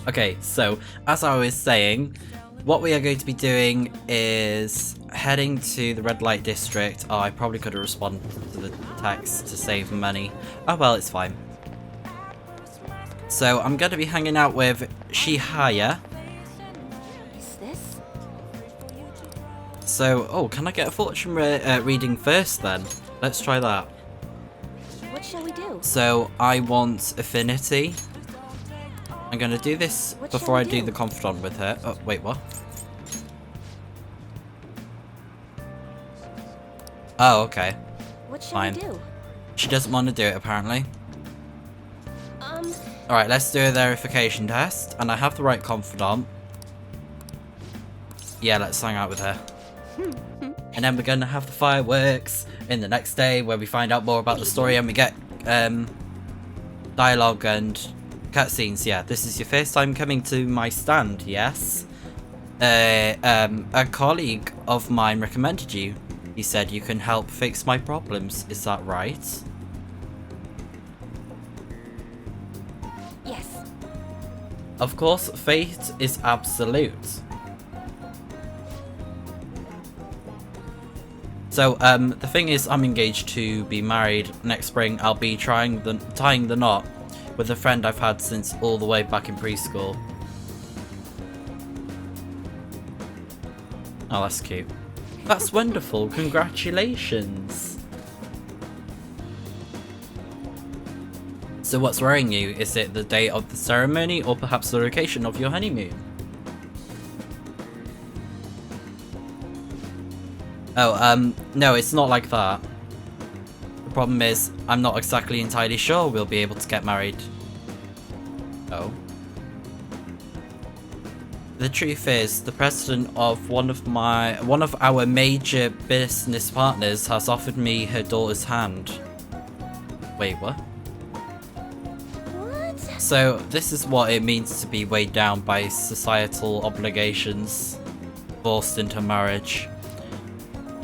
Okay, so as I was saying, what we are going to be doing is heading to the red light district. Oh, I probably could have responded to the text to save money. Oh well, it's fine. So I'm going to be hanging out with Shihaya. Is this? So, oh, can I get a fortune reading first then? Let's try that. What shall we do? So I want affinity. I'm going to do this What before I shall we do do? the confidant with her. Oh, wait, what? Oh, okay. What shall Fine. we do? She doesn't want to do it, apparently. Alright, let's do a verification test. And I have the right confidant. Yeah, let's hang out with her. And then we're going to have the fireworks in the next day where we find out more about the story and we get dialogue and cutscenes. Yeah, this is your first time coming to my stand, yes? A colleague of mine recommended you. He said you can help fix my problems. Is that right? Yes. Of course, fate is absolute. So, the thing is, I'm engaged to be married next spring. I'll be tying the knot with a friend I've had since all the way back in preschool. Oh, that's cute. That's wonderful. Congratulations. So what's worrying you? Is it the date of the ceremony or perhaps the location of your honeymoon? Oh, no, it's not like that. The problem is, I'm not exactly entirely sure we'll be able to get married. Oh. The truth is, the president of one of our major business partners has offered me her daughter's hand. Wait, what? What? So, this is what it means to be weighed down by societal obligations, forced into marriage.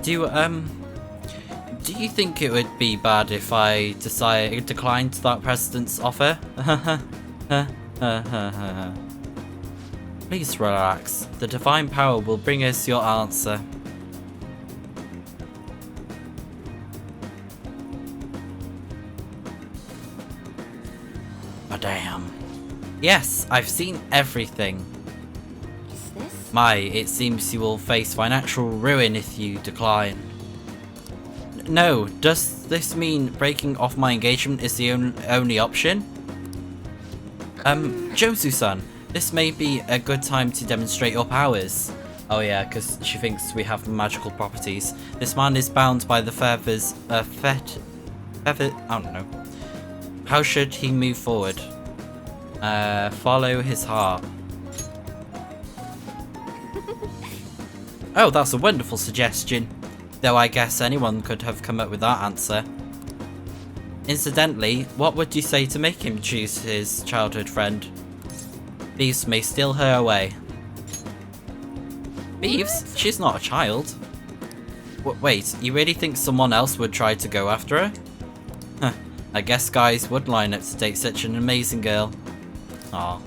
Do you think it would be bad if I declined that president's offer? Please relax. The divine power will bring us your answer. Oh, damn. Yes, I've seen everything. Is this? My, it seems you will face financial ruin if you decline. No, does this mean breaking off my engagement is the only option? Josu-san, this may be a good time to demonstrate your powers. Oh yeah, because she thinks we have magical properties. This man is bound by the feathers, I don't know. How should he move forward? Follow his heart. Oh, that's a wonderful suggestion. Though I guess anyone could have come up with that answer. Incidentally, what would you say to make him choose his childhood friend? Thieves may steal her away. Thieves? She's not a child. Wait, you really think someone else would try to go after her? Huh, I guess guys would line up to date such an amazing girl. Aw.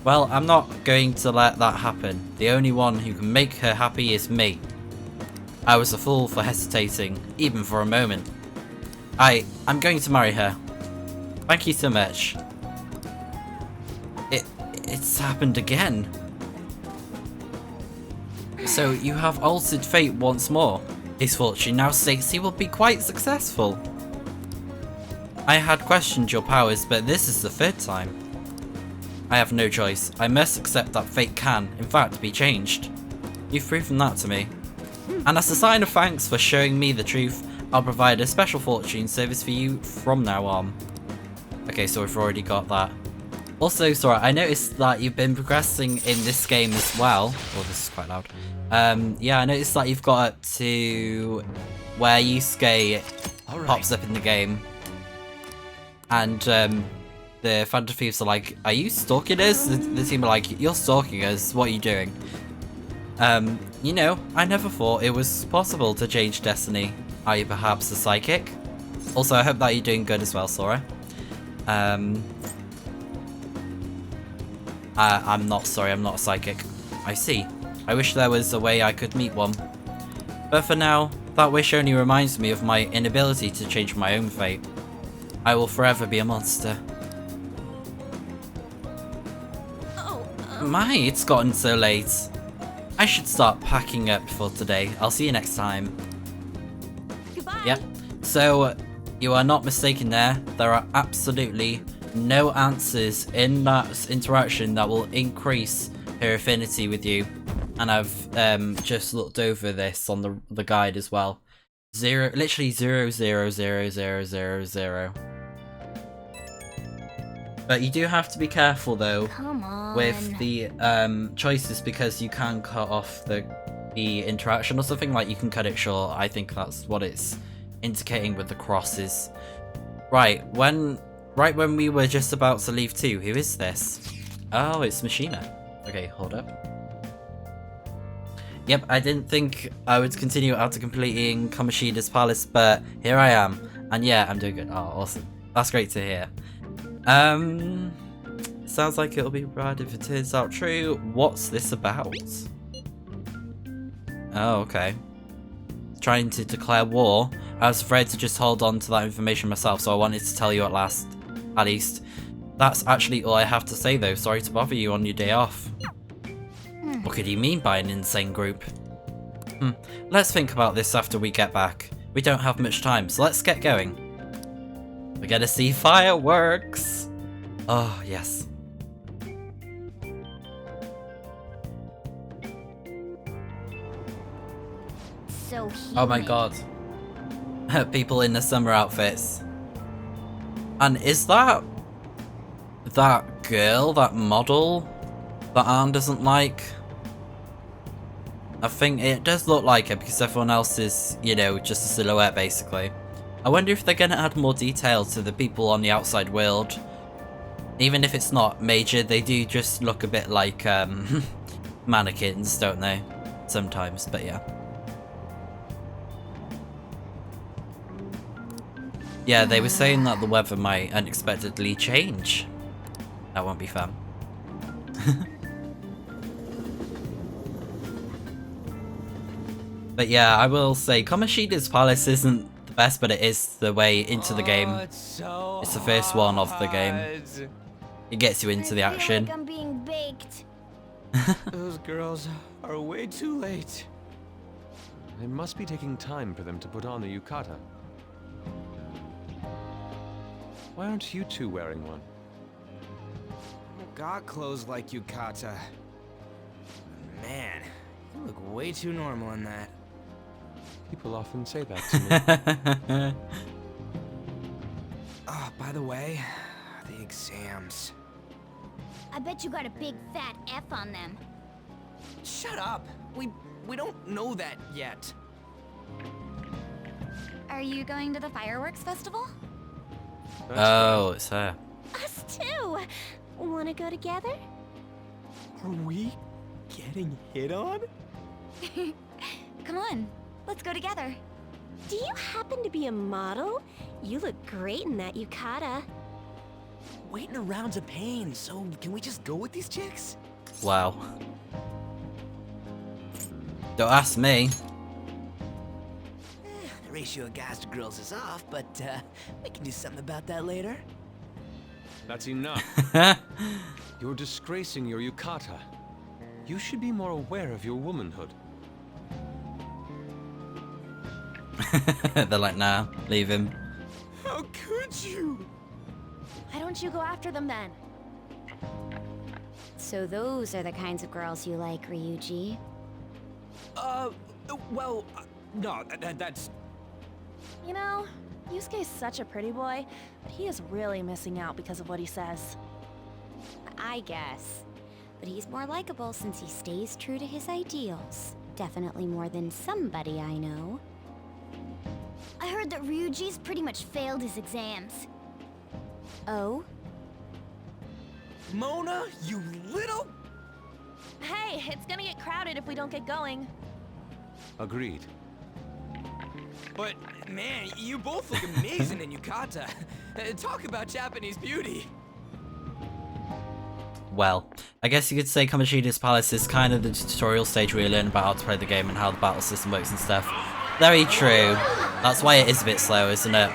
Well, I'm not going to let that happen. The only one who can make her happy is me. I was a fool for hesitating, even for a moment. I'm going to marry her. Thank you so much. It's happened again. So you have altered fate once more. His fortune now states he will be quite successful. I had questioned your powers, but this is the third time. I have no choice. I must accept that fate can, in fact, be changed. You've proven that to me. And as a sign of thanks for showing me the truth, I'll provide a special fortune service for you from now on. Okay, so we've already got that. Also, Sora, I noticed that you've been progressing in this game as well. Oh, this is quite loud. Yeah, I noticed that you've got up to where Yusuke pops up in the game. And the Phantom Thieves are like, are you stalking us? The team are like, you're stalking us, what are you doing? You know, I never thought it was possible to change destiny. Are you perhaps a psychic? Also, I hope that you're doing good as well, Sora. I'm not sorry, I'm not a psychic. I see. I wish there was a way I could meet one. But for now, that wish only reminds me of my inability to change my own fate. I will forever be a monster. My, it's gotten so late. I should start packing up for today. I'll see you next time. Goodbye. Yep. So, you are not mistaken there. There are absolutely no answers in that interaction that will increase her affinity with you. And I've just looked over this on the guide as well. Literally 0.00000. But you do have to be careful though. Come on. With the choices, because you can cut off the interaction or something, like you can cut it short. I think that's what it's indicating with the crosses. Right when we were just about to leave too, who is this? Oh, it's Machina. Okay, hold up. Yep, I didn't think I would continue after completing Kamoshida's Palace, but here I am. And yeah, I'm doing good. Oh, awesome. That's great to hear. Sounds like it'll be bad if it turns out true. What's this about? Oh, okay. Trying to declare war. I was afraid to just hold on to that information myself, so I wanted to tell you at least. That's actually all I have to say though. Sorry to bother you on your day off. What could you mean by an insane group? Let's think about this after we get back. We don't have much time, so let's get going. We're gonna see fireworks! Oh, yes. So Oh my god. People in the summer outfits. And is that girl, that model that Anne doesn't like? I think it does look like her because everyone else is, you know, just a silhouette basically. I wonder if they're going to add more detail to the people on the outside world. Even if it's not major, they do just look a bit like mannequins, don't they? Sometimes, but yeah. Yeah, they were saying that the weather might unexpectedly change. That won't be fun. But yeah, I will say Kamoshida's Palace isn't the best, but it is the way into the game. It's the first one of the game. It gets you into the action. Like I'm being baked. Those girls are way too late. It must be taking time for them to put on the yukata. Why aren't you two wearing one? Got clothes like yukata. Man, you look way too normal in that. People often say that to me. Oh, by the way, the exams. I bet you got a big fat F on them. Shut up. We don't know that yet. Are you going to the fireworks festival? Oh, it's her. Us too. Wanna go together? Are we getting hit on? Come on, let's go together. Do you happen to be a model? You look great in that yukata. Waiting around's a pain, so can we just go with these chicks? Wow. Don't ask me. The ratio of guys to girls is off, but we can do something about that later. That's enough. You're disgracing your yukata. You should be more aware of your womanhood. They're like, nah, leave him. How could you? Why don't you go after them then? So those are the kinds of girls you like, Ryuji. Well, no, that's... You know, Yusuke's such a pretty boy, but he is really missing out because of what he says. I guess. But he's more likable since he stays true to his ideals. Definitely more than somebody I know. I heard that Ryuji's pretty much failed his exams. Oh? Mona, you little... Hey, it's gonna get crowded if we don't get going. Agreed. But, man, you both look amazing in yukata. Talk about Japanese beauty. well, I guess you could say Kamoshida's Palace is kind of the tutorial stage where you learn about how to play the game and how the battle system works and stuff. Very true. That's why it is a bit slow, isn't it?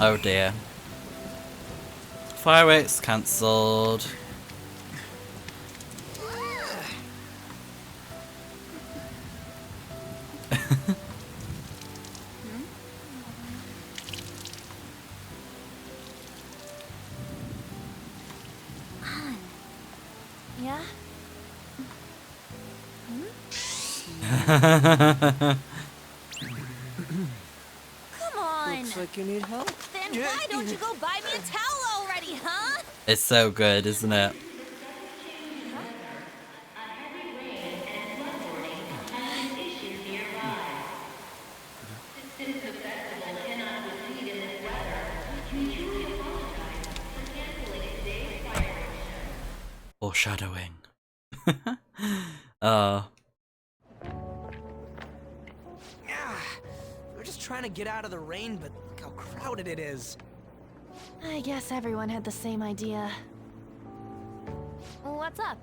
Oh dear. Fireworks cancelled. Yeah? Come on! Looks like you need help. Then why don't you go buy me a towel already, huh? It's so good, isn't it? Foreshadowing. We're just trying to get out of the rain, but look how crowded it is. I guess everyone had the same idea. What's up?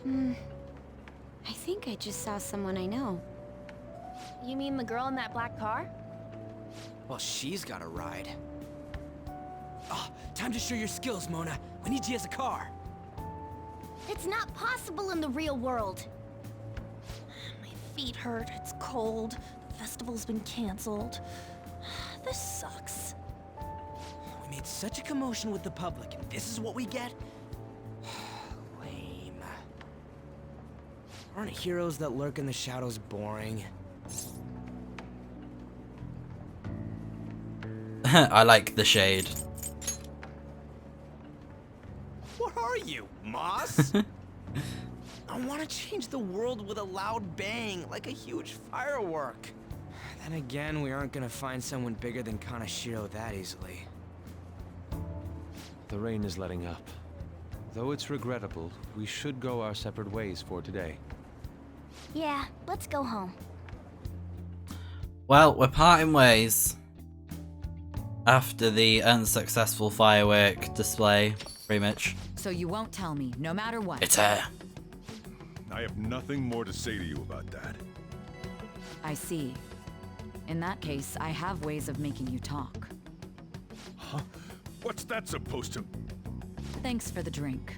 I think I just saw someone I know. You mean the girl in that black car? Well, she's got a ride. Oh, time to show your skills, Mona. We need you as a car. It's not possible in the real world. My feet hurt, it's cold, the festival's been canceled. This sucks. We made such a commotion with the public, and this is what we get? Lame. Aren't heroes that lurk in the shadows boring? I like the shade. What are you, Moss? I want to change the world with a loud bang, like a huge firework. Then again, we aren't gonna find someone bigger than Kaneshiro that easily. The rain is letting up. Though it's regrettable, we should go our separate ways for today. Yeah, let's go home. Well, we're parting ways. After the unsuccessful firework display, pretty much. So you won't tell me, no matter what. It's her. I have nothing more to say to you about that. I see. In that case, I have ways of making you talk. Huh? What's that supposed to... Thanks for the drink.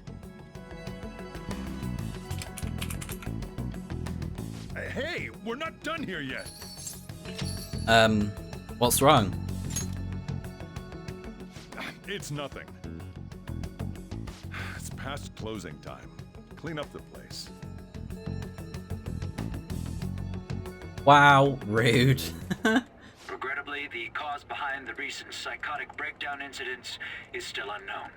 Hey, we're not done here yet. What's wrong? It's nothing. It's past closing time. Clean up the place. Wow, rude. Regrettably, the cause behind the recent psychotic breakdown incidents is still unknown.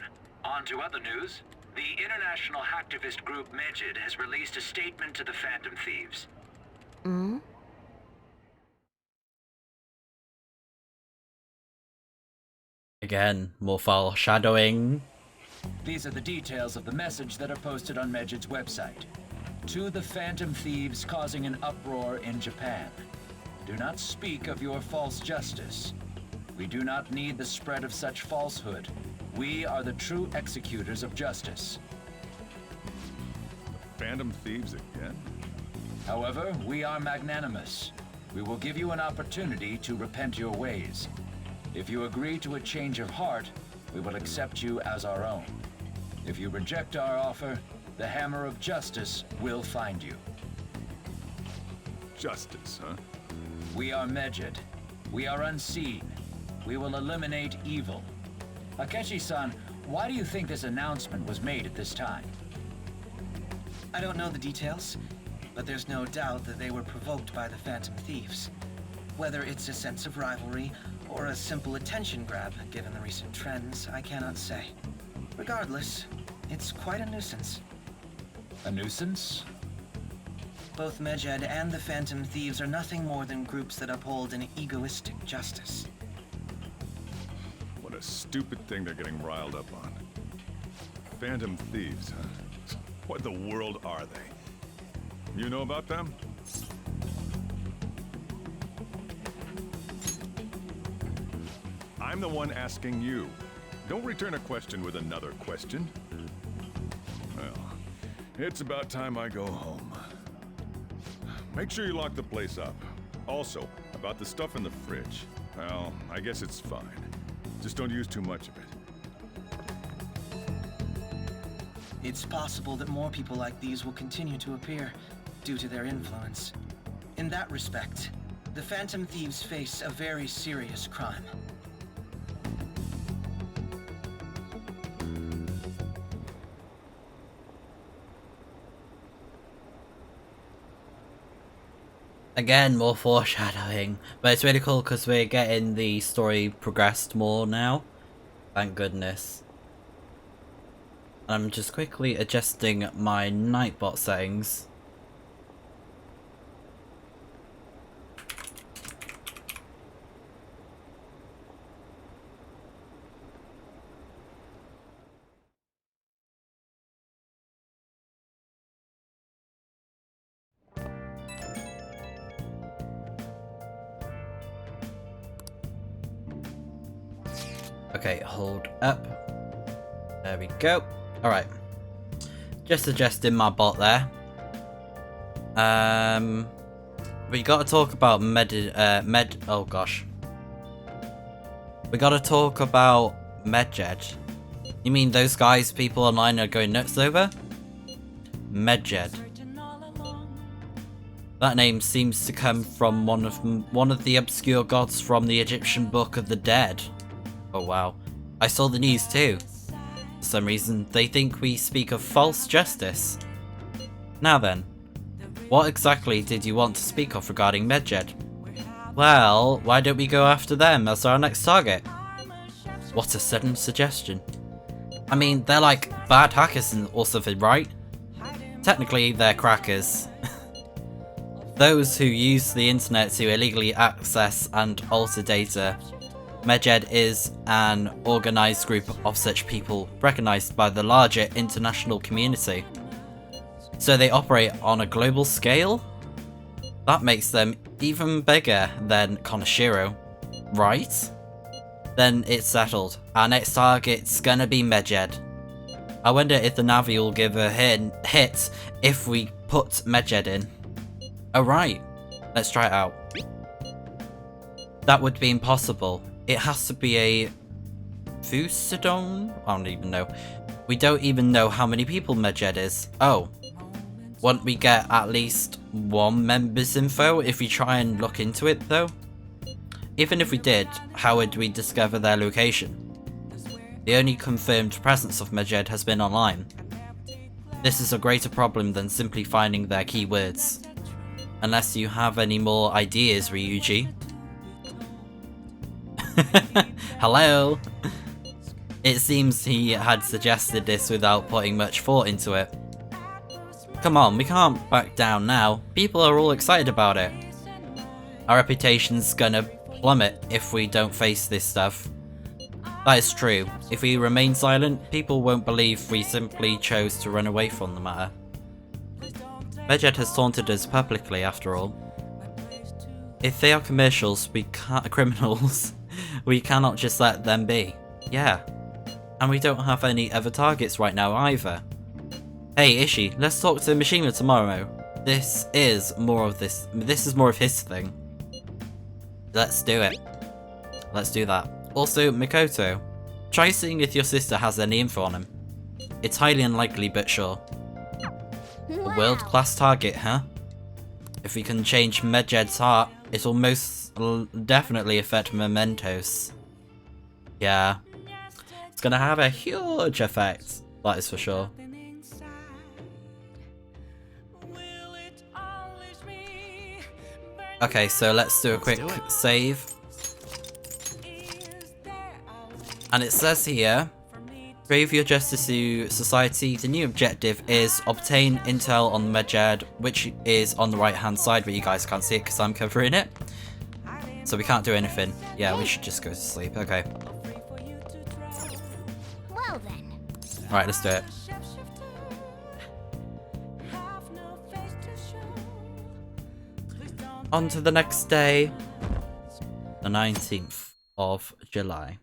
On to other news. The international hacktivist group Megid has released a statement to the Phantom Thieves. Again, more foreshadowing. These are the details of the message that are posted on Megid's website. To the Phantom Thieves causing an uproar in Japan. Do not speak of your false justice. We do not need the spread of such falsehood. We are the true executors of justice. Phantom Thieves again? However, we are magnanimous. We will give you an opportunity to repent your ways. If you agree to a change of heart, we will accept you as our own. If you reject our offer, the hammer of justice will find you. Justice, huh? We are Megid. We are unseen. We will eliminate evil. Akechi-san, why do you think this announcement was made at this time? I don't know the details, but there's no doubt that they were provoked by the Phantom Thieves. Whether it's a sense of rivalry or a simple attention grab, given the recent trends, I cannot say. Regardless, it's quite a nuisance. A nuisance? Both Megid and the Phantom Thieves are nothing more than groups that uphold an egoistic justice. What a stupid thing they're getting riled up on. Phantom thieves, huh? What the world are they? You know about them? I'm the one asking you. Don't return a question with another question. Well, it's about time I go home. Make sure you lock the place up. Also, about the stuff in the fridge. Well, I guess it's fine. Just don't use too much of it. It's possible that more people like these will continue to appear due to their influence. In that respect, the Phantom Thieves face a very serious crime. Again, more foreshadowing, but it's really cool because we're getting the story progressed more now. Thank goodness. I'm just quickly adjusting my Nightbot settings. Okay, hold up. There we go. Alright. Just adjusting my bot there. We gotta talk about oh gosh. We gotta talk about Medjed. You mean those guys people online are going nuts over? Medjed. That name seems to come from one of the obscure gods from the Egyptian Book of the Dead. Oh wow. I saw the news too. For some reason, they think we speak of false justice. Now then, what exactly did you want to speak of regarding Medjed? Well, why don't we go after them as our next target? What a sudden suggestion. I mean, they're like bad hackers or something, right? Technically, they're crackers. Those who use the internet to illegally access and alter data. Medjed is an organised group of such people recognised by the larger international community. So they operate on a global scale? That makes them even bigger than Konoshiro, right? Then it's settled. Our next target's gonna be Medjed. I wonder if the Navi will give a hit if we put Medjed in. Oh right, let's try it out. That would be impossible. It has to be a Fusadon? I don't even know. We don't even know how many people Medjed is. Oh. Won't we get at least one member's info if we try and look into it though? Even if we did, how would we discover their location? The only confirmed presence of Medjed has been online. This is a greater problem than simply finding their keywords. Unless you have any more ideas, Ryuji. Hello? It seems he had suggested this without putting much thought into it. Come on, we can't back down now. People are all excited about it. Our reputation's gonna plummet if we don't face this stuff. That is true. If we remain silent, people won't believe we simply chose to run away from the matter. Medjed has taunted us publicly, after all. If they are criminals, we cannot just let them be. Yeah. And we don't have any other targets right now either. Hey Ishi, let's talk to Mishima tomorrow. This is more of his thing. Let's do it. Let's do that. Also, Mikoto, try seeing if your sister has any info on him. It's highly unlikely, but sure. A world-class target, huh? If we can change Medjed's heart, it'll most definitely affect Mementos. Yeah. It's gonna have a huge effect, that is for sure. Okay, so let's do a quick save. And it says here, brave your justice to society. The new objective is obtain intel on Medjed, which is on the right hand side, but you guys can't see it because I'm covering it. So we can't do anything. Yeah, we should just go to sleep. Okay. Right, let's do it. On to the next day, the 19th of July.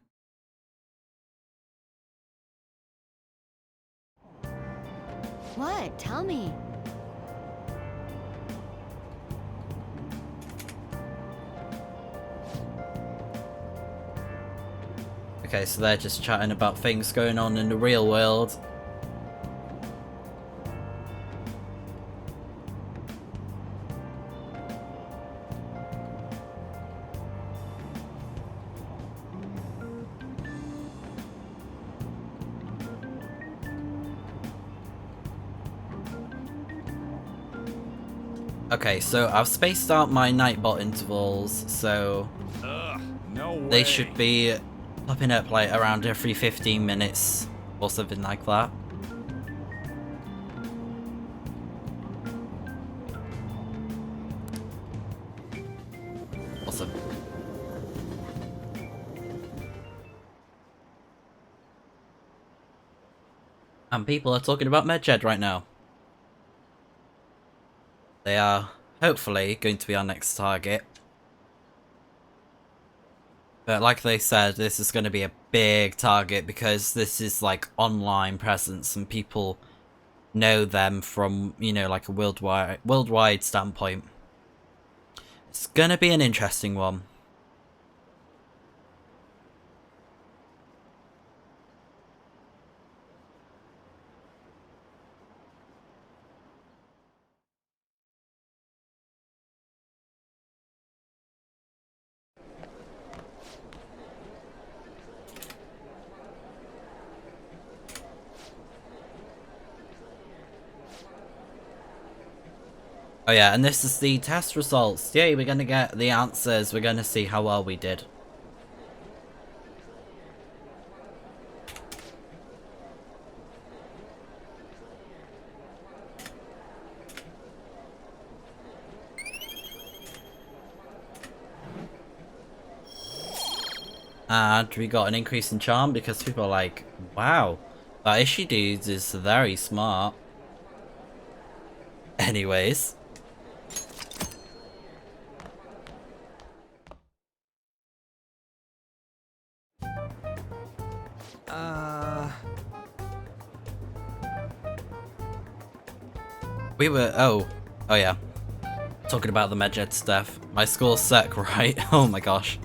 What? Tell me. Okay, so they're just chatting about things going on in the real world. Okay, so I've spaced out my nightbot intervals, so No way. they should be popping up like around every 15 minutes or something like that. Awesome. And people are talking about Medjed right now. They are hopefully going to be our next target. But like they said, this is going to be a big target because this is like online presence and people know them from, you know, like a worldwide standpoint. It's going to be an interesting one. Oh yeah, and this is the test results. Yay, we're gonna get the answers. We're gonna see how well we did. And we got an increase in charm because people are like, wow, that Ishi dude is very smart. Anyways. We were, oh yeah. Talking about the Medjed stuff. My score's suck, right? Oh my gosh.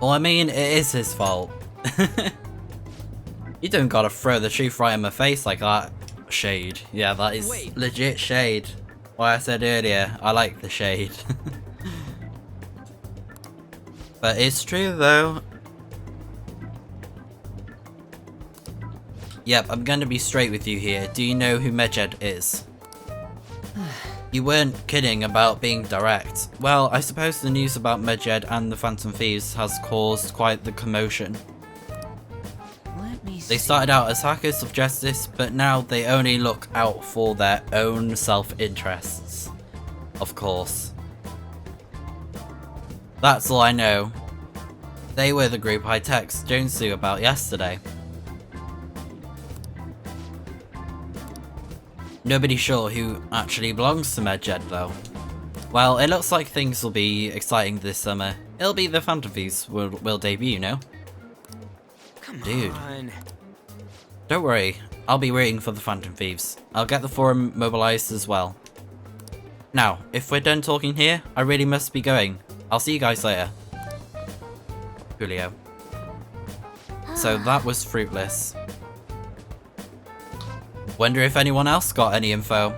Well, I mean, it is his fault. You don't gotta throw the truth right in my face like that. Shade. Yeah, that is legit shade. Like I said earlier, I like the shade. But it's true though. Yep, I'm gonna be straight with you here. Do you know who Medjed is? You weren't kidding about being direct. Well, I suppose the news about Medjed and the Phantom Thieves has caused quite the commotion. They started out as hackers of justice, but now they only look out for their own self-interests. Of course. That's all I know. They were the group I texted Jonesu about yesterday. Nobody's sure who actually belongs to Medjed though. Well, it looks like things will be exciting this summer. It'll be the Phantom Thieves will debut, you know? Come Dude. on. Don't worry, I'll be waiting for the Phantom Thieves. I'll get the forum mobilized as well. Now, if we're done talking here, I really must be going. I'll see you guys later. Julio. So that was fruitless. Wonder if anyone else got any info.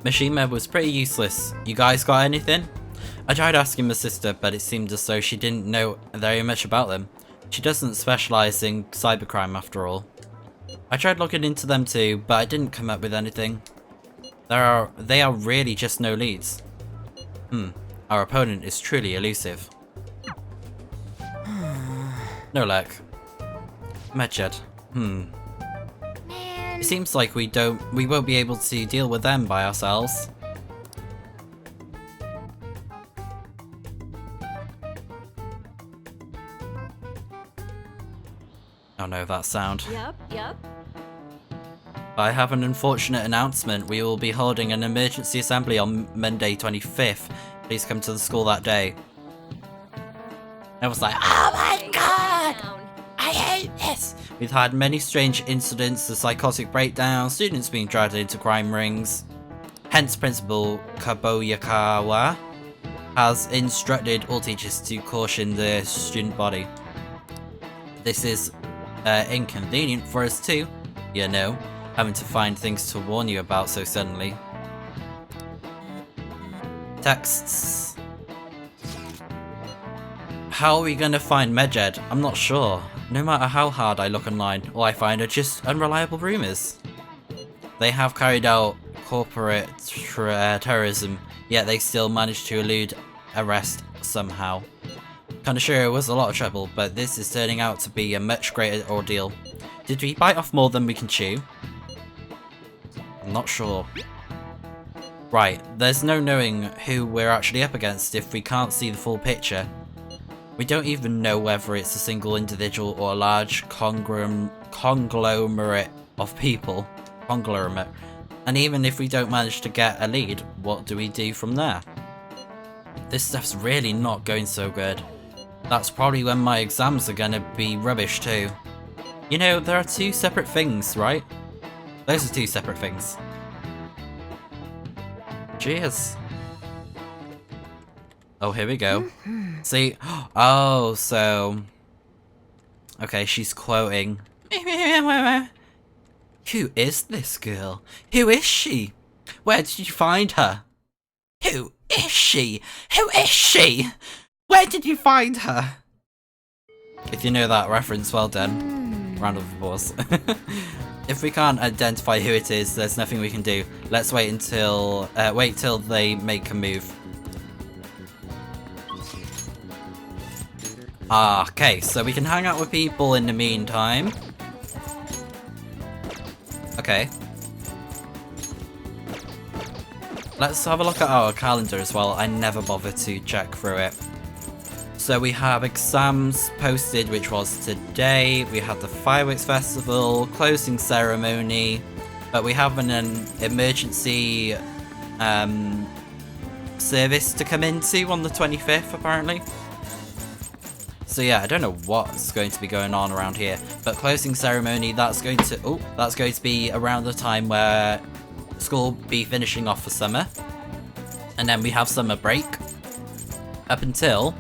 Mishima was pretty useless. You guys got anything? I tried asking my sister, but it seemed as though she didn't know very much about them. She doesn't specialize in cybercrime after all. I tried looking into them too, but I didn't come up with anything. They are really just no leads. Our opponent is truly elusive. No luck. Medjed. It seems like we won't be able to deal with them by ourselves. Oh no, that sound. Yep. I have an unfortunate announcement. We will be holding an emergency assembly on Monday 25th. Please come to the school that day. I was like, oh my god! I hate this! We've had many strange incidents, the psychotic breakdown, students being dragged into crime rings. Hence, Principal Kaboyakawa has instructed all teachers to caution the student body. This is inconvenient for us too, you know, having to find things to warn you about so suddenly. Texts. How are we gonna find Medjed? I'm not sure. No matter how hard I look online, all I find are just unreliable rumors. They have carried out corporate terrorism, yet they still managed to elude arrest somehow. Kinda sure it was a lot of trouble, but this is turning out to be a much greater ordeal. Did we bite off more than we can chew? I'm not sure. Right, there's no knowing who we're actually up against if we can't see the full picture. We don't even know whether it's a single individual or a large conglomerate of people. Conglomerate. And even if we don't manage to get a lead, what do we do from there? This stuff's really not going so good. That's probably when my exams are gonna be rubbish too. You know, there are two separate things, right? Those are two separate things. Cheers. Oh, here we go. See? Oh, so... Okay, she's quoting. Who is this girl? Who is she? Where did you find her? Who is she? Who is she? Where did you find her? If you know that reference, well done. Round of applause. If we can't identify who it is, there's nothing we can do. Let's wait until till they make a move. Okay, so we can hang out with people in the meantime. Okay. Let's have a look at our calendar as well. I never bother to check through it. So we have exams posted, which was today. We have the fireworks festival, closing ceremony, but we have an emergency service to come into on the 25th, apparently. So yeah, I don't know what's going to be going on around here, but closing ceremony, that's going to be around the time where school will be finishing off for summer, and then we have summer break up until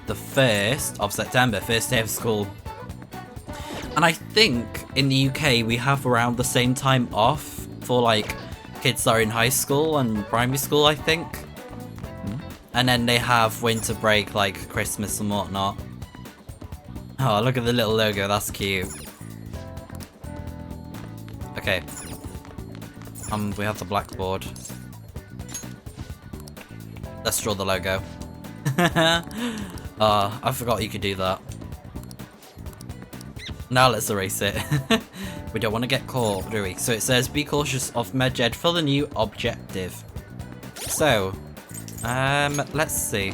the 1st of September, first day of school. And I think in the UK we have around the same time off for like kids that are in high school and primary school, I think. And then they have winter break like Christmas and whatnot. Oh, look at the little logo, that's cute. Okay. We have the blackboard. Let's draw the logo. I forgot you could do that. Now let's erase it. We don't want to get caught, do we? So it says, be cautious of Medjed for the new objective. So, let's see.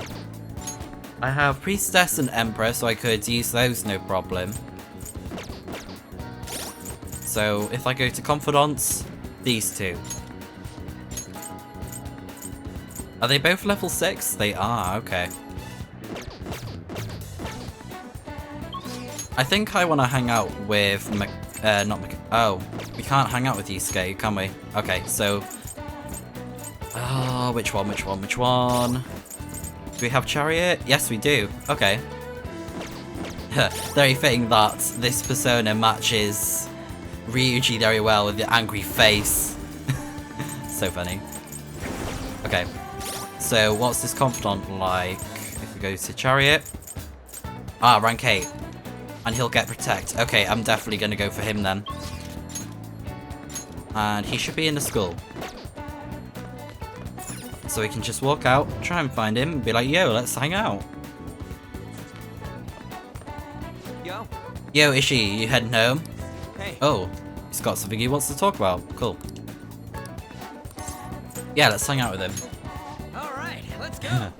I have Priestess and Emperor, so I could use those no problem. So if I go to Confidants, these two. Are they both level 6? They are, okay. I think I want to hang out with oh, we can't hang out with Yusuke, can we? Okay, so... Oh, which one? Do we have Chariot? Yes, we do. Okay. Very fitting that this persona matches Ryuji very well with the angry face. So funny. Okay. So, what's this Confidant like? If we go to Chariot. Ah, rank 8. And he'll get Protect. Okay, I'm definitely going to go for him then. And he should be in the school. So we can just walk out, try and find him, and be like, yo, let's hang out. Yo. Yo, Ishii, you heading home? Hey. Oh, he's got something he wants to talk about. Cool. Yeah, let's hang out with him. All right, let's go.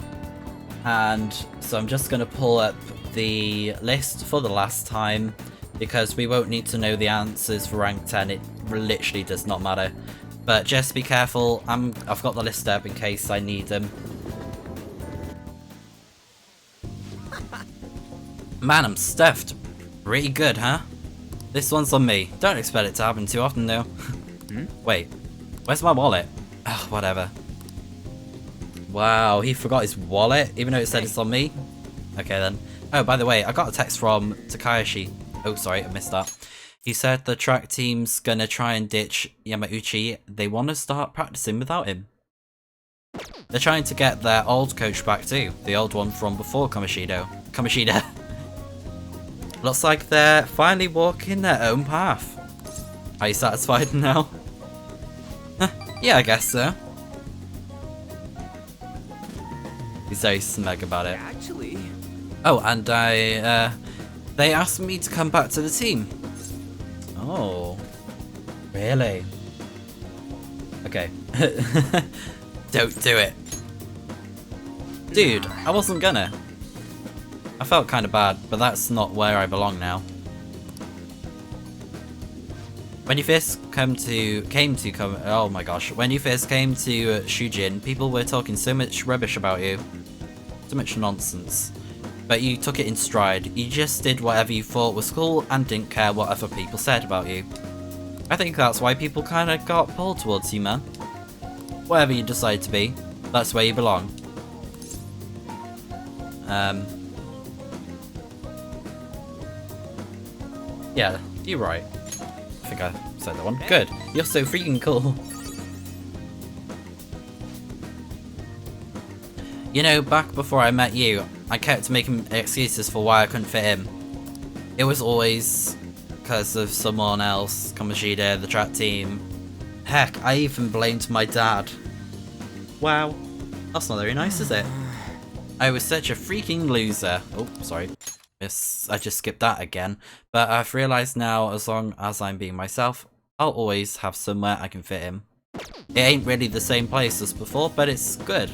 And so I'm just going to pull up the list for the last time, because we won't need to know the answers for rank 10, it literally does not matter. But just be careful, I've got the list up in case I need them. Man, I'm stuffed. Pretty good, huh? This one's on me. Don't expect it to happen too often though. Wait, where's my wallet? Ugh, whatever. Wow, he forgot his wallet, even though it said it's on me. Okay then. Oh, by the way, I got a text from Takahashi. Oh, sorry, I missed that. He said the track team's gonna try and ditch Yamauchi. They want to start practicing without him. They're trying to get their old coach back too. The old one from before Kamishida. Looks like they're finally walking their own path. Are you satisfied now? Yeah, I guess so. He's very smug about it. Actually... Oh, and they asked me to come back to the team. Oh, really? Okay. Don't do it. Dude, I wasn't gonna. I felt kind of bad, but that's not where I belong now. When you first when you first came to Shujin, people were talking so much rubbish about you. So much nonsense. But you took it in stride. You just did whatever you thought was cool and didn't care what other people said about you. I think that's why people kinda got pulled towards you, man. Whatever you decide to be, that's where you belong. Yeah, you're right. I think I said that one. Good. You're so freaking cool. You know, back before I met you, I kept making excuses for why I couldn't fit in. It was always because of someone else, Kamishida, the track team. Heck, I even blamed my dad. Wow. That's not very nice, is it? I was such a freaking loser. Oh, sorry. Yes, I just skipped that again. But I've realised now, as long as I'm being myself, I'll always have somewhere I can fit in. It ain't really the same place as before, but it's good.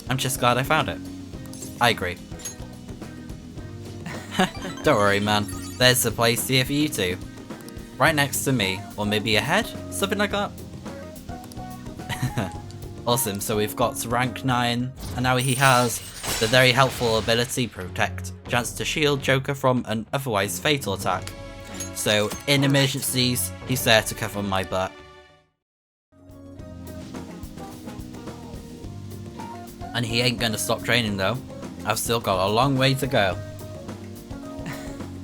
I'm just glad I found it. I agree. Don't worry, man. There's a place here for you two. Right next to me, or maybe ahead? Something like that? Awesome, so we've got to rank 9, and now he has the very helpful ability Protect. Chance to shield Joker from an otherwise fatal attack. So, in emergencies, he's there to cover my butt. And he ain't gonna stop training though. I've still got a long way to go.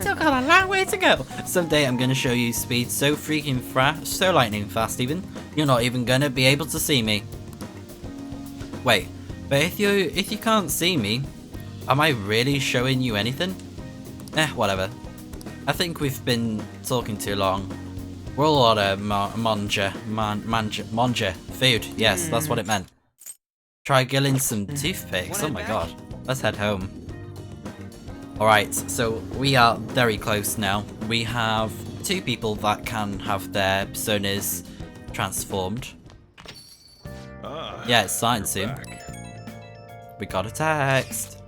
Still got a long way to go. Someday I'm gonna show you speed so freaking fast, so lightning fast even, you're not even gonna be able to see me. Wait, but if you can't see me, am I really showing you anything? Whatever. I think we've been talking too long. We're all on a manja food. Yes, that's what it meant. Try grilling some toothpicks. Oh my god. Let's head home. Alright, so we are very close now. We have 2 people that can have their personas transformed. Yeah, it's starting soon. We got a text.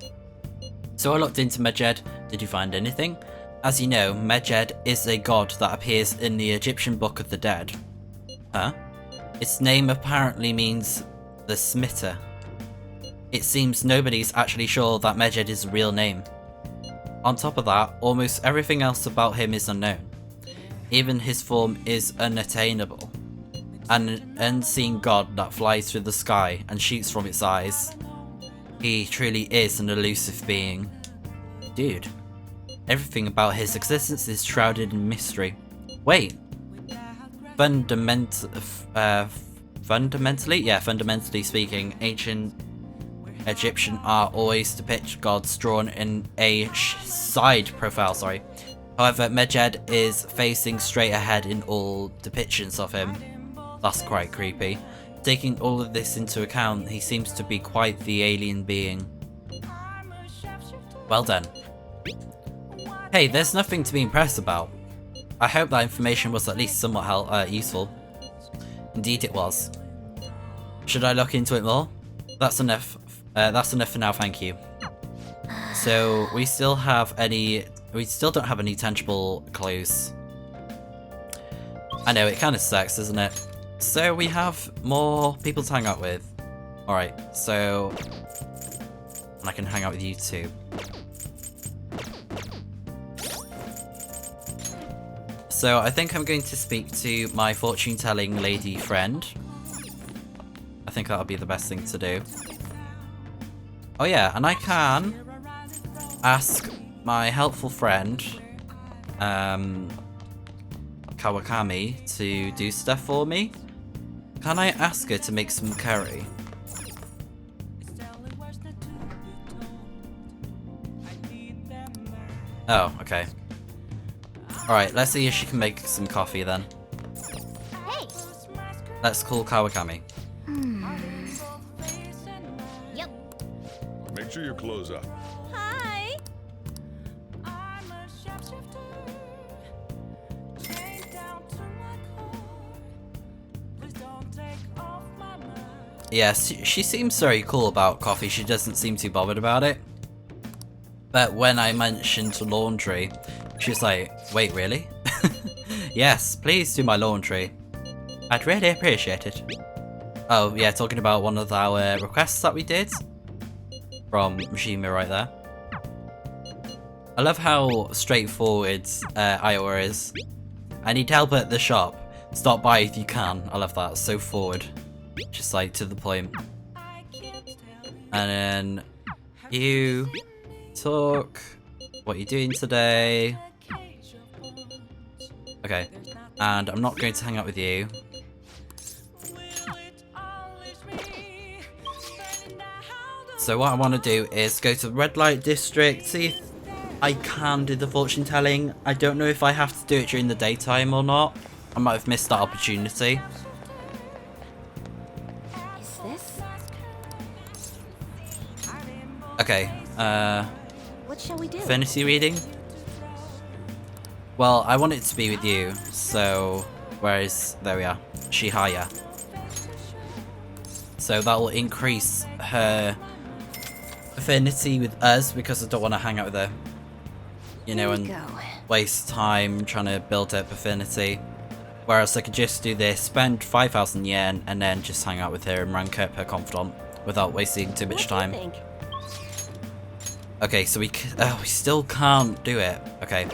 So I looked into Medjed. Did you find anything? As you know, Medjed is a god that appears in the Egyptian Book of the Dead. Huh? Its name apparently means the Smitter. It seems nobody's actually sure that Medjed is a real name. On top of that, almost everything else about him is unknown. Even his form is unattainable. An unseen god that flies through the sky and shoots from its eyes. He truly is an elusive being. Dude, everything about his existence is shrouded in mystery. Wait. Fundamentally speaking, ancient Egyptian art always depicts gods drawn in a side profile, However, Medjed is facing straight ahead in all depictions of him. That's quite creepy. Taking all of this into account, he seems to be quite the alien being. Well done. Hey, there's nothing to be impressed about. I hope that information was at least somewhat useful. Indeed it was. Should I look into it more? That's enough for now, thank you. So we still don't have any tangible clues. I know, it kind of sucks, doesn't it? So we have more people to hang out with. Alright, so I can hang out with you too. So I think I'm going to speak to my fortune-telling lady friend. I think that'll be the best thing to do. Oh yeah, and I can ask my helpful friend, Kawakami, to do stuff for me. Can I ask her to make some curry? Oh, okay. Alright, let's see if she can make some coffee then. Hey! Let's call Kawakami. Yep. Make sure you close up. Hi. Yes, she seems very cool about coffee. She doesn't seem too bothered about it. But when I mentioned laundry, she's like, wait, really? Yes, please do my laundry. I'd really appreciate it. Oh, yeah, talking about one of our requests that we did. From Mishima right there. I love how straightforward Iowa is. I need help at the shop. Stop by if you can. I love that. So forward. Just like to the point. And then you talk. What are you doing today? Okay. And I'm not going to hang out with you. So what I want to do is go to the red light district, see if I can do the fortune telling. I don't know if I have to do it during the daytime or not. I might have missed that opportunity. Is this? Okay, What shall we do? affinity reading? Well, I want it to be with you, so there we are, Shihaya. So that will increase her affinity with us because I don't want to hang out with her, you know, and waste time trying to build up affinity. Whereas I could just do this, spend 5,000 yen, and then just hang out with her and rank up her confidant without wasting too much time. Okay, so we still can't do it. Okay.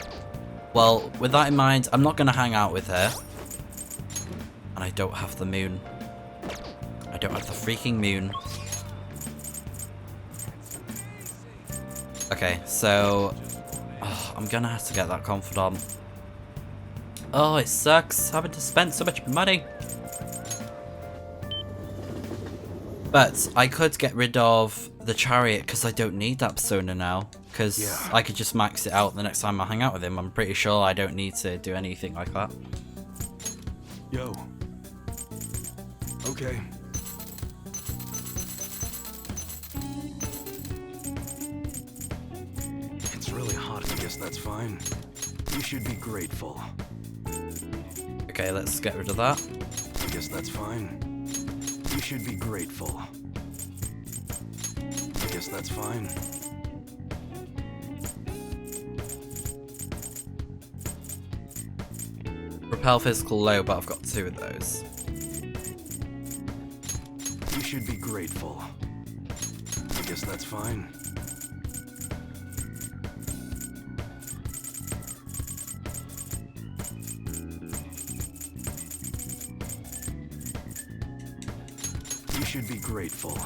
Well, with that in mind, I'm not going to hang out with her. And I don't have the moon. I don't have the freaking moon. Okay, so I'm going to have to get that confidant. Oh, it sucks having to spend so much money. But I could get rid of the chariot because I don't need that persona now. Because I could just max it out the next time I hang out with him. I'm pretty sure I don't need to do anything like that. Yo. Okay. It's really hot, I guess that's fine. You should be grateful. Okay, let's get rid of that. I guess that's fine. You should be grateful. I guess that's fine. Repel physical low, but I've got 2 of those. You should be grateful. I guess that's fine. You should be grateful.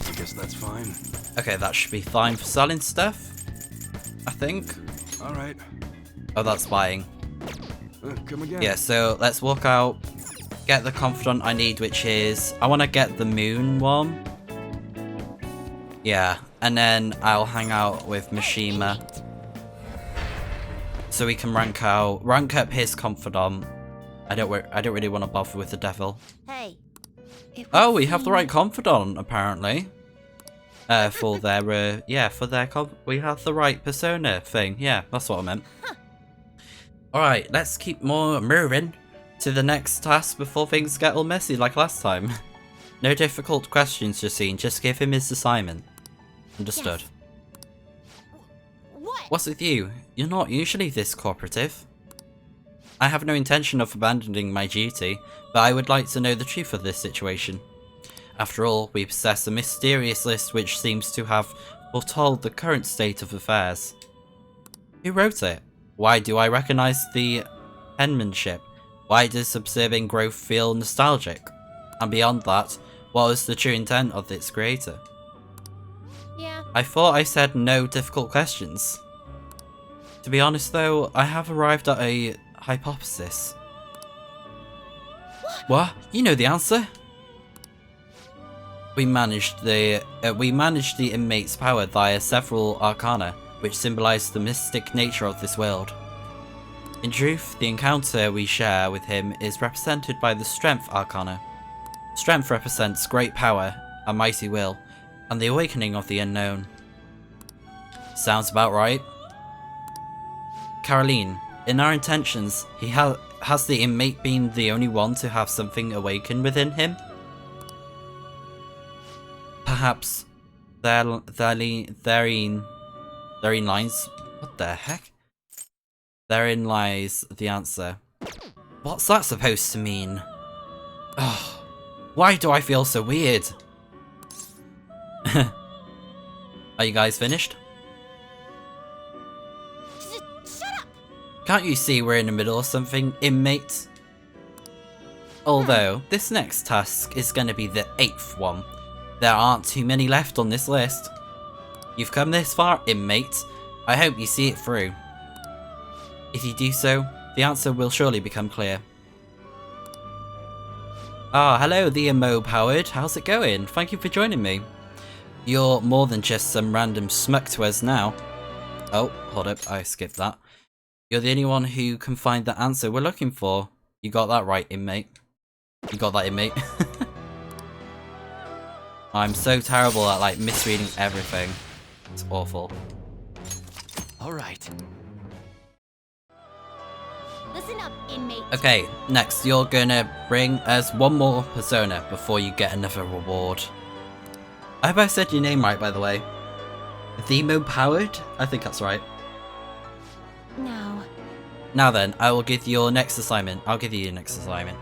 I guess that's fine. Okay, that should be fine for selling stuff, I think. Alright. Oh, that's buying. Come again. Yeah, so let's walk out, get the confidant I need, which is, I want to get the moon one. Yeah, and then I'll hang out with Mishima. So we can rank up his confidant. I don't really want to bother with the devil. Hey. Oh, we have the right confidant, apparently. For their, we have the right persona thing. Yeah, that's what I meant. Alright, let's keep moving to the next task before things get all messy like last time. No difficult questions, Justine. Just give him his assignment. Understood. Yes. What? What's with you? You're not usually this cooperative. I have no intention of abandoning my duty, but I would like to know the truth of this situation. After all, we possess a mysterious list which seems to have foretold the current state of affairs. Who wrote it? Why do I recognize the penmanship? Why does observing growth feel nostalgic? And beyond that, what was the true intent of its creator? Yeah. I thought I said no difficult questions. To be honest though, I have arrived at a hypothesis. What? You know the answer? We managed the inmate's power via several arcana, which symbolize the mystic nature of this world. In truth, the encounter we share with him is represented by the Strength Arcana. Strength represents great power, a mighty will, and the awakening of the unknown. Sounds about right. Caroline, in our intentions, has the inmate been the only one to have something awaken within him? Perhaps therein lies... What the heck? Therein lies the answer. What's that supposed to mean? Ugh. Why do I feel so weird? Are you guys finished? Shut up! Can't you see we're in the middle of something, inmate? Although, this next task is going to be the 8th one. There aren't too many left on this list. You've come this far, inmate. I hope you see it through. If you do so, the answer will surely become clear. Ah, hello, the Emo Howard. How's it going? Thank you for joining me. You're more than just some random smuck to us now. Oh, hold up, I skipped that. You're the only one who can find the answer we're looking for. You got that right, inmate. You got that, inmate. I'm so terrible at, like, misreading everything. It's awful. Alright. Listen up, inmate. Okay, next, you're gonna bring us one more persona before you get another reward. I hope I said your name right, by the way. Themo Powered? I think that's right. No. Now then, I will give you your next assignment. I'll give you your next assignment.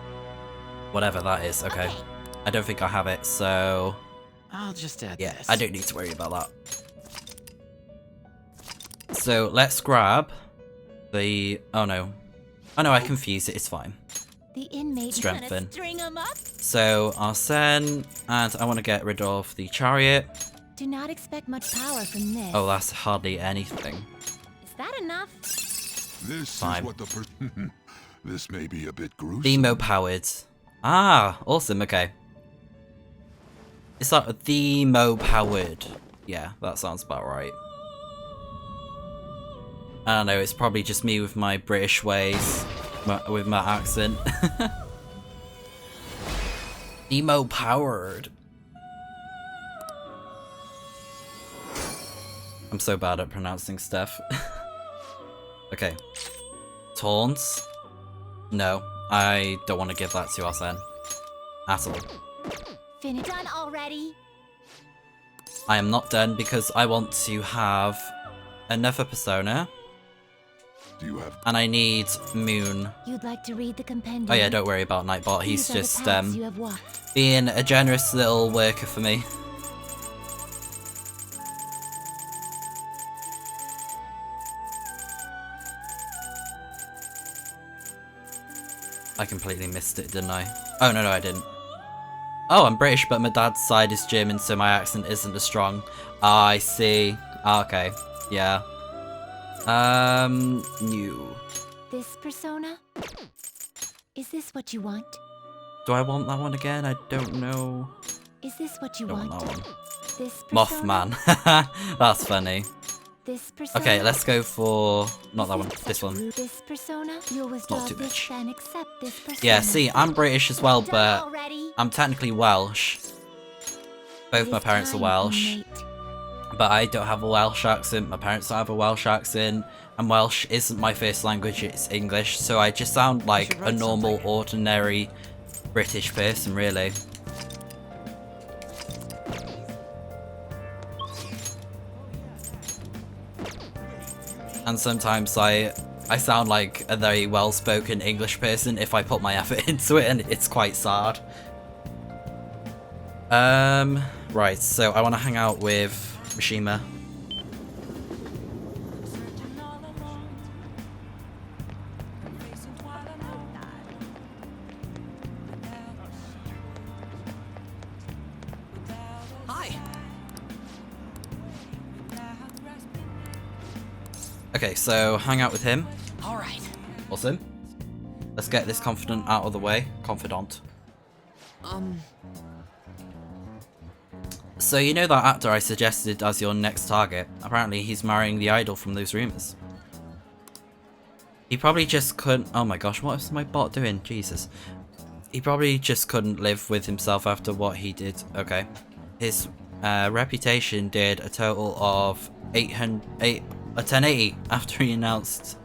Whatever that is, okay. I don't think I have it, so... I'll just add yeah, this. I don't need to worry about that. So, let's grab the... Oh no. Oh no, I confused it, it's fine. The inmate Strengthen. string him up? So, Arsene, and I want to get rid of the chariot. Do not expect much power from this. Oh, that's hardly anything. Is that enough? This Fine. is what the this may be a bit gruesome. Themo Powered. Ah, awesome, okay. Is that Themo Powered? Yeah, that sounds about right. I don't know, it's probably just me with my British ways, with my accent. Themo Powered. I'm so bad at pronouncing stuff. Okay. Taunts? No, I don't want to give that to Arsene. At all. Finished. Done already? I am not done because I want to have another persona. Do you have... And I need Moon. You'd like to read the compendium? Oh yeah, don't worry about Nightbot. He's These are the just paths you have walked. being a generous little worker for me. I completely missed it, didn't I? Oh, no, I didn't. Oh, I'm British, but my dad's side is German, so my accent isn't as strong. Ah, I see. Ah, okay. Yeah. New. This persona? Is this what you want? Do I want that one again? I don't know. Is this what you Don't want? want that one. This persona? Mothman. That's funny. This persona? Okay, let's go for... Not that one. Is it This such one. rude- This persona? You'll Not withdraw too this much. then accept this persona. Yeah, see, I'm British as well, Done but already? I'm technically Welsh. Both my This parents are time, Welsh. inmate. But I don't have a Welsh accent, my parents don't have a Welsh accent, and Welsh isn't my first language, it's English, so I just sound like should a write normal, something. ordinary British person, really. and sometimes I sound like a very well-spoken English person if I put my effort into it, and it's quite sad. Right, so I want to hang out with Mishima. Okay, so hang out with him. Alright. Awesome. Let's get this confidant out of the way. Confidant. So you know that actor I suggested as your next target? Apparently he's marrying the idol from those rumors. He probably just couldn't— oh my gosh, what is my bot doing? Jesus. He probably just couldn't live with himself after what he did. Okay. His reputation did a total of 1080 after he announced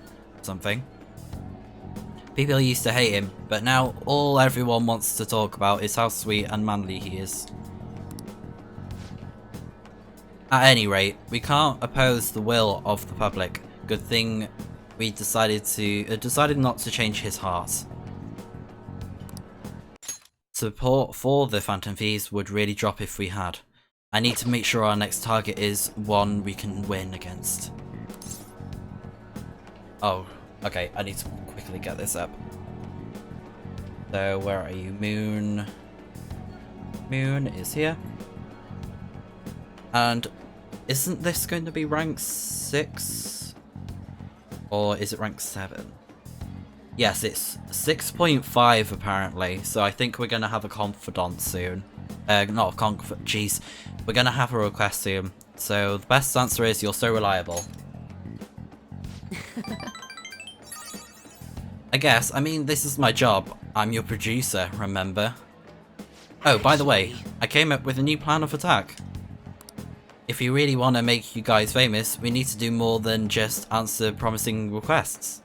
something. People used to hate him, but now all everyone wants to talk about is how sweet and manly he is. At any rate, we can't oppose the will of the public. Good thing we decided not to change his heart. Support for the Phantom Thieves would really drop if we had. I need to make sure our next target is one we can win against. Oh, okay, I need to quickly get this up. So, where are you? Moon. Moon is here. And isn't this going to be rank 6? Or is it rank 7? Yes, it's 6.5 apparently, so I think we're going to have a confidant soon. Not a jeez. We're going to have a request soon. So the best answer is you're so reliable. I guess, I mean, this is my job. I'm your producer, remember? Oh, by the way, I came up with a new plan of attack. If we really want to make you guys famous, we need to do more than just answer promising requests.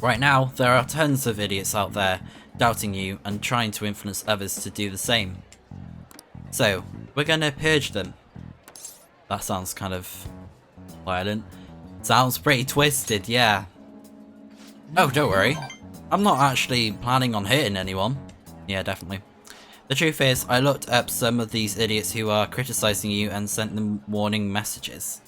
Right now, there are tons of idiots out there doubting you and trying to influence others to do the same. So, we're gonna purge them. That sounds kind of violent. Sounds pretty twisted, yeah. Oh, don't worry. I'm not actually planning on hitting anyone. Yeah, definitely. The truth is, I looked up some of these idiots who are criticizing you and sent them warning messages.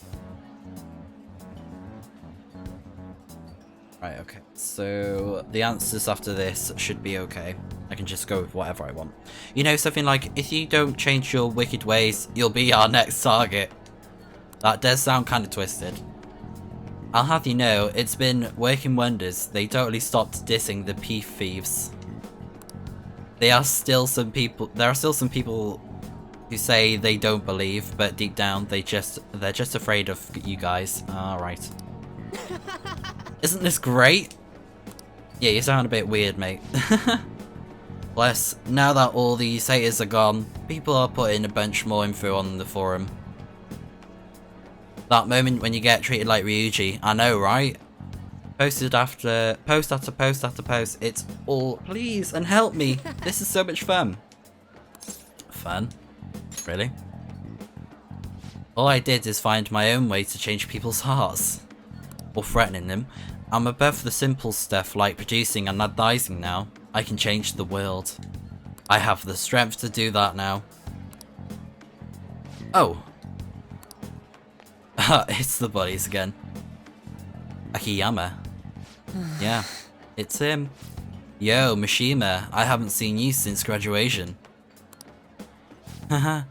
Right, okay. So, the answers after this should be okay. I can just go with whatever I want. You know, something like, if you don't change your wicked ways, you'll be our next target. That does sound kind of twisted. I'll have you know, it's been working wonders. They totally stopped dissing the P thieves. There are still some people who say they don't believe, but deep down they're just afraid of you guys. Alright. Isn't this great? Yeah, you sound a bit weird, mate. Plus, now that all these haters are gone, people are putting a bunch more info on the forum. That moment when you get treated like Ryuji, I know, right? Posted after post after post after post, it's all please and help me. This is so much fun. Fun? Really? All I did is find my own way to change people's hearts. Or threatening them. I'm above the simple stuff like producing and advising now. I can change the world. I have the strength to do that now. Oh. It's the buddies again. Akiyama. Yeah, it's him. Yo, Mishima, I haven't seen you since graduation. Haha,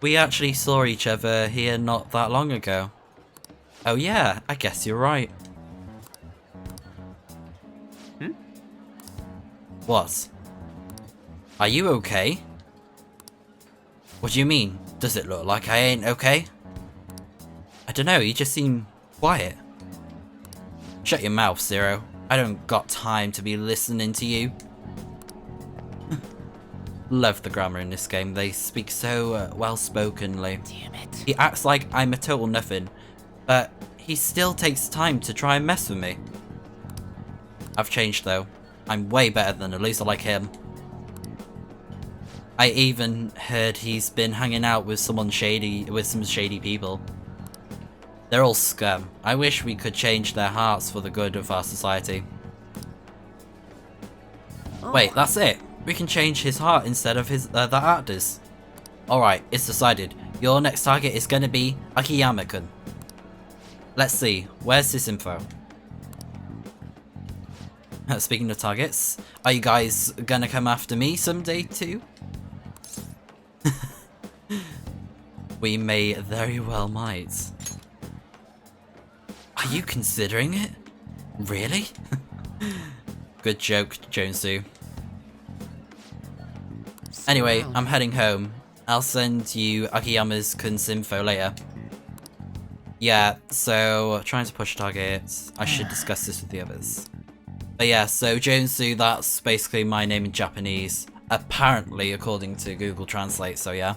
we actually saw each other here not that long ago. Oh yeah, I guess you're right. What? Are you okay? What do you mean? Does it look like I ain't okay? I don't know, you just seem quiet. Shut your mouth, Zero. I don't got time to be listening to you. Love the grammar in this game. They speak so well-spokenly. Damn it. He acts like I'm a total nothing, but he still takes time to try and mess with me. I've changed though. I'm way better than a loser like him. I even heard he's been hanging out with some shady people. They're all scum. I wish we could change their hearts for the good of our society. Wait, that's it. We can change his heart instead of his the actor's. Alright, it's decided. Your next target is gonna be Akiyama-kun. Let's see, where's this info? Speaking of targets, are you guys gonna come after me someday too? We may very well might. Are you considering it? Really? Good joke, Jonesu. Anyway, I'm heading home. I'll send you Akiyama's-kun's info later. Yeah, so trying to push targets. I should discuss this with the others. But yeah, so Jonesu, that's basically my name in Japanese. Apparently, according to Google Translate, so yeah.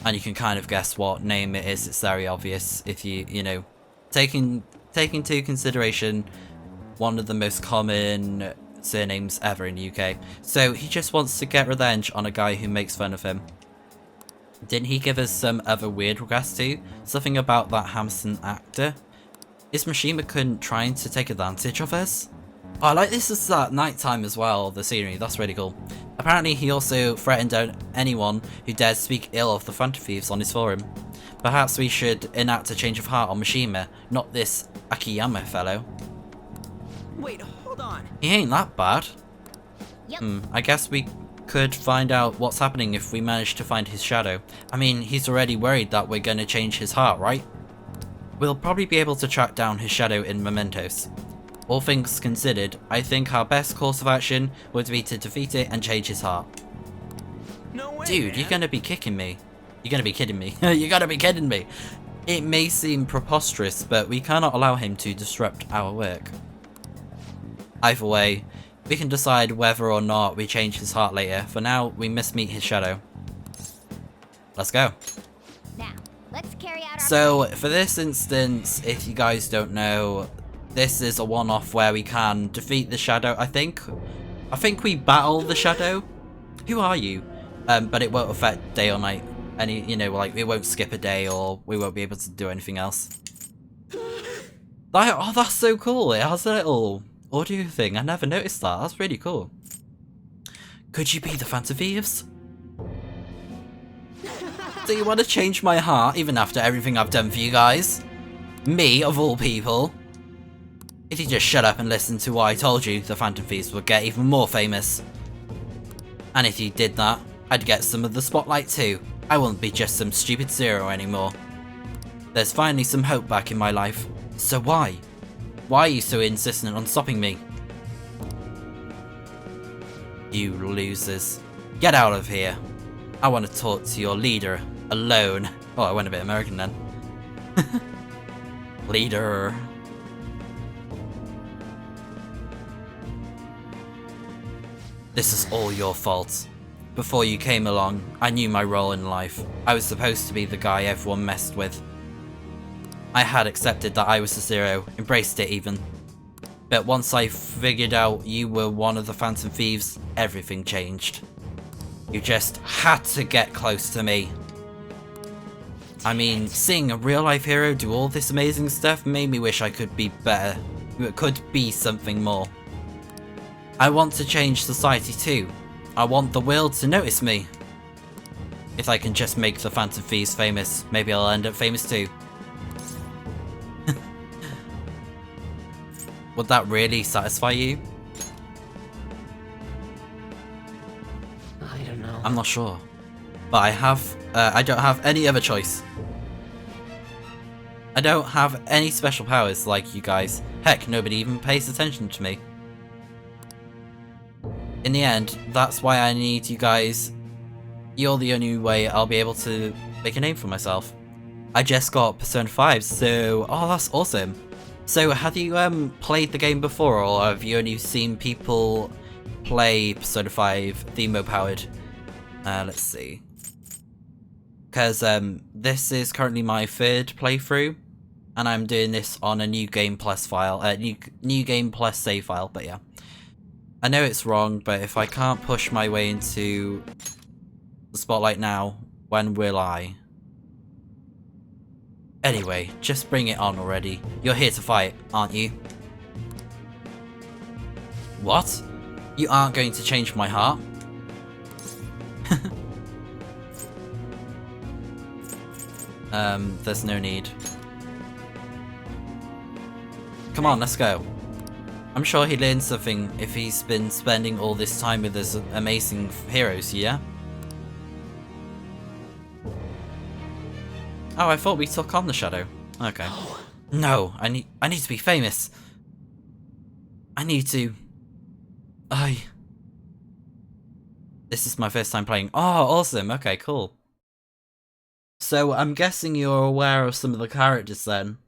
And you can kind of guess what name it is. It's very obvious if you know, taking into consideration one of the most common surnames ever in the UK. So he just wants to get revenge on a guy who makes fun of him. Didn't he give us some other weird requests too? Something about that Hamson actor? Is Mishima-kun trying to take advantage of us? Oh, I like this is at night time as well, the scenery, that's really cool. Apparently he also threatened anyone who dares speak ill of the Phantom Thieves on his forum. Perhaps we should enact a change of heart on Mishima, not this Akiyama fellow. Wait, hold on. He ain't that bad. Yep. I guess we could find out what's happening if we manage to find his shadow. I mean, he's already worried that we're gonna change his heart, right? We'll probably be able to track down his shadow in mementos. All things considered, I think our best course of action would be to defeat it and change his heart. No way, Dude, man. you're gonna be kicking me. You're gonna be kidding me. You're gonna be kidding me. It may seem preposterous, but we cannot allow him to disrupt our work. Either way, we can decide whether or not we change his heart later. For now, we must meet his shadow. Let's go. Now, let's carry out our So, for this instance, if you guys don't know, this is a one-off where we can defeat the shadow, I think. I think we battle the shadow. Who are you? But it won't affect day or night. Any, you know, like, it won't skip a day or we won't be able to do anything else. Oh, that's so cool. It has a little audio thing. I never noticed that. That's really cool. Could you be the Phantom Thieves? Do you want to change my heart even after everything I've done for you guys? Me, of all people? If you just shut up and listen to what I told you, the Phantom Thieves would get even more famous. And if you did that, I'd get some of the spotlight too. I wouldn't be just some stupid zero anymore. There's finally some hope back in my life. So why? Why are you so insistent on stopping me? You losers. Get out of here. I want to talk to your leader alone. Oh, I went a bit American then. Leader. This is all your fault. Before you came along, I knew my role in life. I was supposed to be the guy everyone messed with. I had accepted that I was a zero, embraced it even. But once I figured out you were one of the Phantom Thieves, everything changed. You just had to get close to me. I mean, seeing a real-life hero do all this amazing stuff made me wish I could be better. It could be something more. I want to change society too. I want the world to notice me. If I can just make the Phantom Thieves famous, maybe I'll end up famous too. Would that really satisfy you? I don't know. I'm not sure. But I don't have any other choice. I don't have any special powers like you guys. Heck, nobody even pays attention to me. In the end, that's why I need you guys. You're the only way I'll be able to make a name for myself. I just got Persona 5, so... Oh, that's awesome. So, have you played the game before, or have you only seen people play Persona 5 Themo powered? Let's see. Because this is currently my third playthrough, and I'm doing this on a New Game Plus file, New Game Plus save file, but yeah. I know it's wrong, but if I can't push my way into the spotlight now, when will I? Anyway, just bring it on already. You're here to fight, aren't you? What? You aren't going to change my heart? There's no need. Come on, let's go. I'm sure he learned something if he's been spending all this time with his amazing heroes, yeah? Oh, I thought we took on the shadow. Okay. No, I need to be famous. I need to... This is my first time playing. Oh, awesome. Okay, cool. So, I'm guessing you're aware of some of the characters then.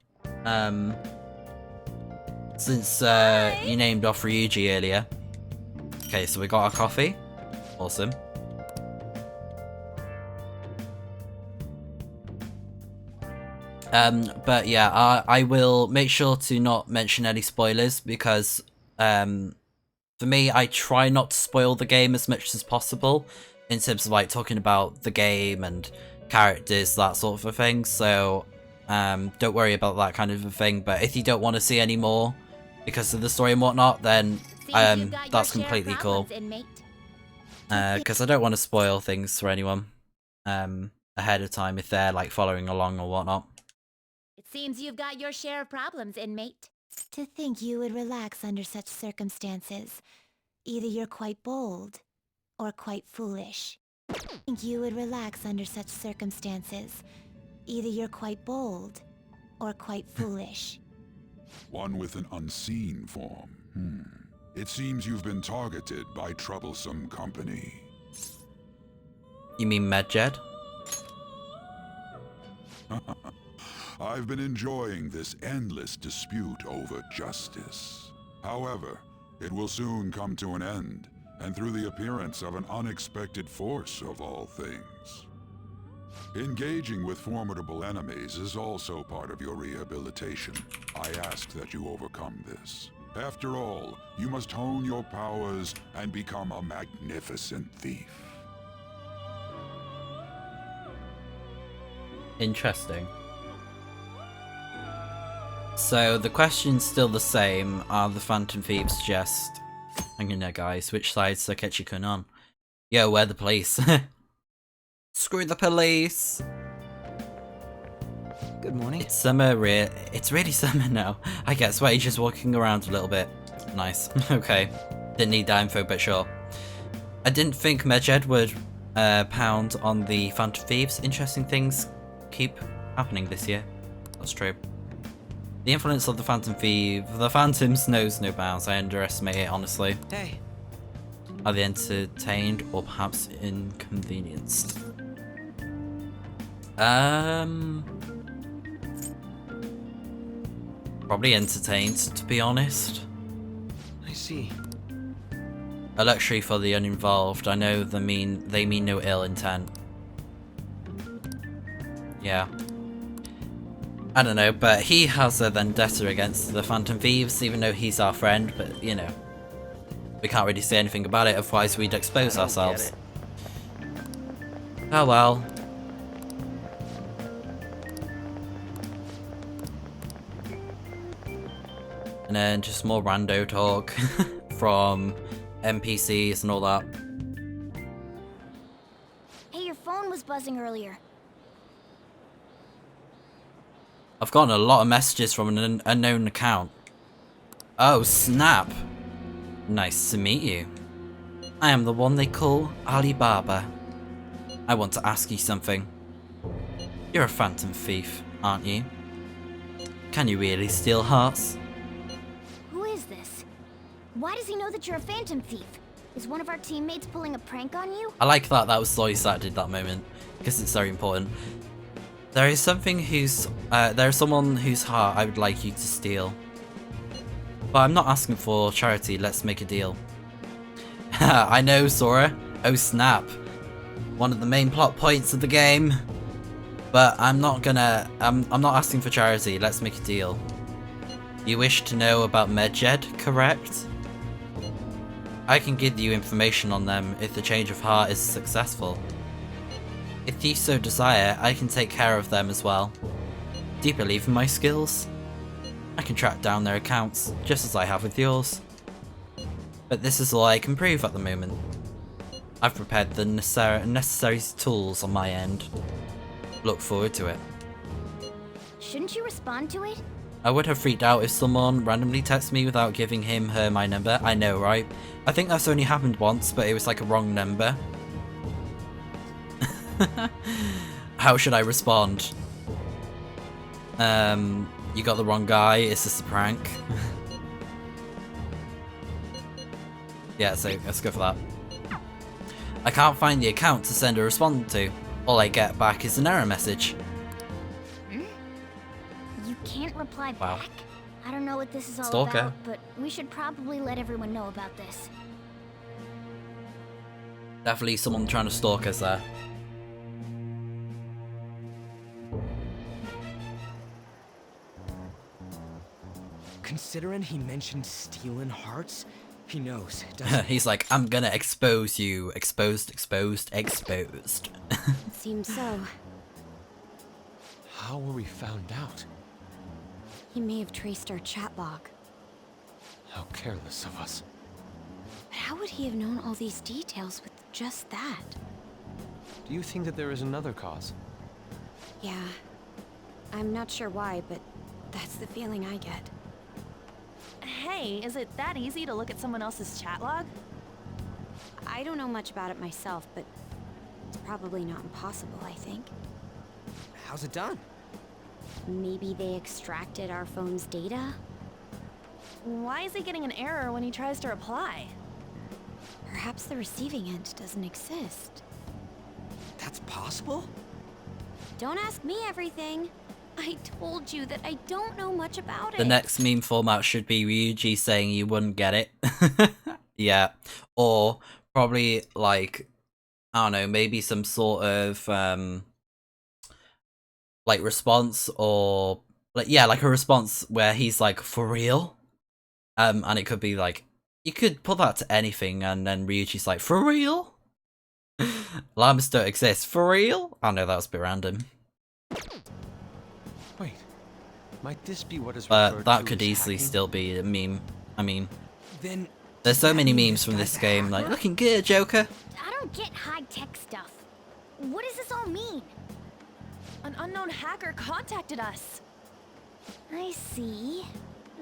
Since you named off Ryuji earlier. Okay, so we got our coffee. Awesome. But yeah, I will make sure to not mention any spoilers because, for me, I try not to spoil the game as much as possible in terms of like talking about the game and characters, that sort of a thing. So, don't worry about that kind of a thing. But if you don't want to see any more because of the story and whatnot, then that's completely cool. Because I don't want to spoil things for anyone ahead of time if they're like following along or whatnot. It seems you've got your share of problems, inmate. To think you would relax under such circumstances. Either you're quite bold, or quite foolish. I think you would relax under such circumstances. Either you're quite bold, or quite foolish. One with an unseen form. It seems you've been targeted by troublesome company. You mean Medjed? I've been enjoying this endless dispute over justice. However, it will soon come to an end, and through the appearance of an unexpected force of all things. Engaging with formidable enemies is also part of your rehabilitation. I ask that you overcome this. After all, you must hone your powers and become a magnificent thief. Interesting. So the question's still the same. Are the Phantom Thieves just... Hang in there, guys. Which side's Takechi-kun on? Yo, we're the police. Screw the police! Good morning. It's summer, it's really summer now. I get sweaty just walking around a little bit. Nice. Okay. Didn't need that info, but sure. I didn't think Medjed would pound on the Phantom Thieves. Interesting things keep happening this year. That's true. The influence of the Phantoms knows no bounds. I underestimate it, honestly. Hey. Are they entertained or perhaps inconvenienced? Probably entertained, to be honest. I see. A luxury for the uninvolved. I know they mean no ill intent. Yeah. I don't know, but he has a vendetta against the Phantom Thieves, even though he's our friend, but, you know. We can't really say anything about it, otherwise we'd expose ourselves. Oh well. And then just more rando talk from NPCs and all that. Hey, your phone was buzzing earlier. I've gotten a lot of messages from an unknown account. Oh, snap. Nice to meet you. I am the one they call Alibaba. I want to ask you something. You're a Phantom Thief, aren't you? Can you really steal hearts? Who is this? Why does he know that you're a Phantom Thief? Is one of our teammates pulling a prank on you? I like that was Lois that did that moment, because it's very important. There is someone whose heart I would like you to steal. But I'm not asking for charity, let's make a deal. I know, Sora. Oh snap. One of the main plot points of the game. But I'm not asking for charity, let's make a deal. You wish to know about Medjed, correct? I can give you information on them if the change of heart is successful. If you so desire, I can take care of them as well. Do you believe in my skills? I can track down their accounts, just as I have with yours. But this is all I can prove at the moment. I've prepared the necessary tools on my end. Look forward to it. Shouldn't you respond to it? I would have freaked out if someone randomly texted me without giving her my number. I know, right? I think that's only happened once, but it was like a wrong number. How should I respond? You got the wrong guy, it's just a prank. Yeah, so let's go for that. I can't find the account to send a response to. All I get back is an error message. You can't reply Wow. back? I don't know what this is all Stalker. about, but we should probably let everyone know about this. Definitely someone trying to stalk us there. Considering he mentioned stealing hearts, he knows, doesn't he? He's like, I'm gonna expose you. Exposed, exposed, exposed. Seems so. How were we found out? He may have traced our chat log. How careless of us. But how would he have known all these details with just that? Do you think that there is another cause? Yeah. I'm not sure why, but that's the feeling I get. Hey, is it that easy to look at someone else's chat log? I don't know much about it myself, but it's probably not impossible, I think. How's it done? Maybe they extracted our phone's data? Why is he getting an error when he tries to reply? Perhaps the receiving end doesn't exist. That's possible? Don't ask me everything. I told you that I don't know much about it. The next meme format should be Ryuji saying you wouldn't get it. Yeah. Or probably like, I don't know, maybe some sort of like response, or like, yeah, like a response where he's like, for real? And it could be like, you could put that to anything, and then Ryuji's like, for real? Llamas don't exist, for real? I know that was a bit random. Wait, might this be what is But referred that to could as easily hacking? still be a meme. I mean, Then there's so does that many mean memes from guy's this a game, like, hacker? looking good, Joker. I don't get high-tech stuff. What does this all mean? An unknown hacker contacted us. I see.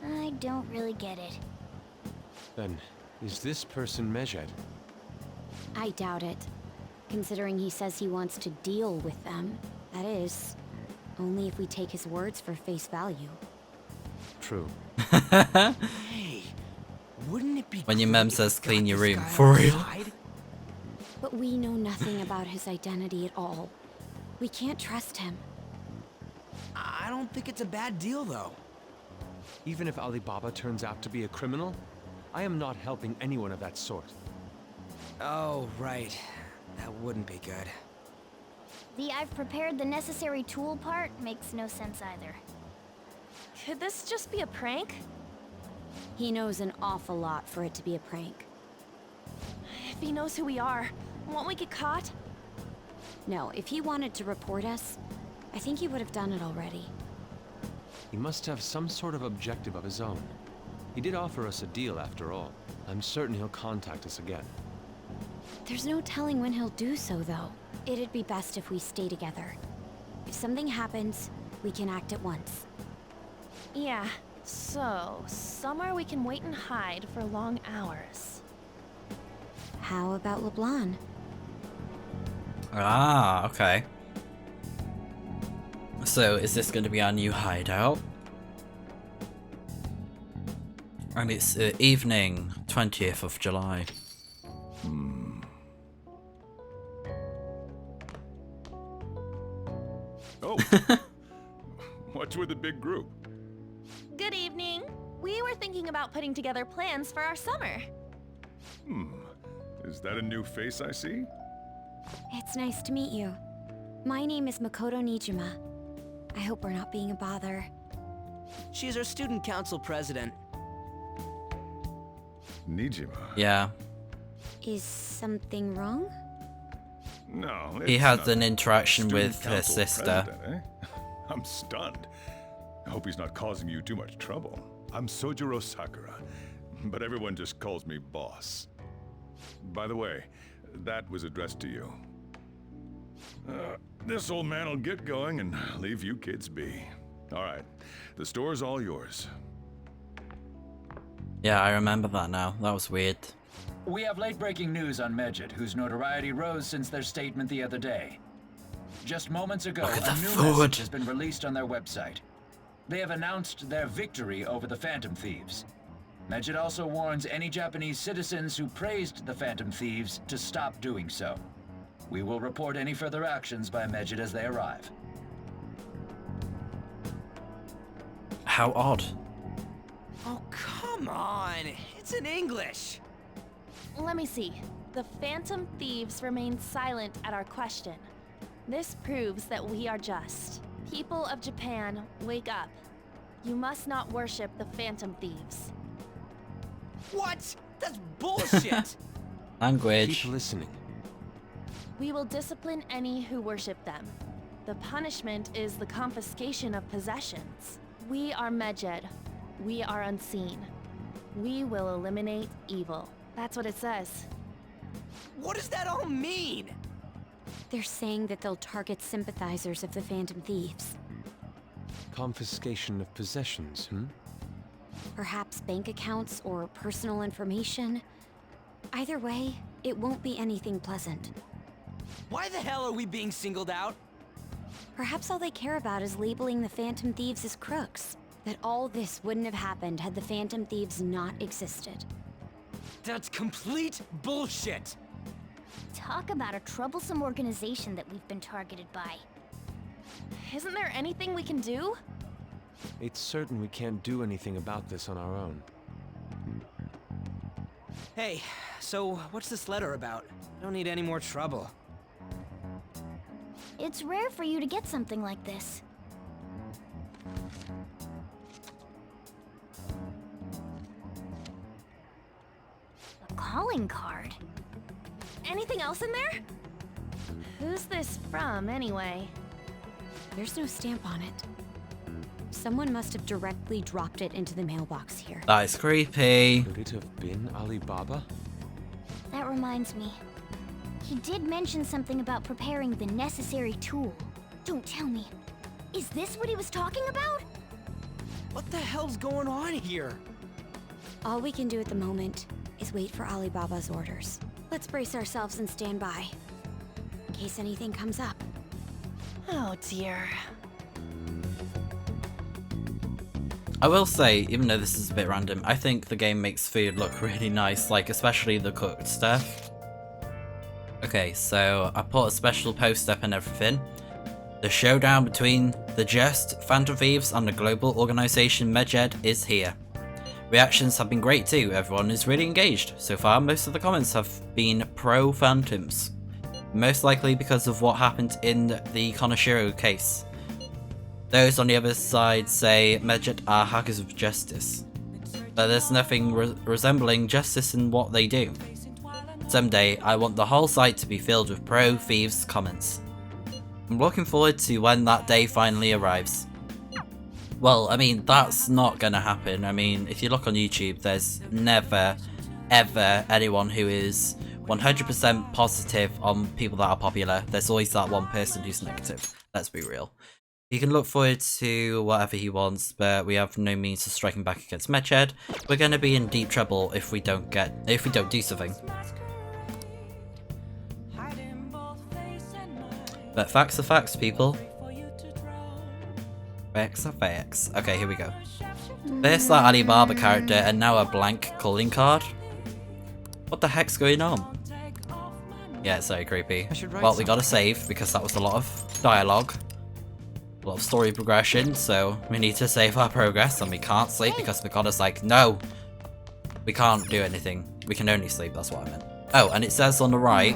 I don't really get it. Then, is this person Mejed? I doubt it. Considering he says he wants to deal with them. That is, only if we take his words for face value. True. Hey, wouldn't it be When your great mem if says we clean got your this room, guy for on our real? side? But we know nothing about his identity at all. We can't trust him. I don't think it's a bad deal, though. Even if Alibaba turns out to be a criminal, I am not helping anyone of that sort. Oh, right. That wouldn't be good. The I've prepared the necessary tool part makes no sense either. Could this just be a prank? He knows an awful lot for it to be a prank. If he knows who we are, won't we get caught? No, if he wanted to report us, I think he would have done it already. He must have some sort of objective of his own. He did offer us a deal after all. I'm certain he'll contact us again. There's no telling when he'll do so, though. It'd be best if we stay together. If something happens, we can act at once. Yeah, so somewhere we can wait and hide for long hours. How about LeBlanc? Ah, okay. So, is this going to be our new hideout? And it's evening, 20th of July. Oh, what's with the big group? Good evening. We were thinking about putting together plans for our summer. Is that a new face I see? It's nice to meet you. My name is Makoto Nijima. I hope we're not being a bother. She's our student council president. Nijima? Yeah. Is something wrong? No, He it's had nothing. an interaction Student with her council sister. president, eh? I'm stunned. I hope he's not causing you too much trouble. I'm Sojiro Sakura, but everyone just calls me boss. By the way, that was addressed to you. This old man will get going and leave you kids be. All right, the store's all yours. Yeah, I remember that now. That was weird. We have late-breaking news on Megid, whose notoriety rose since their statement the other day. Just moments ago, Look at a the new food. message has been released on their website. They have announced their victory over the Phantom Thieves. Megid also warns any Japanese citizens who praised the Phantom Thieves to stop doing so. We will report any further actions by Megid as they arrive. How odd. Oh, come on. It's in English. Let me see. The Phantom Thieves remained silent at our question. This proves that we are just. People of Japan, wake up. You must not worship the Phantom Thieves. What? That's bullshit. Language. Keep listening. We will discipline any who worship them. The punishment is the confiscation of possessions. We are Megid. We are unseen. We will eliminate evil. That's what it says. What does that all mean? They're saying that they'll target sympathizers of the Phantom Thieves. Confiscation of possessions, Perhaps bank accounts or personal information. Either way, it won't be anything pleasant. Why the hell are we being singled out? Perhaps all they care about is labeling the Phantom Thieves as crooks. That all this wouldn't have happened had the Phantom Thieves not existed. That's complete bullshit. Talk about a troublesome organization that we've been targeted by. Isn't there anything we can do? It's certain we can't do anything about this on our own. Hey, so what's this letter about? I don't need any more trouble. It's rare for you to get something like this. A calling card. Anything else in there? Who's this from, anyway? There's no stamp on it. Someone must have directly dropped it into the mailbox here. That is creepy. Could it have been Alibaba? That reminds me. He did mention something about preparing the necessary tool. Don't tell me. Is this what he was talking about? What the hell's going on here? All we can do at the moment is wait for Alibaba's orders. Let's brace ourselves and stand by, in case anything comes up. Oh dear. I will say, even though this is a bit random, I think the game makes food look really nice, like especially the cooked stuff. Okay, so I put a special post up and everything. The showdown between the just Phantom Thieves and the global organisation Megid is here. Reactions have been great too, everyone is really engaged. So far, most of the comments have been pro-Phantoms. Most likely because of what happened in the Konoshiro case. Those on the other side say Megid are hackers of justice. But there's nothing resembling justice in what they do. Someday, I want the whole site to be filled with pro-thieves comments. I'm looking forward to when that day finally arrives. Well, I mean, that's not gonna happen. I mean, if you look on YouTube, there's never, ever anyone who is 100% positive on people that are popular. There's always that one person who's negative. Let's be real. He can look forward to whatever he wants, but we have no means of striking back against Megid. We're gonna be in deep trouble if we don't do something. But facts are facts, people. Facts are facts. Okay, here we go. There's that Alibaba character and now a blank calling card. What the heck's going on? Yeah, it's very creepy. Well, we gotta save because that was a lot of dialogue. A lot of story progression, so we need to save our progress and we can't sleep because Mikoto's like, no! We can't do anything. We can only sleep, that's what I meant. Oh, and it says on the right,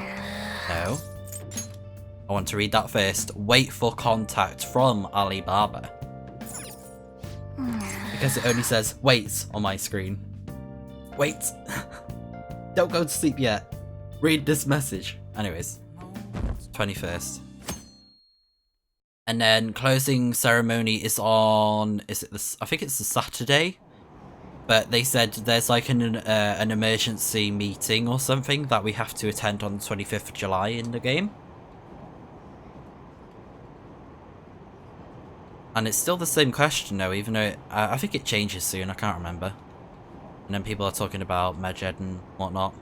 no. I want to read that first. Wait for contact from Alibaba. Because it only says wait on my screen. Wait! Don't go to sleep yet. Read this message. Anyways, 21st. And then closing ceremony is on, is it this? I think it's the Saturday. But they said there's like an emergency meeting or something that we have to attend on the 25th of July in the game. And it's still the same question though, even though I think it changes soon, I can't remember. And then people are talking about Medjed and whatnot.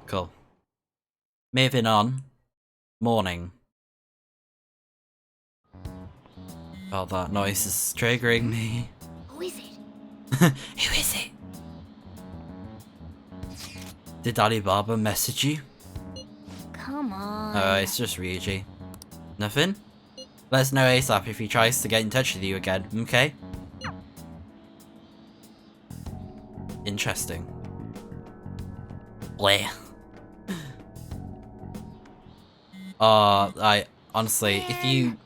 Cool. Moving on. Morning. Oh, that noise is triggering me. Who is it? Who is it? Did Alibaba message you? Come on. Oh, it's just Ryuji. Nothing? Let us know ASAP if he tries to get in touch with you again, okay? Interesting. Bleh. I honestly, if you...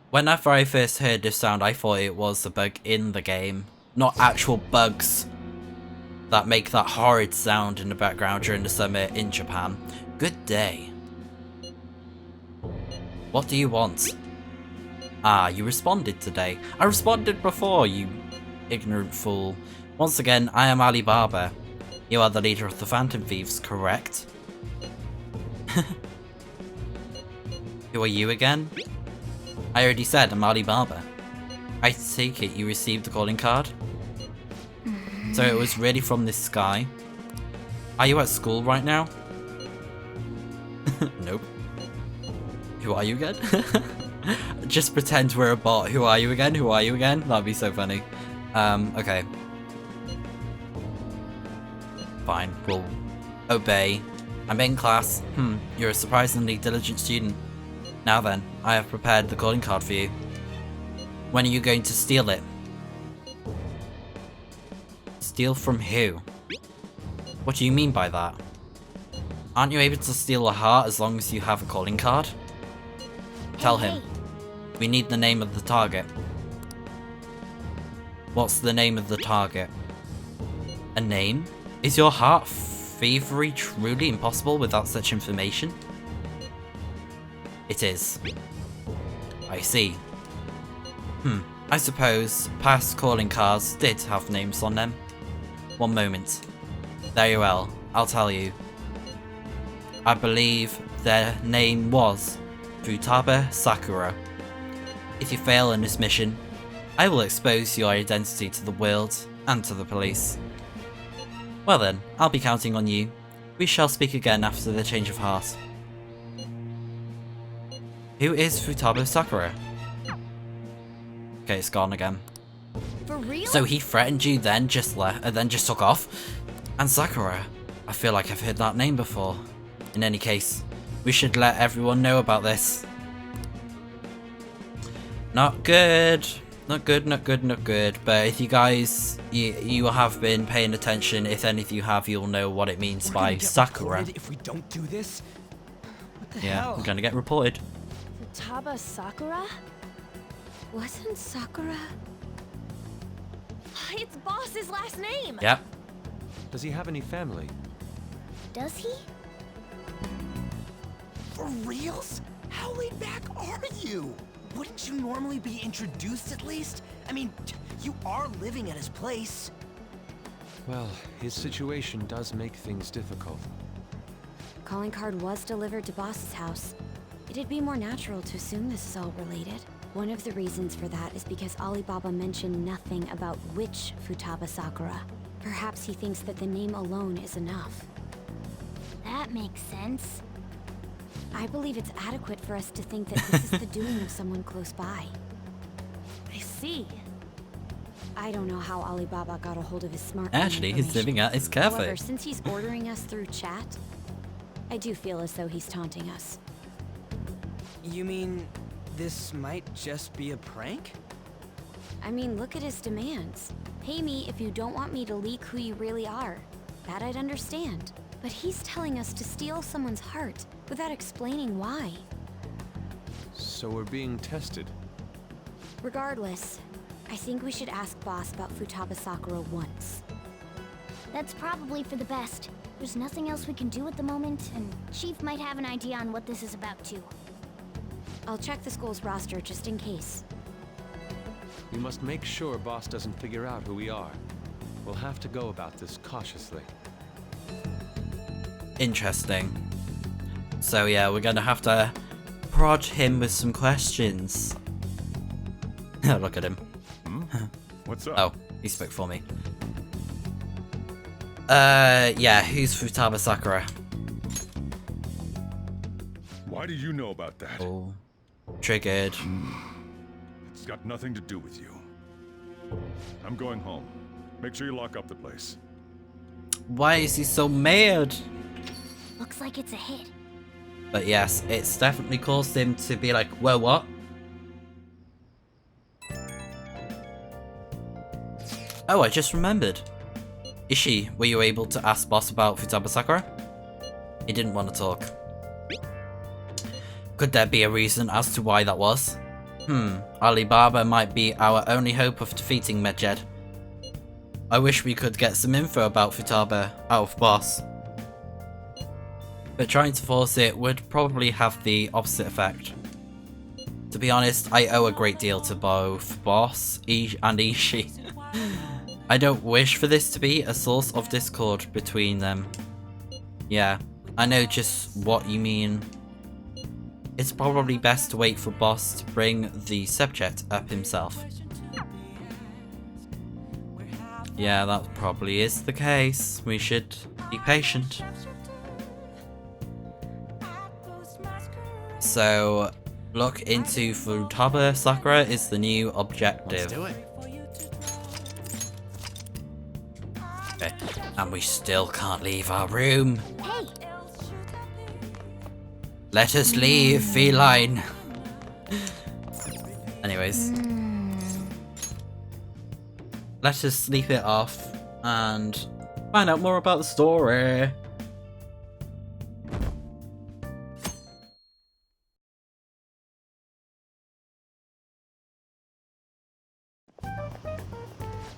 Whenever I first heard this sound, I thought it was a bug in the game, not actual bugs that make that horrid sound in the background during the summer in Japan. Good day. What do you want? Ah, you responded today. I responded before, you ignorant fool. Once again, I am Alibaba. You are the leader of the Phantom Thieves, correct? Who are you again? I already said I'm Alibaba. I take it you received the calling card? So it was really from this guy. Are you at school right now? Nope. Who are you again? Just pretend we're a bot. Who are you again? Who are you again? That'd be so funny. Okay. Fine, we'll obey. I'm in class. You're a surprisingly diligent student. Now then, I have prepared the calling card for you. When are you going to steal it? Steal from who? What do you mean by that? Aren't you able to steal a heart as long as you have a calling card? Tell him. We need the name of the target. What's the name of the target? A name? Is your heart thievery truly impossible without such information? It is. I see. I suppose past calling cards did have names on them. One moment. Very well, I'll tell you. I believe their name was Futaba Sakura. If you fail in this mission, I will expose your identity to the world and to the police. Well then, I'll be counting on you. We shall speak again after the change of heart. Who is Futaba Sakura? Okay, it's gone again. For real? So he threatened you, then just took off? And Sakura? I feel like I've heard that name before. In any case, we should let everyone know about this. Not good. Not good, not good, not good. But if you guys, you have been paying attention, if any of you have, you'll know what it means by Sakura. If we don't do this, what the Yeah, hell? we're gonna get reported. Futaba Sakura? Wasn't Sakura? It's Boss's last name! Yep. Does he have any family? Does he? For reals? How laid back are you? Wouldn't you normally be introduced at least? I mean, you are living at his place. Well, his situation does make things difficult. Calling card was delivered to Boss's house. It'd be more natural to assume this is all related. One of the reasons for that is because Alibaba mentioned nothing about which Futaba Sakura. Perhaps he thinks that the name alone is enough. That makes sense. I believe it's adequate for us to think that this is the doing of someone close by. I see. I don't know how Alibaba got a hold of his smartphone Actually, he's information. living at his However, cafe. since he's ordering us through chat, I do feel as though he's taunting us. You mean this might just be a prank? I mean, look at his demands. Pay me if you don't want me to leak who you really are. That I'd understand. But he's telling us to steal someone's heart without explaining why. So we're being tested. Regardless, I think we should ask Boss about Futaba Sakura once. That's probably for the best. There's nothing else we can do at the moment, and Chief might have an idea on what this is about too. I'll check the school's roster just in case. We must make sure Boss doesn't figure out who we are. We'll have to go about this cautiously. Interesting. So yeah, we're gonna have to prod him with some questions. Look at him. What's up? Oh, he spoke for me. Yeah, who's Futaba Sakura? Why do you know about that? Oh, triggered. It's got nothing to do with you. I'm going home. Make sure you lock up the place. Why is he so mad? Looks like it's a hit. But yes, it's definitely caused him to be like, well, what? Oh, I just remembered. Ishi, were you able to ask Boss about Futaba Sakura? He didn't want to talk. Could there be a reason as to why that was? Alibaba might be our only hope of defeating Medjed. I wish we could get some info about Futaba out of Boss. But trying to force it would probably have the opposite effect. To be honest, I owe a great deal to both Boss and Ishi. I don't wish for this to be a source of discord between them. Yeah, I know just what you mean. It's probably best to wait for Boss to bring the subject up himself. Yeah, that probably is the case. We should be patient. So, look into Futaba Sakura is the new objective. Let's do it. Okay, and we still can't leave our room. Hey! Let us leave, feline. Anyways. Let us sleep it off and find out more about the story.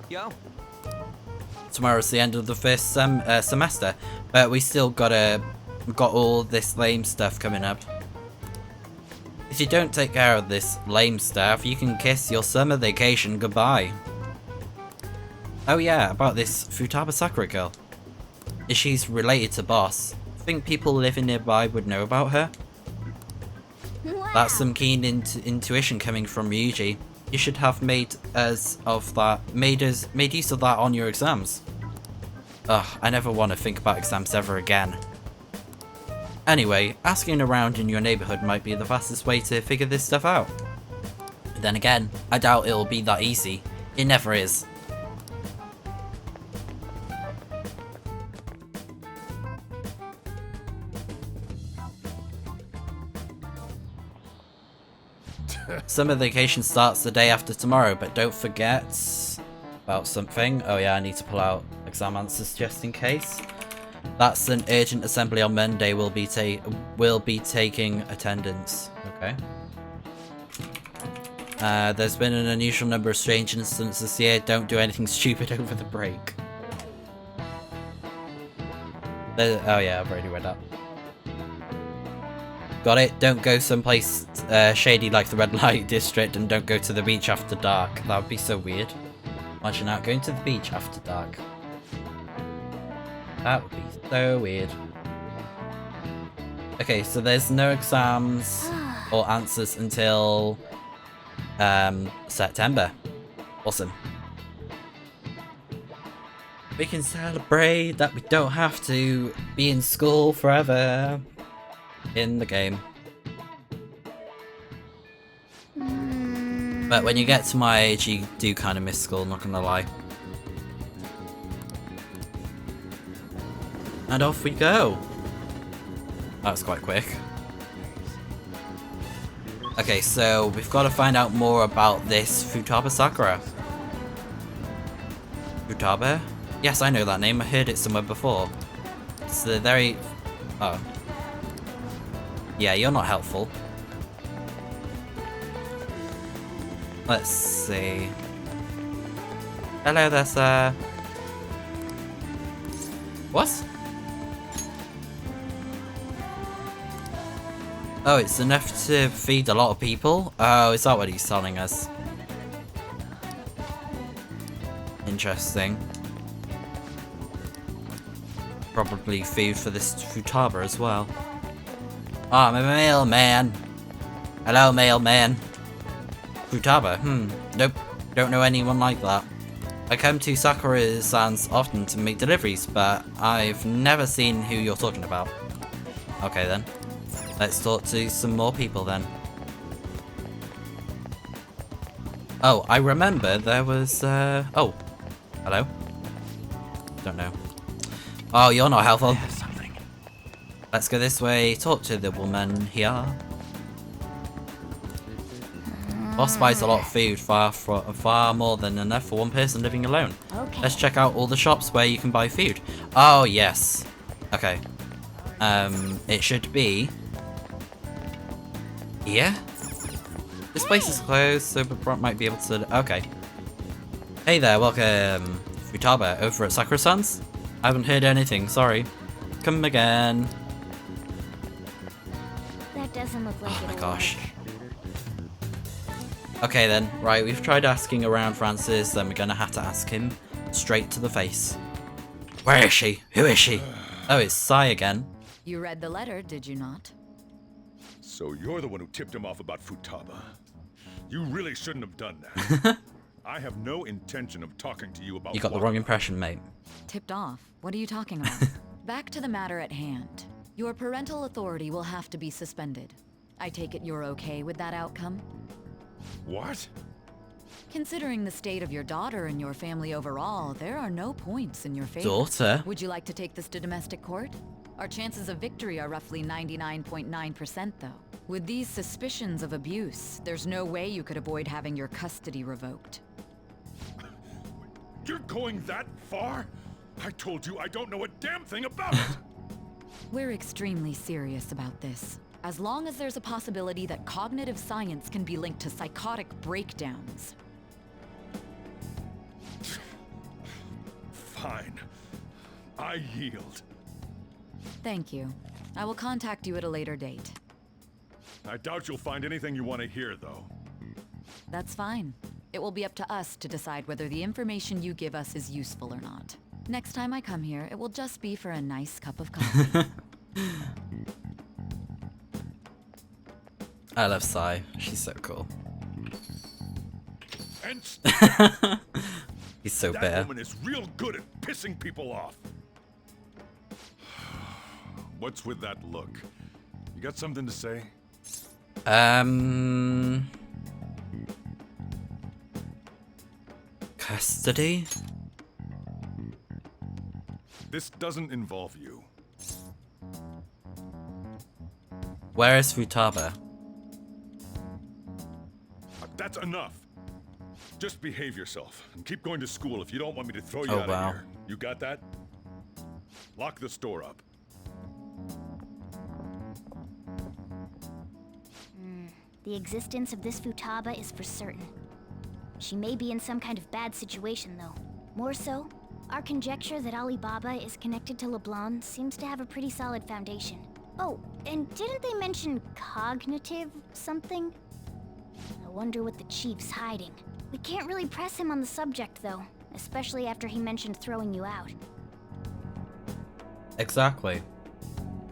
Yo. Tomorrow's the end of the first semester, but we still got all this lame stuff coming up. If you don't take care of this lame stuff, you can kiss your summer vacation goodbye. Oh yeah, about this Futaba Sakura girl. If she's related to Boss, think people living nearby would know about her? Wow. That's some keen intuition coming from Ryuji. You should have made use of that on your exams. Ugh, I never want to think about exams ever again. Anyway, asking around in your neighborhood might be the fastest way to figure this stuff out. Then again, I doubt it'll be that easy. It never is. Summer vacation starts the day after tomorrow, but don't forget about something. Oh yeah, I need to pull out exam answers just in case. That's an urgent assembly on Monday. We'll be taking attendance. Okay. There's been an unusual number of strange incidents this year. Don't do anything stupid over the break. Oh yeah, I've already read that. Got it. Don't go someplace shady like the red light district, and don't go to the beach after dark. That would be so weird. Imagine out going to the beach after dark. That would be so weird. Okay, so there's no exams or answers until September. Awesome. We can celebrate that we don't have to be in school forever. In the game. But when you get to my age, you do kind of miss school, not gonna lie. And off we go. That was quite quick. Okay, so we've got to find out more about this Futaba Sakura. Futaba? Yes, I know that name. I heard it somewhere before. It's the very... Oh. Yeah, you're not helpful. Let's see. Hello there, sir. What? Oh, it's enough to feed a lot of people? Oh, is that what he's telling us? Interesting. Probably food for this Futaba as well. Oh, I'm a mailman. Hello, mailman. Futaba? Nope. Don't know anyone like that. I come to Sakura-san's often to make deliveries, but I've never seen who you're talking about. Okay then. Let's talk to some more people then. Oh, I remember there was, oh. Hello? Don't know. Oh, you're not helpful. Let's go this way, talk to the woman here. Boss buys a lot of food, far more than enough for one person living alone. Okay. Let's check out all the shops where you can buy food. Oh, yes. Okay. It should be here. This place is closed, so Bront might be able to... Okay. Hey there, welcome. Futaba, over at Sakura-san's? I haven't heard anything, sorry. Come again. That doesn't look like Oh my it'll gosh. work. Okay then, right, we've tried asking around Francis, then we're gonna have to ask him straight to the face. Where is she? Who is she? Oh, it's Sai again. You read the letter, did you not? So you're the one who tipped him off about Futaba. You really shouldn't have done that. I have no intention of talking to you about You got the wrong impression, mate. Tipped off? What are you talking about? Back to the matter at hand. Your parental authority will have to be suspended. I take it you're okay with that outcome? What? Considering the state of your daughter and your family overall, there are no points in your favor. Daughter? Would you like to take this to domestic court? Our chances of victory are roughly 99.9% though. With these suspicions of abuse, there's no way you could avoid having your custody revoked. You're going that far? I told you I don't know a damn thing about it! We're extremely serious about this. As long as there's a possibility that cognitive science can be linked to psychotic breakdowns. Fine. I yield. Thank you. I will contact you at a later date. I doubt you'll find anything you want to hear, though. That's fine. It will be up to us to decide whether the information you give us is useful or not. Next time I come here, it will just be for a nice cup of coffee. I love Sai. She's so cool. And He's so that bitter. woman is real good at pissing people off. What's with that look? You got something to say? Custody? This doesn't involve you. Where is Futaba? That's enough. Just behave yourself and keep going to school if you don't want me to throw you Oh, out wow. of here. You got that? Lock the store up. The existence of this Futaba is for certain. She may be in some kind of bad situation, though. More so, our conjecture that Alibaba is connected to LeBlanc seems to have a pretty solid foundation. Oh, and didn't they mention cognitive something? I wonder what the chief's hiding. We can't really press him on the subject, though, especially after he mentioned throwing you out. Exactly.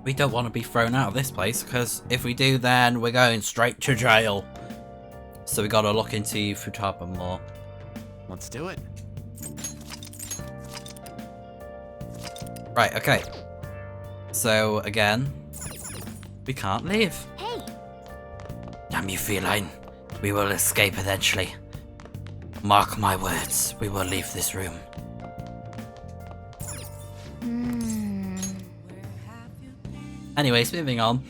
We don't want to be thrown out of this place, because if we do, then we're going straight to jail. So we gotta look into Futaba more. Let's do it. Right, okay. So, again, we can't leave. Hey! Damn you, feline. We will escape eventually. Mark my words, we will leave this room. Anyways, moving on.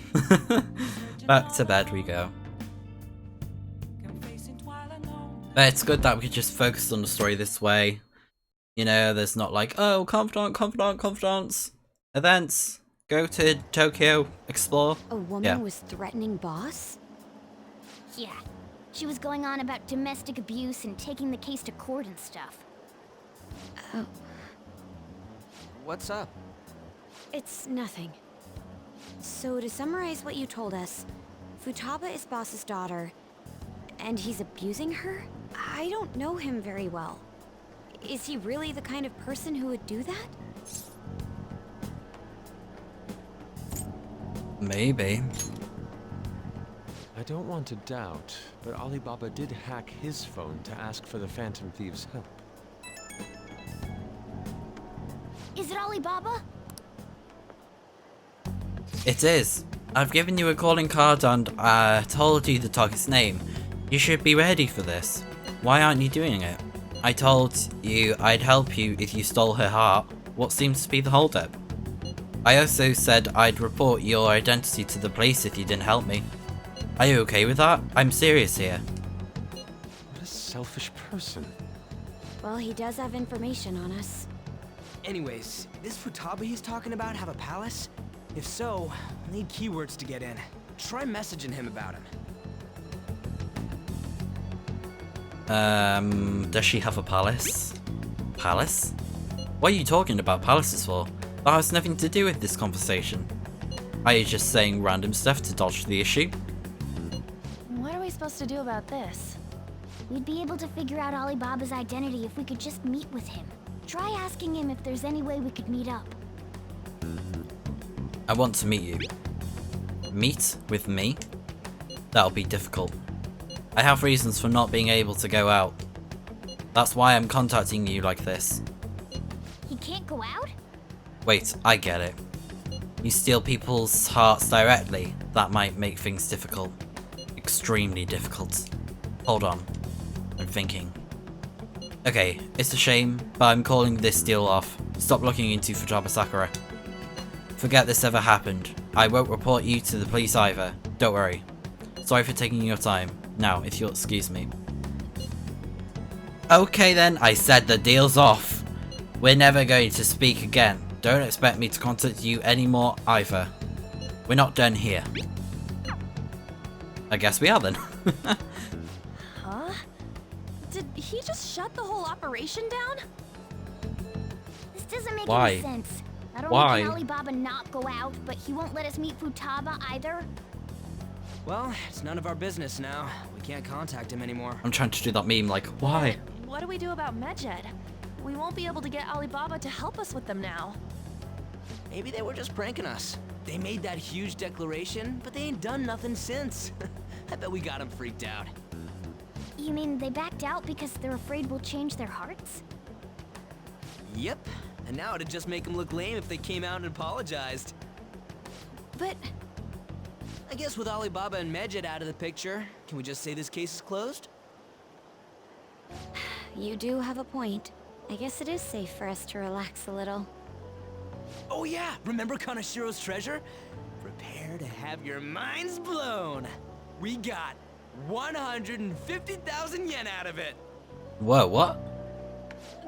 Back to bed we go. But it's good that we can just focus on the story this way. You know, there's not like, oh, confidants, events, go to Tokyo, explore. A woman Yeah. was threatening Boss? Yeah. She was going on about domestic abuse and taking the case to court and stuff. Oh, What's up? it's nothing. So to summarize what you told us, Futaba is Boss's daughter, and he's abusing her? I don't know him very well. Is he really the kind of person who would do that? Maybe. I don't want to doubt, but Alibaba did hack his phone to ask for the Phantom Thieves' help. Is it Alibaba? It is. I've given you a calling card and told you the target's name. You should be ready for this. Why aren't you doing it? I told you I'd help you if you stole her heart. What seems to be the holdup? I also said I'd report your identity to the police if you didn't help me. Are you okay with that? I'm serious here. What a selfish person. Well, he does have information on us. Anyways, this Futaba he's talking about have a palace? If so, we'll need keywords to get in. Try messaging him about him. Does she have a palace? Palace? What are you talking about palaces for? That has nothing to do with this conversation. Are you just saying random stuff to dodge the issue? What are we supposed to do about this? We'd be able to figure out Alibaba's identity if we could just meet with him. Try asking him if there's any way we could meet up. I want to meet you. Meet with me? That'll be difficult. I have reasons for not being able to go out. That's why I'm contacting you like this. He can't go out? Wait, I get it. You steal people's hearts directly. That might make things difficult. Extremely difficult. Hold on. I'm thinking. Okay, it's a shame, but I'm calling this deal off. Stop looking into Futaba Sakura. Forget this ever happened. I won't report you to the police either. Don't worry. Sorry for taking your time. Now, if you'll excuse me. Okay then, I said the deal's off. We're never going to speak again. Don't expect me to contact you anymore either. We're not done here. I guess we are then. Huh? Did he just shut the whole operation down? This doesn't make Why? any sense. Not only Why? can Alibaba not go out, but he won't let us meet Futaba either. Well, it's none of our business now. We can't contact him anymore. I'm trying to do that meme like, why? What do we do about Medjed? We won't be able to get Alibaba to help us with them now. Maybe they were just pranking us. They made that huge declaration, but they ain't done nothing since. I bet we got them freaked out. You mean they backed out because they're afraid we'll change their hearts? Yep. And now it'd just make them look lame if they came out and apologized. But I guess with Alibaba and Medjed out of the picture, can we just say this case is closed? you do have a point. I guess it is safe for us to relax a little. Oh yeah, remember Kanashiro's treasure? Prepare to have your minds blown. We got 150,000 yen out of it. Whoa, what?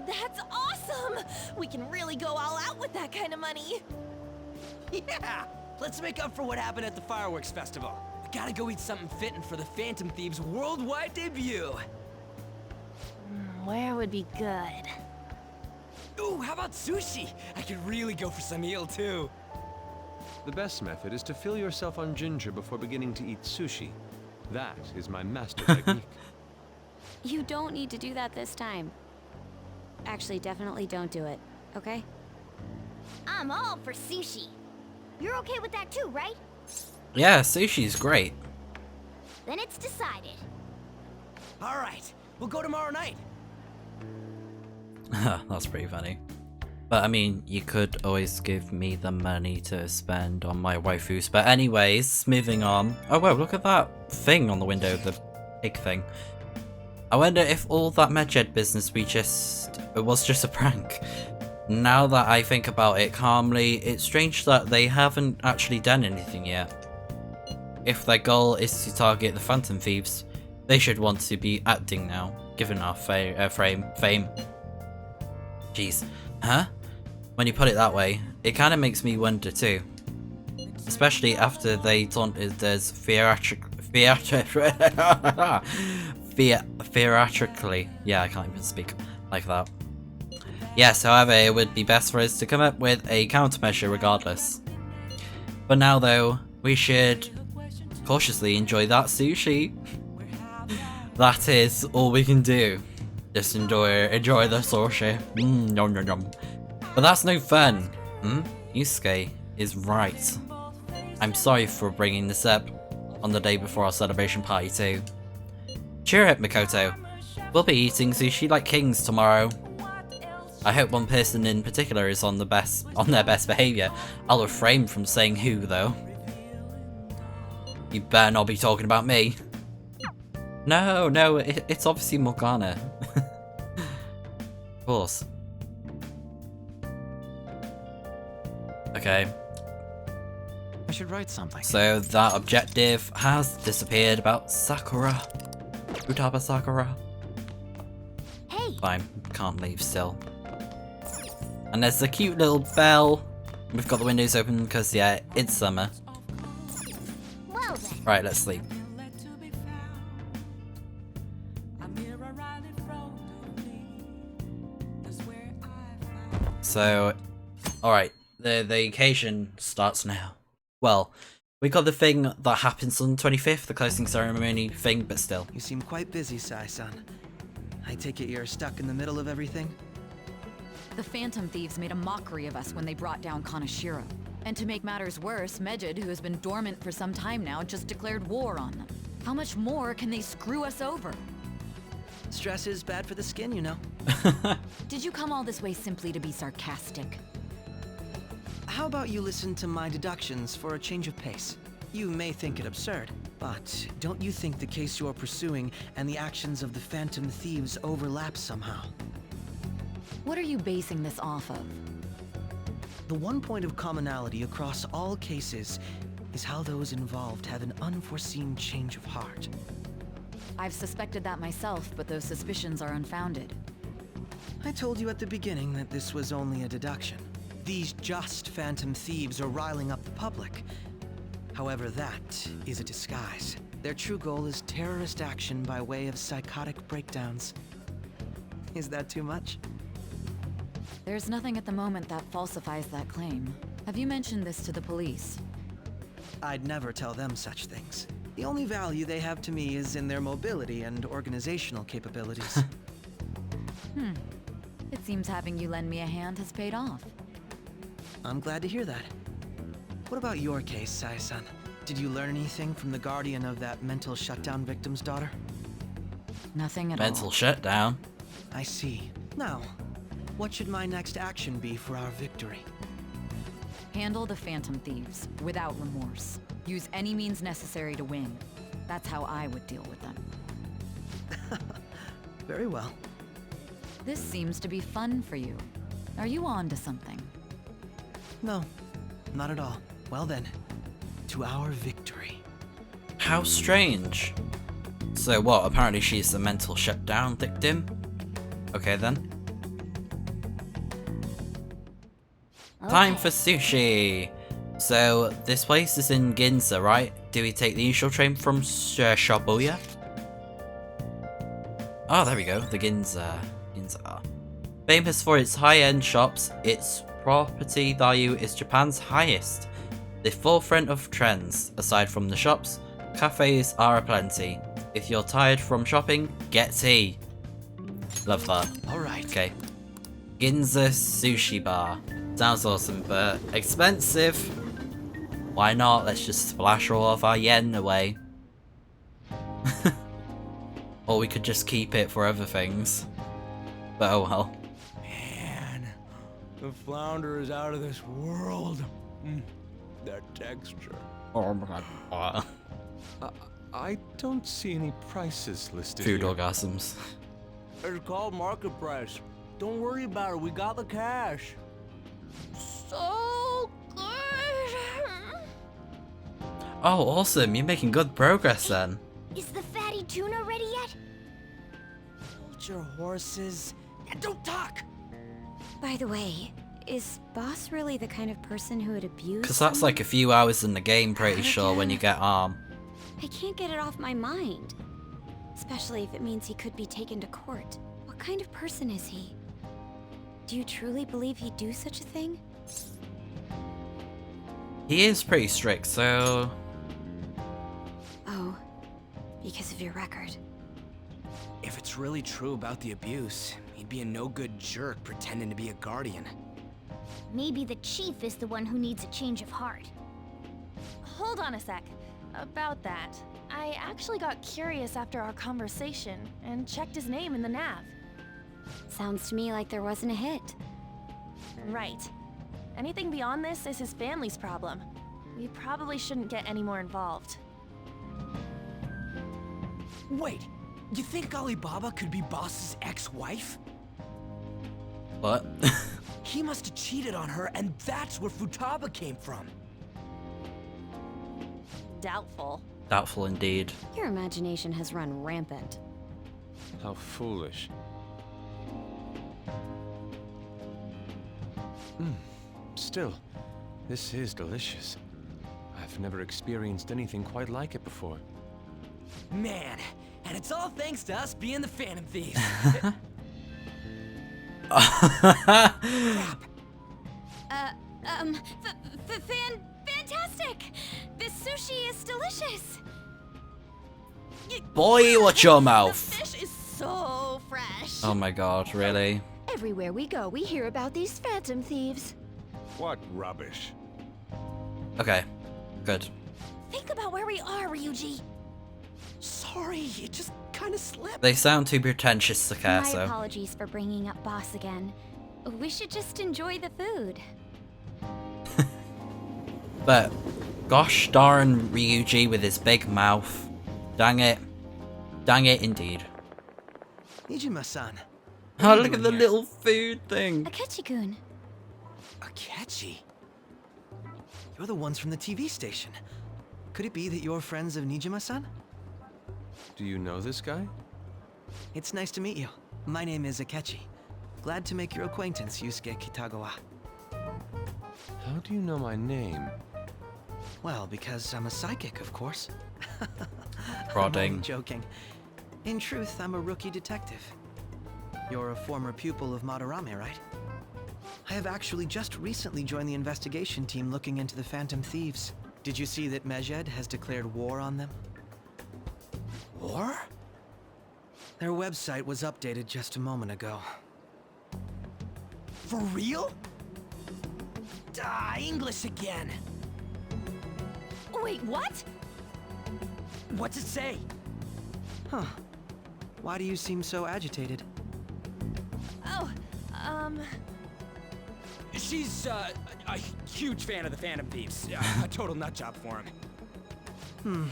That's awesome! We can really go all out with that kind of money. Yeah, let's make up for what happened at the fireworks festival. We gotta go eat something fitting for the Phantom Thieves' worldwide debut. Where would be good? Ooh, how about sushi? I could really go for some eel too. The best method is to fill yourself on ginger before beginning to eat sushi. That is my master technique. You don't need to do that this time. Actually, definitely don't do it, okay? I'm all for sushi. You're okay with that too, right? Yeah, sushi's great. Then it's decided. All right, we'll go tomorrow night. That's pretty funny. But I mean, you could always give me the money to spend on my waifus. But anyways, moving on. Oh wow, look at that thing on the window, the pig thing. I wonder if all that Medjed business was just a prank. Now that I think about it calmly, it's strange that they haven't actually done anything yet. If their goal is to target the Phantom Thieves, they should want to be acting now, given our fame. Jeez. Huh? When you put it that way, it kind of makes me wonder too. Especially after they taunted us theatrically. Yeah, I can't even speak like that. Yes, however, it would be best for us to come up with a countermeasure regardless. But now though, we should cautiously enjoy that sushi. That is all we can do. Just enjoy the sushi. Nom nom nom. But that's no fun. Yusuke is right. I'm sorry for bringing this up on the day before our celebration party too. Cheer up, Mikoto. We'll be eating sushi like kings tomorrow. I hope one person in particular is on their best behaviour. I'll refrain from saying who though. You better not be talking about me. No, it's obviously Morgana. Of course. Okay. I should write something. So that objective has disappeared about Sakura. Futaba Sakura. Hey! Fine, can't leave still. And there's the cute little bell. We've got the windows open because, yeah, it's summer. Well then. Right, let's sleep. So, alright, the occasion starts now. Well, we got the thing that happens on the 25th, the closing ceremony thing, but still. You seem quite busy, Sai-san. I take it you're stuck in the middle of everything? The Phantom Thieves made a mockery of us when they brought down Kaneshiro. And to make matters worse, Megid, who has been dormant for some time now, just declared war on them. How much more can they screw us over? Stress is bad for the skin, you know. Did you come all this way simply to be sarcastic? How about you listen to my deductions for a change of pace? You may think it absurd, but don't you think the case you're pursuing and the actions of the Phantom Thieves overlap somehow? What are you basing this off of? The one point of commonality across all cases is how those involved have an unforeseen change of heart. I've suspected that myself, but those suspicions are unfounded. I told you at the beginning that this was only a deduction. These just Phantom Thieves are riling up the public. However, that is a disguise. Their true goal is terrorist action by way of psychotic breakdowns. Is that too much? There's nothing at the moment that falsifies that claim. Have you mentioned this to the police? I'd never tell them such things. The only value they have to me is in their mobility and organizational capabilities. It seems having you lend me a hand has paid off. I'm glad to hear that. What about your case, Sai-san? Did you learn anything from the guardian of that mental shutdown victim's daughter? Nothing at all. Mental shutdown? I see. Now, what should my next action be for our victory? Handle the Phantom Thieves, without remorse. Use any means necessary to win. That's how I would deal with them. Very well. This seems to be fun for you. Are you on to something? No, not at all. Well then, to our victory. How strange. So what, apparently she's the mental shutdown victim? Okay then. Time for sushi! So, this place is in Ginza, right? Do we take the usual train from Shibuya? Oh, there we go, the Ginza. Famous for its high-end shops, its property value is Japan's highest. The forefront of trends. Aside from the shops, cafes are aplenty. If you're tired from shopping, get tea. Love that. Alright. Okay. Ginza Sushi Bar. Sounds awesome, but expensive. Why not? Let's just splash all of our yen away. Or we could just keep it for other things. But oh well. Man, the flounder is out of this world. That texture. Oh my god. I don't see any prices listed Food here. orgasms. It's called market price. Don't worry about it, we got the cash. So good. Oh, awesome. You're making good progress then. Is the fatty tuna ready yet? Hold your horses and don't talk! By the way, is Boss really the kind of person who would abuse Because that's like a few hours in the game, pretty sure, when you get arm. I can't get it off my mind. Especially if it means he could be taken to court. What kind of person is he? Do you truly believe he'd do such a thing? He is pretty strict, so... Oh, because of your record. If it's really true about the abuse, he'd be a no-good jerk pretending to be a guardian. Maybe the chief is the one who needs a change of heart. Hold on a sec. About that, I actually got curious after our conversation and checked his name in the nav. Sounds to me like there wasn't a hit. Right. Anything beyond this is his family's problem. We probably shouldn't get any more involved. Wait, you think Alibaba could be Boss's ex-wife? What? He must have cheated on her, and that's where Futaba came from. Doubtful. Doubtful indeed. Your imagination has run rampant. How foolish. Still, this is delicious. I've never experienced anything quite like it before. Man, and it's all thanks to us being the Phantom Thieves. Fantastic! This sushi is delicious! Boy, watch your mouth! Fish is so fresh! Oh my god, really? Everywhere we go, we hear about these phantom thieves. What rubbish. Okay, good. Think about where we are, Ryuji. Sorry, it just kind of slipped. They sound too pretentious to care, My so... apologies for bringing up Boss again. We should just enjoy the food. But, gosh darn Ryuji with his big mouth. Dang it. Dang it indeed. Nijima-san. Oh, look at the little food thing. Akechi-kun. Akechi? You're the ones from the TV station. Could it be that you're friends of Nijima-san? Do you know this guy? It's nice to meet you. My name is Akechi. Glad to make your acquaintance, Yusuke Kitagawa. How do you know my name? Well, because I'm a psychic, of course. Prodding. I'm only joking. In truth, I'm a rookie detective. You're a former pupil of Madarame, right? I have actually just recently joined the investigation team looking into the Phantom Thieves. Did you see that Megid has declared war on them? War? Their website was updated just a moment ago. For real? English again. Wait, what? What's it say? Huh. Why do you seem so agitated? Oh, She's, a huge fan of the Phantom Thieves. A total nutjob for him.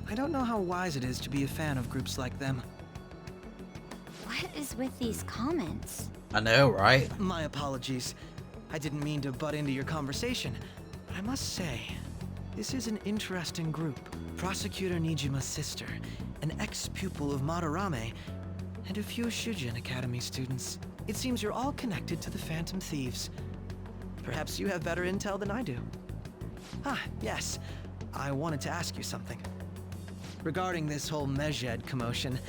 I don't know how wise it is to be a fan of groups like them. What is with these comments? I know, right? My apologies. I didn't mean to butt into your conversation, but I must say, this is an interesting group. Prosecutor Nijima's sister, an ex-pupil of Madarame, and a few Shujin Academy students. It seems you're all connected to the Phantom Thieves. Perhaps you have better intel than I do. Ah, yes. I wanted to ask you something. Regarding this whole Megid commotion,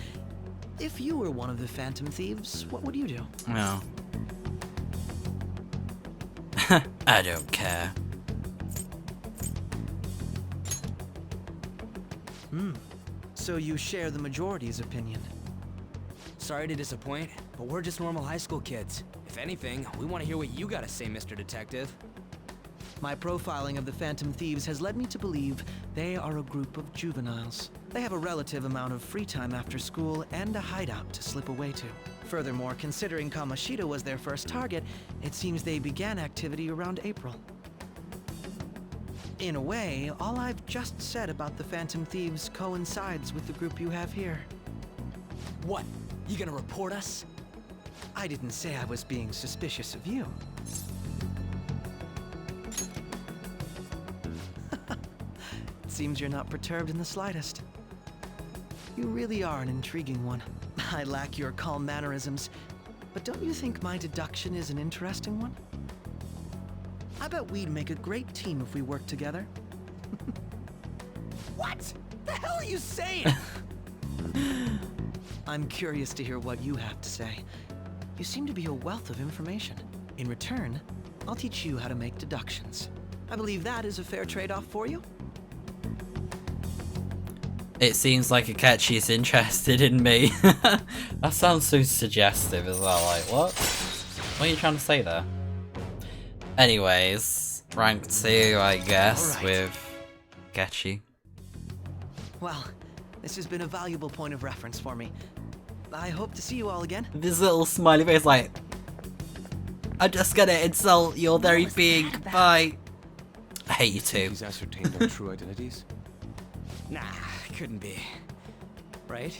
if you were one of the Phantom Thieves, what would you do? No. I don't care. So you share the majority's opinion. Sorry to disappoint, but we're just normal high school kids. If anything, we want to hear what you gotta say, Mr. Detective. My profiling of the Phantom Thieves has led me to believe they are a group of juveniles. They have a relative amount of free time after school and a hideout to slip away to. Furthermore, considering Kamoshida was their first target, it seems they began activity around April. In a way, all I've just said about the Phantom Thieves coincides with the group you have here. What? You gonna report us? I didn't say I was being suspicious of you. It seems you're not perturbed in the slightest. You really are an intriguing one. I lack your calm mannerisms, but don't you think my deduction is an interesting one? I bet we'd make a great team if we worked together. What? The hell are you saying? I'm curious to hear what you have to say. You seem to be a wealth of information. In return, I'll teach you how to make deductions. I believe that is a fair trade-off for you. It seems like Akechi is interested in me. That sounds so suggestive as well, like, what? What are you trying to say there? Anyways, rank 2, I guess, Alright. with Akechi. Well, this has been a valuable point of reference for me. I hope to see you all again. This little smiley face like, I'm just gonna insult your very was being, that about? bye. I hate you too. He's ascertained our true identities. Nah, couldn't be. Right?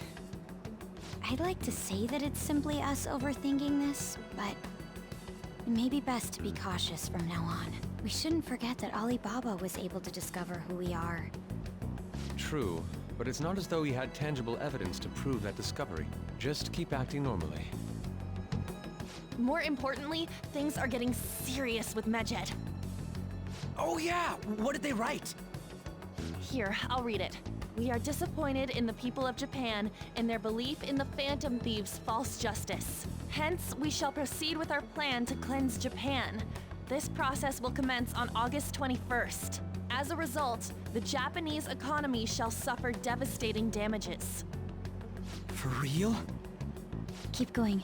I'd like to say that it's simply us overthinking this, but it may be best to be cautious from now on. We shouldn't forget that Alibaba was able to discover who we are. True, but it's not as though he had tangible evidence to prove that discovery. Just keep acting normally. More importantly, things are getting serious with Medjed. Oh yeah, what did they write? Here, I'll read it. We are disappointed in the people of Japan and their belief in the Phantom Thieves' false justice. Hence, we shall proceed with our plan to cleanse Japan. This process will commence on August 21st. As a result, the Japanese economy shall suffer devastating damages. For real? Keep going.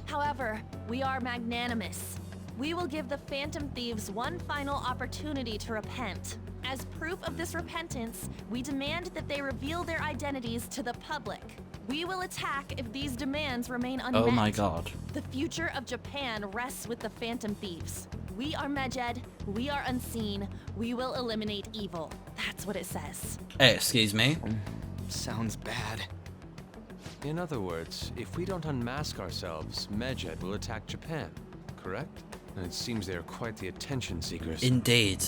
However, we are magnanimous. We will give the Phantom Thieves one final opportunity to repent. As proof of this repentance, we demand that they reveal their identities to the public. We will attack if these demands remain unmet. Oh my god. The future of Japan rests with the Phantom Thieves. We are Medjed, we are unseen, we will eliminate evil. That's what it says. Hey, excuse me. Sounds bad. In other words, if we don't unmask ourselves, Medjed will attack Japan, correct? And it seems they are quite the attention seekers. Indeed.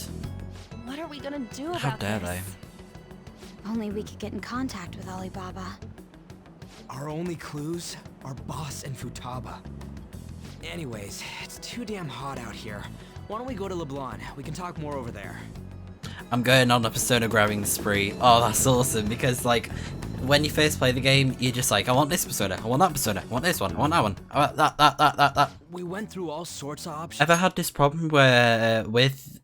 What are we gonna do about How dare this? they? Only we could get in contact with Alibaba. Our only clues are Boss and Futaba. Anyways, it's too damn hot out here. Why don't we go to LeBlanc? We can talk more over there. I'm going on a persona grabbing spree. Oh, that's awesome, because like, when you first play the game, you're just like, I want this persona, I want that persona, I want this one, I want that one, I want that. We went through all sorts of options. Ever had this problem where with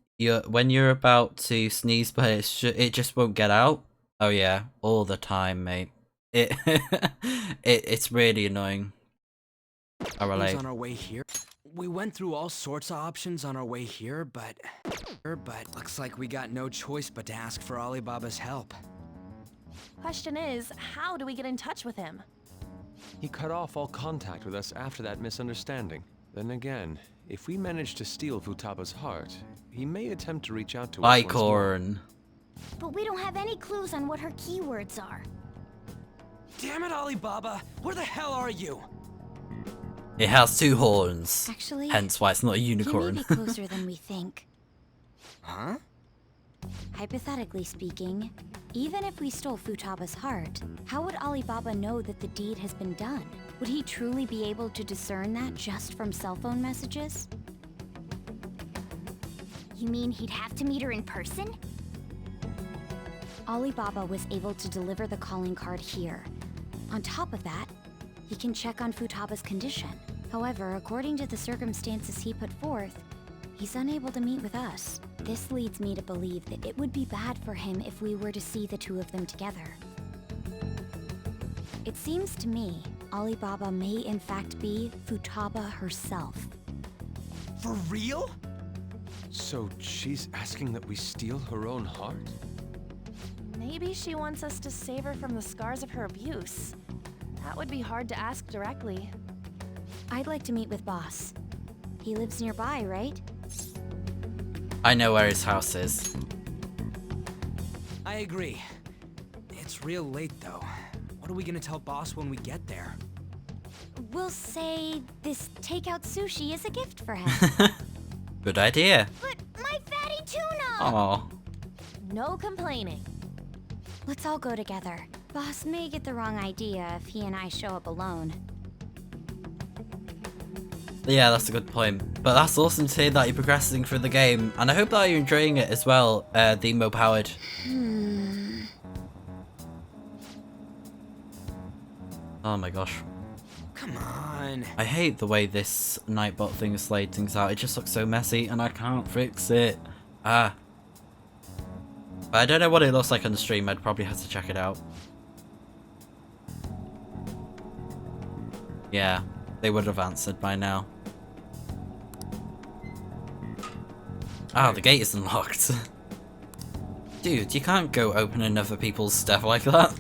when you're about to sneeze, but it just won't get out? Oh yeah, all the time, mate. It's really annoying. I relate. On our way here. We went through all sorts of options on our way here, but looks like we got no choice but to ask for Alibaba's help. Question is, how do we get in touch with him? He cut off all contact with us after that misunderstanding. Then again, if we manage to steal Futaba's heart, he may attempt to reach out to us once more. Icorn. But we don't have any clues on what her keywords are. Damn it, Alibaba! Where the hell are you? It has 2 horns. Actually, Hence why it's not a he may unicorn. be closer than we think. Huh? Hypothetically speaking, even if we stole Futaba's heart, how would Alibaba know that the deed has been done? Would he truly be able to discern that just from cell phone messages? You mean he'd have to meet her in person? Alibaba was able to deliver the calling card here. On top of that, he can check on Futaba's condition. However, according to the circumstances he put forth, he's unable to meet with us. This leads me to believe that it would be bad for him if we were to see the two of them together. It seems to me Alibaba may in fact be Futaba herself. For real? So she's asking that we steal her own heart? Maybe she wants us to save her from the scars of her abuse. That would be hard to ask directly. I'd like to meet with Boss. He lives nearby, right? I know where his house is. I agree. It's real late though. What are we gonna tell Boss when we get there? We'll say this takeout sushi is a gift for him. Good idea. But my fatty tuna! Aww. No complaining. Let's all go together. Boss may get the wrong idea if he and I show up alone. Yeah, that's a good point. But that's awesome to hear that you're progressing through the game, and I hope that you're enjoying it as well, the emo powered. Oh my gosh. Come on. I hate the way this Nightbot thing has laid things out. It just looks so messy and I can't fix it. But I don't know what it looks like on the stream. I'd probably have to check it out. Yeah, they would have answered by now. Ah, the gate is unlocked. Dude, you can't go opening other people's stuff like that.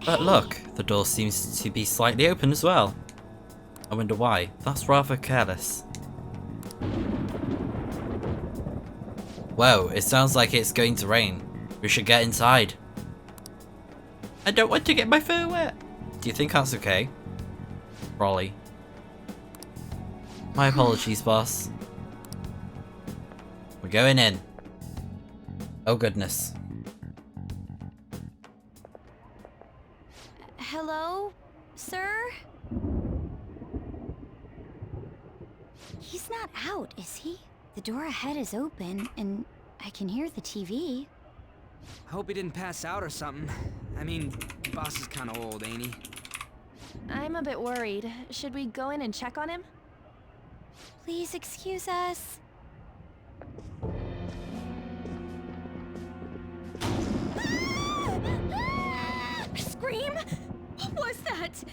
But look, the door seems to be slightly open as well. I wonder why. That's rather careless. Whoa, it sounds like it's going to rain. We should get inside. I don't want to get my fur wet. Do you think that's okay? Rolly. My apologies, boss. We're going in. Oh goodness. Hello, sir? He's not out, is he? The door ahead is open, and I can hear the TV. Hope he didn't pass out or something. I mean, boss is kind of old, ain't he? I'm a bit worried. Should we go in and check on him? Please excuse us. Scream? What was that?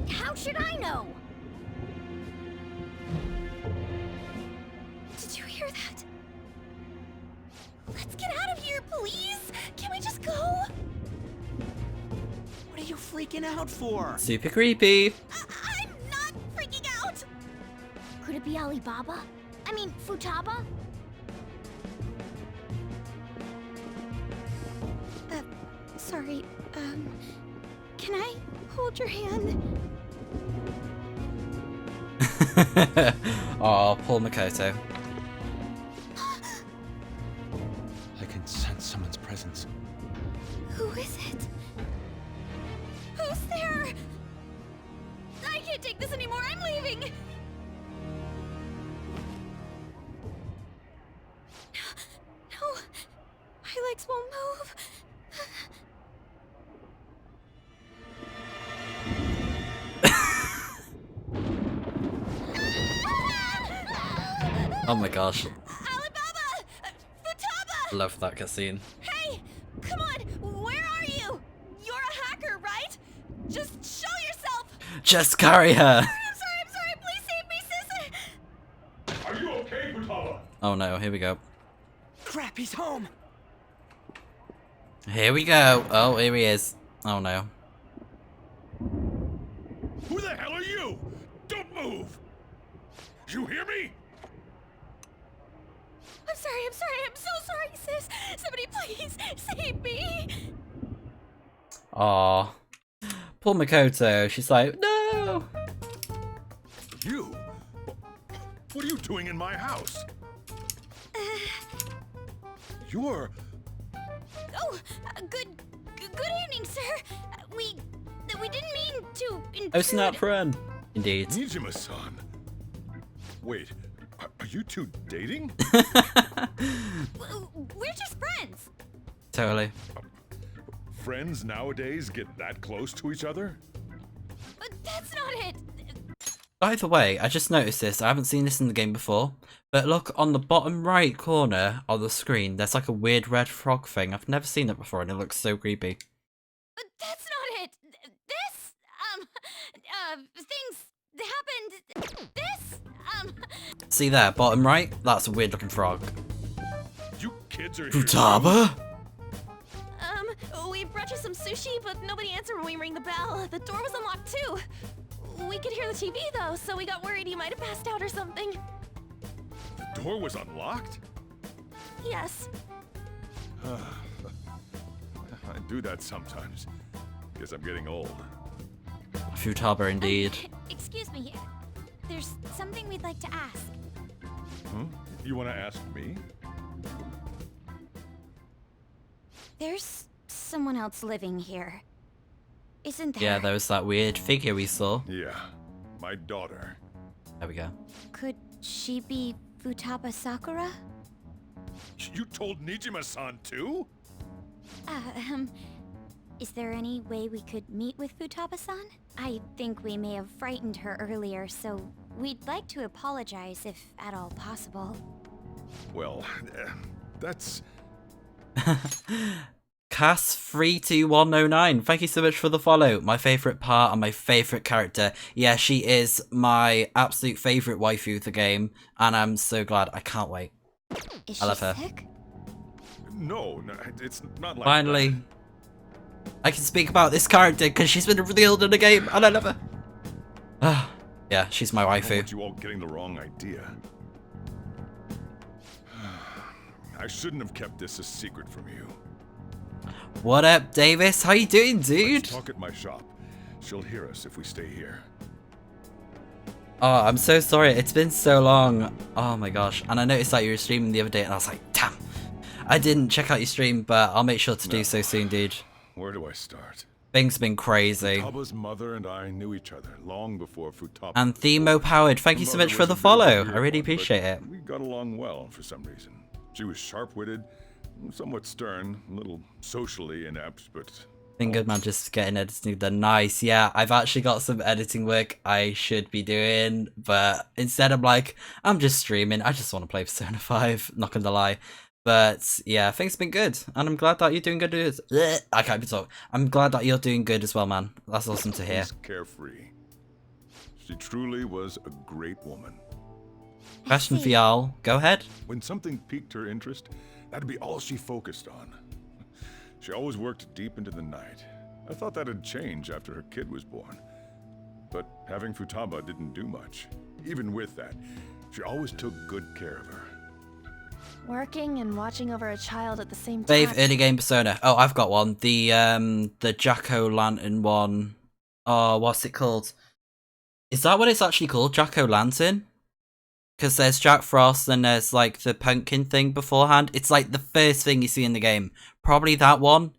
How should I know? Did you hear that? Let's get out of here, please! Can we just go? What are you freaking out for? Super creepy. I'm not freaking out! Could it be Alibaba? I mean, Futaba? Sorry, can I hold your hand? Aw, poor Makoto. I can sense someone's presence. Who is it? Who's there? I can't take this anymore, I'm leaving! No, my legs won't move. Oh my gosh. Alibaba! Futaba! Love that cutscene. Hey! Come on! Where are you? You're a hacker, right? Just show yourself! Just carry her! I'm sorry, please save me, sis! Are you okay, Futaba? Oh no, here we go. Crap, he's home! Here we go. Oh, here he is. Oh no. Who the hell are you? Don't move! You hear me? I'm so sorry, sis! Somebody please save me! Aw. Poor Makoto. She's like, no! You? What are you doing in my house? You're... Oh, good evening, sir. We didn't mean to intrude. Oh snap, friend. Indeed. Nijima-san. Wait, are you two dating? We're just friends. Totally. Friends nowadays get that close to each other? But that's not it. By the way, I just noticed this. I haven't seen this in the game before. But look on the bottom right corner of the screen. There's like a weird red frog thing. I've never seen it before and it looks so creepy. But that's not it. This, things happened. This, See there, bottom right? That's a weird looking frog. You kids are here. Futaba? We brought you some sushi, but nobody answered when we rang the bell. The door was unlocked too. We could hear the TV though, so we got worried you might have passed out or something. The door was unlocked? Yes. I do that sometimes. Guess I'm getting old. Futaba indeed. excuse me. There's something we'd like to ask. Huh? You want to ask me? There's someone else living here. Isn't there? Yeah, there was that weird figure we saw. Yeah, my daughter. There we go. Could she be Futaba Sakura? You told Nijima-san too? Is there any way we could meet with Futaba-san? I think we may have frightened her earlier, so we'd like to apologize if at all possible. Well, that's... Cass32109, thank you so much for the follow. My favourite part and my favourite character. Yeah, she is my absolute favourite waifu of the game, and I'm so glad. I can't wait. Is I love she her. sick? No, it's not like Finally, that. I can speak about this character because she's been revealed in the game, and I love her. Yeah, she's my I don't waifu. want you all getting the wrong idea. I shouldn't have kept this a secret from you. What up, Davis? How you doing, dude? Let's talk at my shop. She'll hear us if we stay here. Oh, I'm so sorry. It's been so long. Oh my gosh. And I noticed that you were streaming the other day, and I was like, damn. I didn't check out your stream, but I'll make sure to do so soon, dude. Where do I start? Things have been crazy. Futaba's mother and I knew each other long before Futaba. And Themo Powered, thank you so much for the follow. I really appreciate it. We got along well for some reason. She was sharp-witted, somewhat stern, a little socially inept, but... Been good, man, just getting editing done. Nice, yeah. I've actually got some editing work I should be doing, but instead I'm like, I'm just streaming. I just want to play Persona 5, not gonna lie. But yeah, things have been good, and I'm glad that you're doing good. I can't even talk. I'm glad that you're doing good as well, man. That's awesome to hear. She's carefree. She truly was a great woman. Question for y'all. Go ahead. When something piqued her interest, that'd be all she focused on. She always worked deep into the night. I thought that'd change after her kid was born. But having Futaba didn't do much. Even with that, she always took good care of her. Working and watching over a child at the same time. Dave, early game Persona. Oh, I've got one. The Jack-o'-lantern one. Oh, what's it called? Is that what it's actually called? Jack-o'-lantern? Because there's Jack Frost and there's like the pumpkin thing beforehand. It's like the first thing you see in the game. Probably that one.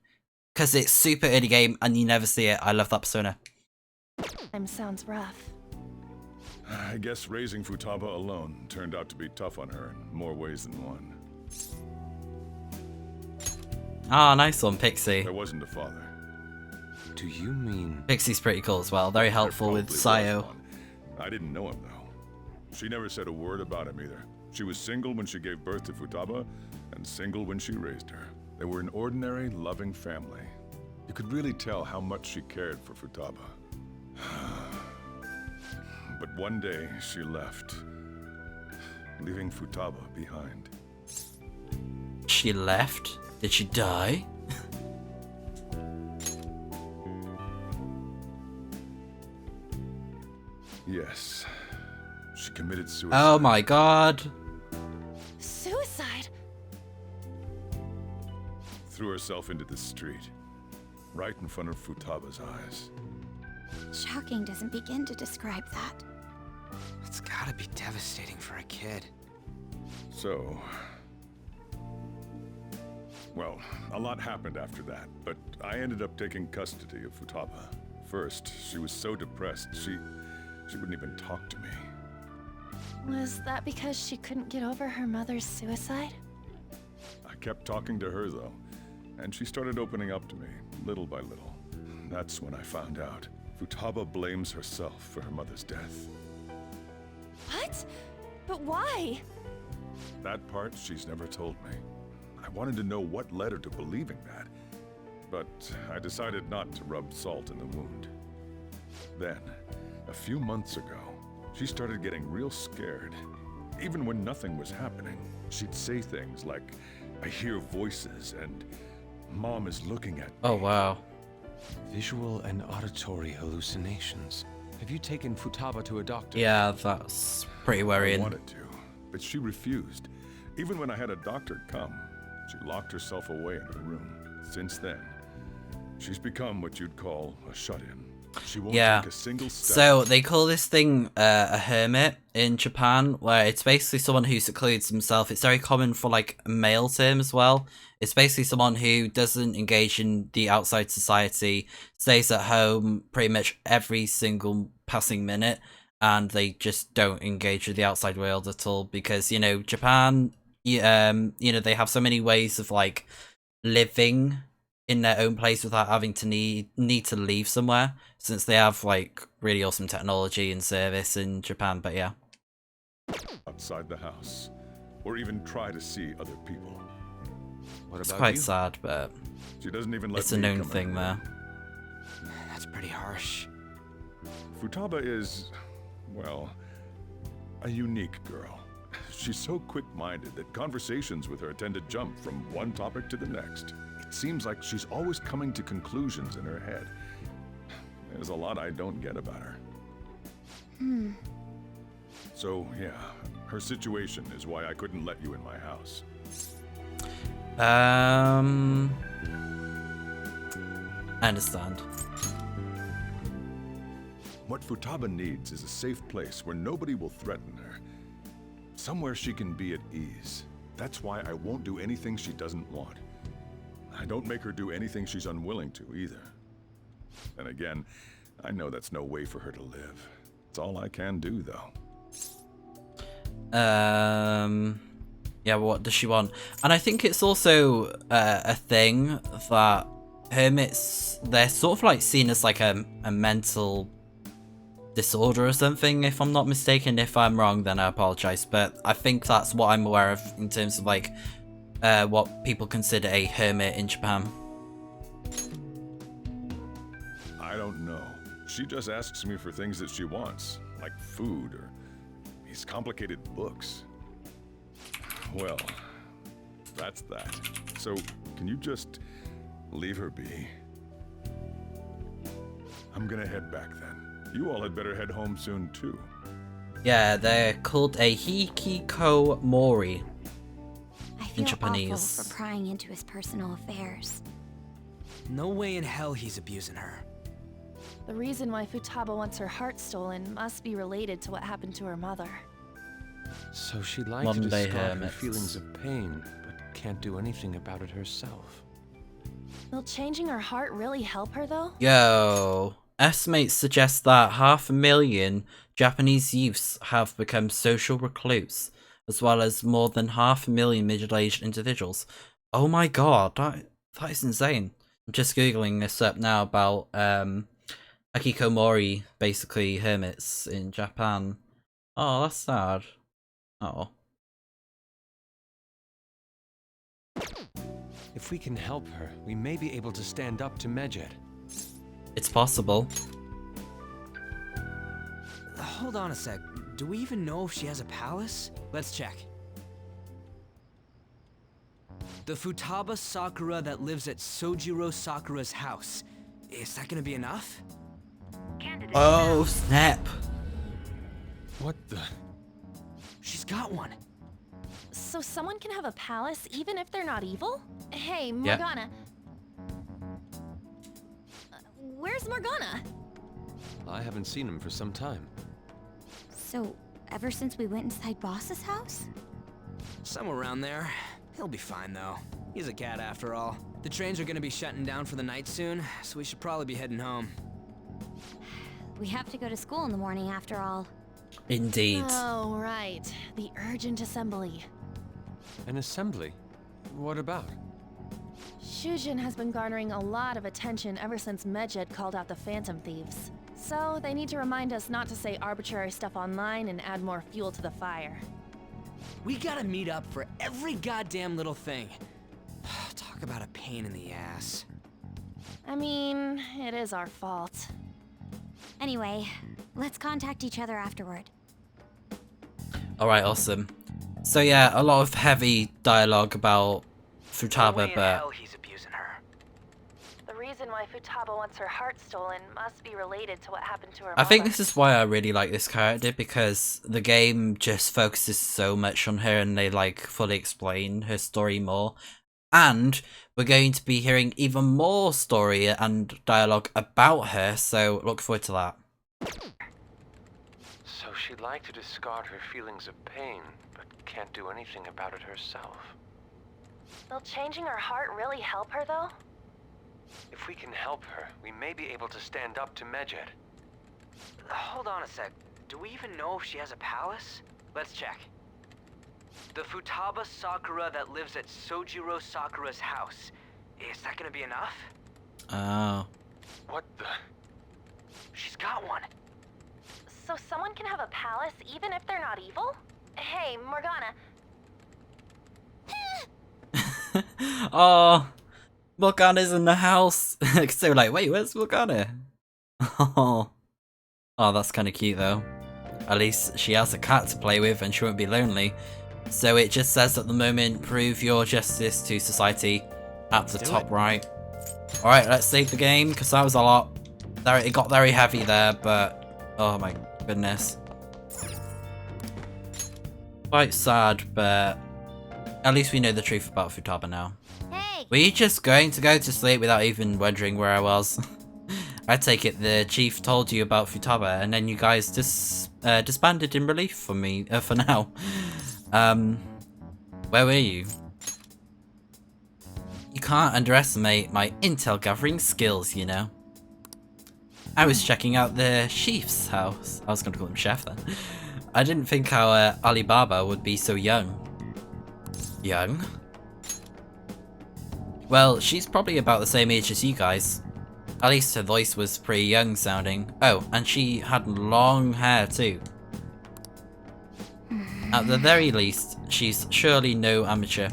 Because it's super early game and you never see it. I love that Persona. Sounds rough. I guess raising Futaba alone turned out to be tough on her in more ways than one. Ah, nice one, Pixie. There wasn't a father. Do you mean... Pixie's pretty cool as well. Very helpful with Sayo. I didn't know him though. She never said a word about him either. She was single when she gave birth to Futaba, and single when she raised her. They were an ordinary, loving family. You could really tell how much she cared for Futaba. But one day, she left, leaving Futaba behind. She left? Did she die? Yes. She committed suicide. Oh my god. Suicide? Threw herself into the street, right in front of Futaba's eyes. Shocking doesn't begin to describe that. It's gotta be devastating for a kid. So... Well, a lot happened after that, but I ended up taking custody of Futaba. First, she was so depressed, she wouldn't even talk to me. Was that because she couldn't get over her mother's suicide? I kept talking to her, though, and she started opening up to me, little by little. That's when I found out. Futaba blames herself for her mother's death. What? But why? That part she's never told me. I wanted to know what led her to believing that, but I decided not to rub salt in the wound. Then, a few months ago, she started getting real scared. Even when nothing was happening, she'd say things like, "I hear voices," and "Mom is looking at me." Oh wow. Visual and auditory hallucinations. Have you taken Futaba to a doctor? Yeah, that's pretty worrying. I wanted to, but she refused. Even when I had a doctor come, she locked herself away in her room. Since then, she's become what you'd call a shut-in. She won't take a single step. So they call this thing a hermit in Japan, where it's basically someone who secludes himself. It's very common for like a male term as well. It's basically someone who doesn't engage in the outside society, stays at home pretty much every single passing minute, and they just don't engage with the outside world at all because, you know, Japan, you know, they have so many ways of like living in their own place without having to need to leave somewhere, since they have like really awesome technology and service in Japan. But yeah, outside the house, or even try to see other people. What it's about quite you? sad, but She doesn't even let it's a me known come thing anywhere. there. That's pretty harsh. Futaba is, well, a unique girl. She's so quick-minded that conversations with her tend to jump from one topic to the next. It seems like she's always coming to conclusions in her head. There's a lot I don't get about her. So, yeah, her situation is why I couldn't let you in my house. I understand. What Futaba needs is a safe place where nobody will threaten her. Somewhere she can be at ease. That's why I won't do anything she doesn't want. I don't make her do anything she's unwilling to, either. And again, I know that's no way for her to live. It's all I can do, though. Yeah, what does she want? And I think it's also a thing that hermits, they're sort of like seen as like a mental disorder or something, if I'm not mistaken. If I'm wrong, then I apologize, but I think that's what I'm aware of in terms of like what people consider a hermit in Japan. I don't know. She just asks me for things that she wants, like food or these complicated books. Well, that's that. So, can you just leave her be? I'm gonna head back then. You all had better head home soon, too. Yeah, they're called a hikikomori I in feel Japanese. awful for prying into his personal affairs. No way in hell he's abusing her. The reason why Futaba wants her heart stolen must be related to what happened to her mother. So she'd like Modern to day discard her hermits. feelings of pain, but can't do anything about it herself. Will changing her heart really help her, though? Yo, estimates suggest that 500,000 Japanese youths have become social recluse, as well as more than 500,000 middle-aged individuals. Oh my god, that is insane. I'm just googling this up now about hikikomori, basically hermits in Japan. Oh, that's sad. Oh. If we can help her, we may be able to stand up to Megid. It's possible. Hold on a sec. Do we even know if she has a palace? Let's check. The Futaba Sakura that lives at Sojiro Sakura's house. Is that gonna be enough? Oh, snap. What the? She's got one. So someone can have a palace even if they're not evil? Hey, Yeah. Morgana. Where's Morgana? I haven't seen him for some time. So, ever since we went inside Boss's house? Somewhere around there. He'll be fine though. He's a cat after all. The trains are gonna be shutting down for the night soon, so we should probably be heading home. We have to go to school in the morning after all. Indeed. Oh, right. The urgent assembly. An assembly? What about? Shujin has been garnering a lot of attention ever since Megid called out the Phantom Thieves. So they need to remind us not to say arbitrary stuff online and add more fuel to the fire. We gotta meet up for every goddamn little thing. Talk about a pain in the ass. I mean, it is our fault. Anyway, let's contact each other afterward. Alright, awesome. So yeah, a lot of heavy dialogue about Futaba, but he's abusing her. The reason why Futaba wants her heart stolen must be related to what happened to her I think mother. this is why I really like this character, because the game just focuses so much on her and they like fully explain her story more. And we're going to be hearing even more story and dialogue about her, so look forward to that. So she'd like to discard her feelings of pain, but can't do anything about it herself. Will changing her heart really help her, though? If we can help her, we may be able to stand up to Megid. Hold on a sec. Do we even know if she has a palace? Let's check. The Futaba Sakura that lives at Sojiro Sakura's house. Is that gonna be enough? Oh. What the? She's got one. So someone can have a palace even if they're not evil? Hey, Morgana. Oh, Morgana's in the house. So we're like, wait, where's Morgana? Oh, that's kind of cute though. At least she has a cat to play with and she won't be lonely. So it just says at the moment, prove your justice to society at the top right. Alright, let's save the game because that was a lot. It got very heavy there, but oh my goodness. Quite sad, but at least we know the truth about Futaba now. Hey! Were you just going to go to sleep without even wondering where I was? I take it the chief told you about Futaba and then you guys disbanded in relief for me, for now. Where were you? You can't underestimate my intel gathering skills, you know. I was checking out the chief's house. I was going to call him chef then. I didn't think our Alibaba would be so young. Young? Well, she's probably about the same age as you guys. At least her voice was pretty young sounding. Oh, and she had long hair too. At the very least, she's surely no amateur.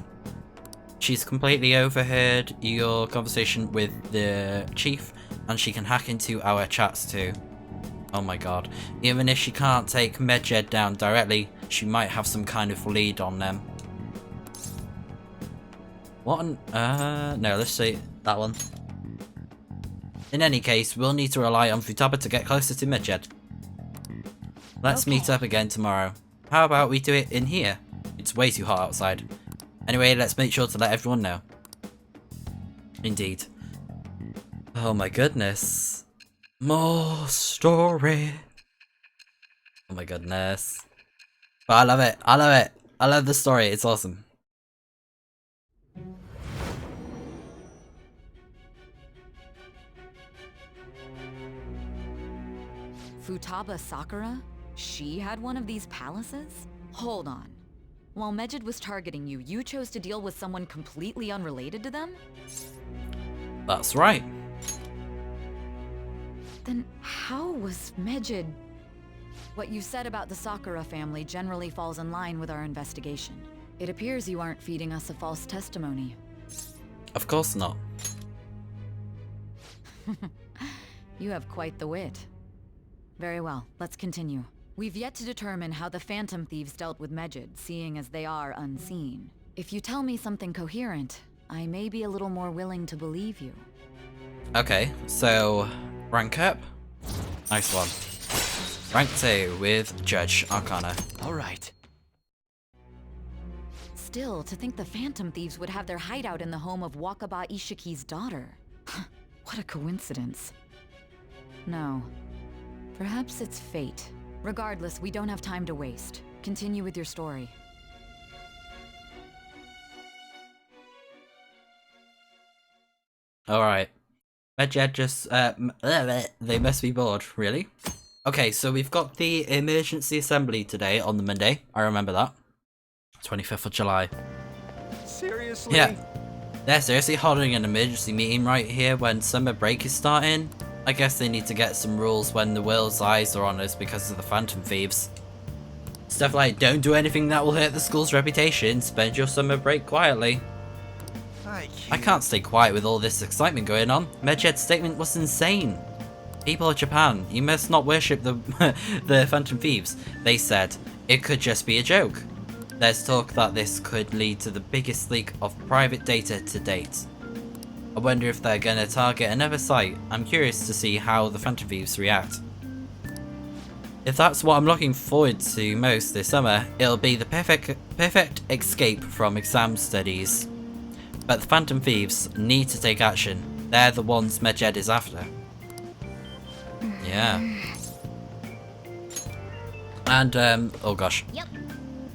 She's completely overheard your conversation with the chief, and she can hack into our chats too. Oh my god. Even if she can't take Medjed down directly, she might have some kind of lead on them. What on... no, let's see that one. In any case, we'll need to rely on Futaba to get closer to Medjed. Let's meet up again tomorrow. How about we do it in here? It's way too hot outside. Anyway, let's make sure to let everyone know. Indeed. Oh my goodness. More story. Oh my goodness. But I love it. I love it. I love the story. It's awesome. Futaba Sakura? She had one of these palaces? Hold on. While Medjed was targeting you, you chose to deal with someone completely unrelated to them? That's right. Then how was Medjed... What you said about the Sakura family generally falls in line with our investigation. It appears you aren't feeding us a false testimony. Of course not. You have quite the wit. Very well, let's continue. We've yet to determine how the Phantom Thieves dealt with Medjed, seeing as they are unseen. If you tell me something coherent, I may be a little more willing to believe you. Okay, so rank up. Nice one. Rank 2 with Judge Arcana. Alright. Still, to think the Phantom Thieves would have their hideout in the home of Wakaba Ishiki's daughter. What a coincidence. No. Perhaps it's fate. Regardless, we don't have time to waste. Continue with your story. Alright. Medjed just, they must be bored, really? Okay, so we've got the emergency assembly today on the Monday. I remember that. 25th of July. Seriously? Yeah. They're seriously holding an emergency meeting right here when summer break is starting. I guess they need to get some rules when the world's eyes are on us because of the Phantom Thieves. Stuff like, don't do anything that will hurt the school's reputation, spend your summer break quietly. I can't stay quiet with all this excitement going on. Medjed's statement was insane. People of Japan, you must not worship the the Phantom Thieves. They said, it could just be a joke. There's talk that this could lead to the biggest leak of private data to date. I wonder if they're gonna target another site. I'm curious to see how the Phantom Thieves react. If that's what I'm looking forward to most this summer, it'll be the perfect escape from exam studies. But the Phantom Thieves need to take action. They're the ones Medjed is after. Yeah. And, oh gosh. Yep.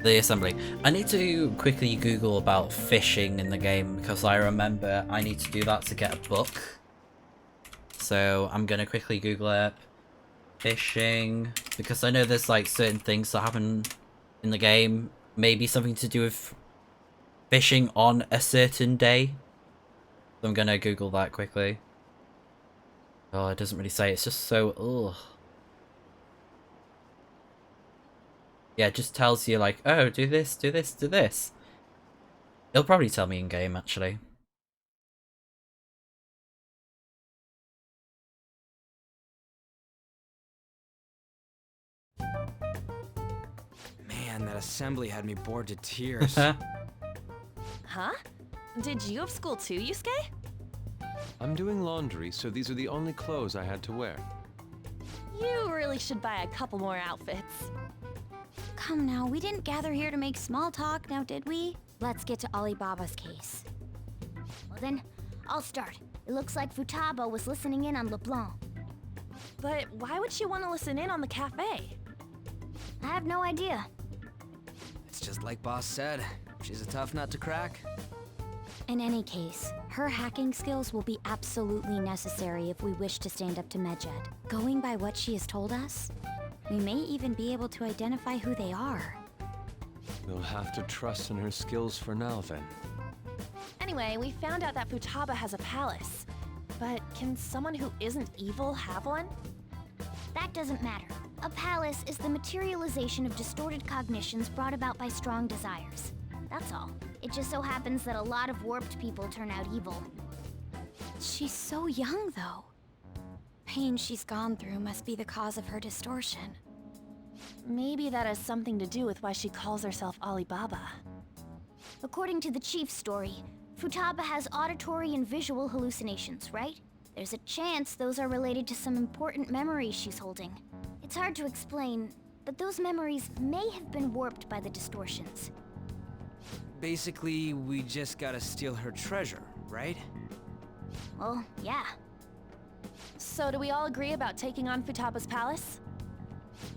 The assembly. I need to quickly Google about fishing in the game because I remember I need to do that to get a book. So I'm gonna quickly Google it. Fishing, because I know there's like certain things that happen in the game. Maybe something to do with fishing on a certain day. I'm gonna Google that quickly. Oh, it doesn't really say. It's just so ugh. Yeah, it just tells you like, oh, do this, do this, do this. It'll probably tell me in game actually. Man, that assembly had me bored to tears. Huh? Did you have school too, Yusuke? I'm doing laundry, so these are the only clothes I had to wear. You really should buy a couple more outfits. Come now, we didn't gather here to make small talk, now did we? Let's get to Alibaba's case. Well then, I'll start. It looks like Futaba was listening in on LeBlanc. But why would she want to listen in on the cafe? I have no idea. It's just like Boss said. She's a tough nut to crack. In any case, her hacking skills will be absolutely necessary if we wish to stand up to Medjed. Going by what she has told us, we may even be able to identify who they are. We'll have to trust in her skills for now then. Anyway, we found out that Futaba has a palace. But can someone who isn't evil have one? That doesn't matter. A palace is the materialization of distorted cognitions brought about by strong desires. That's all. It just so happens that a lot of warped people turn out evil. She's so young, though. Pain she's gone through must be the cause of her distortion. Maybe that has something to do with why she calls herself Alibaba. According to the chief's story, Futaba has auditory and visual hallucinations, right? There's a chance those are related to some important memories she's holding. It's hard to explain, but those memories may have been warped by the distortions. Basically, we just gotta steal her treasure, right? Well, yeah. So do we all agree about taking on Futaba's palace?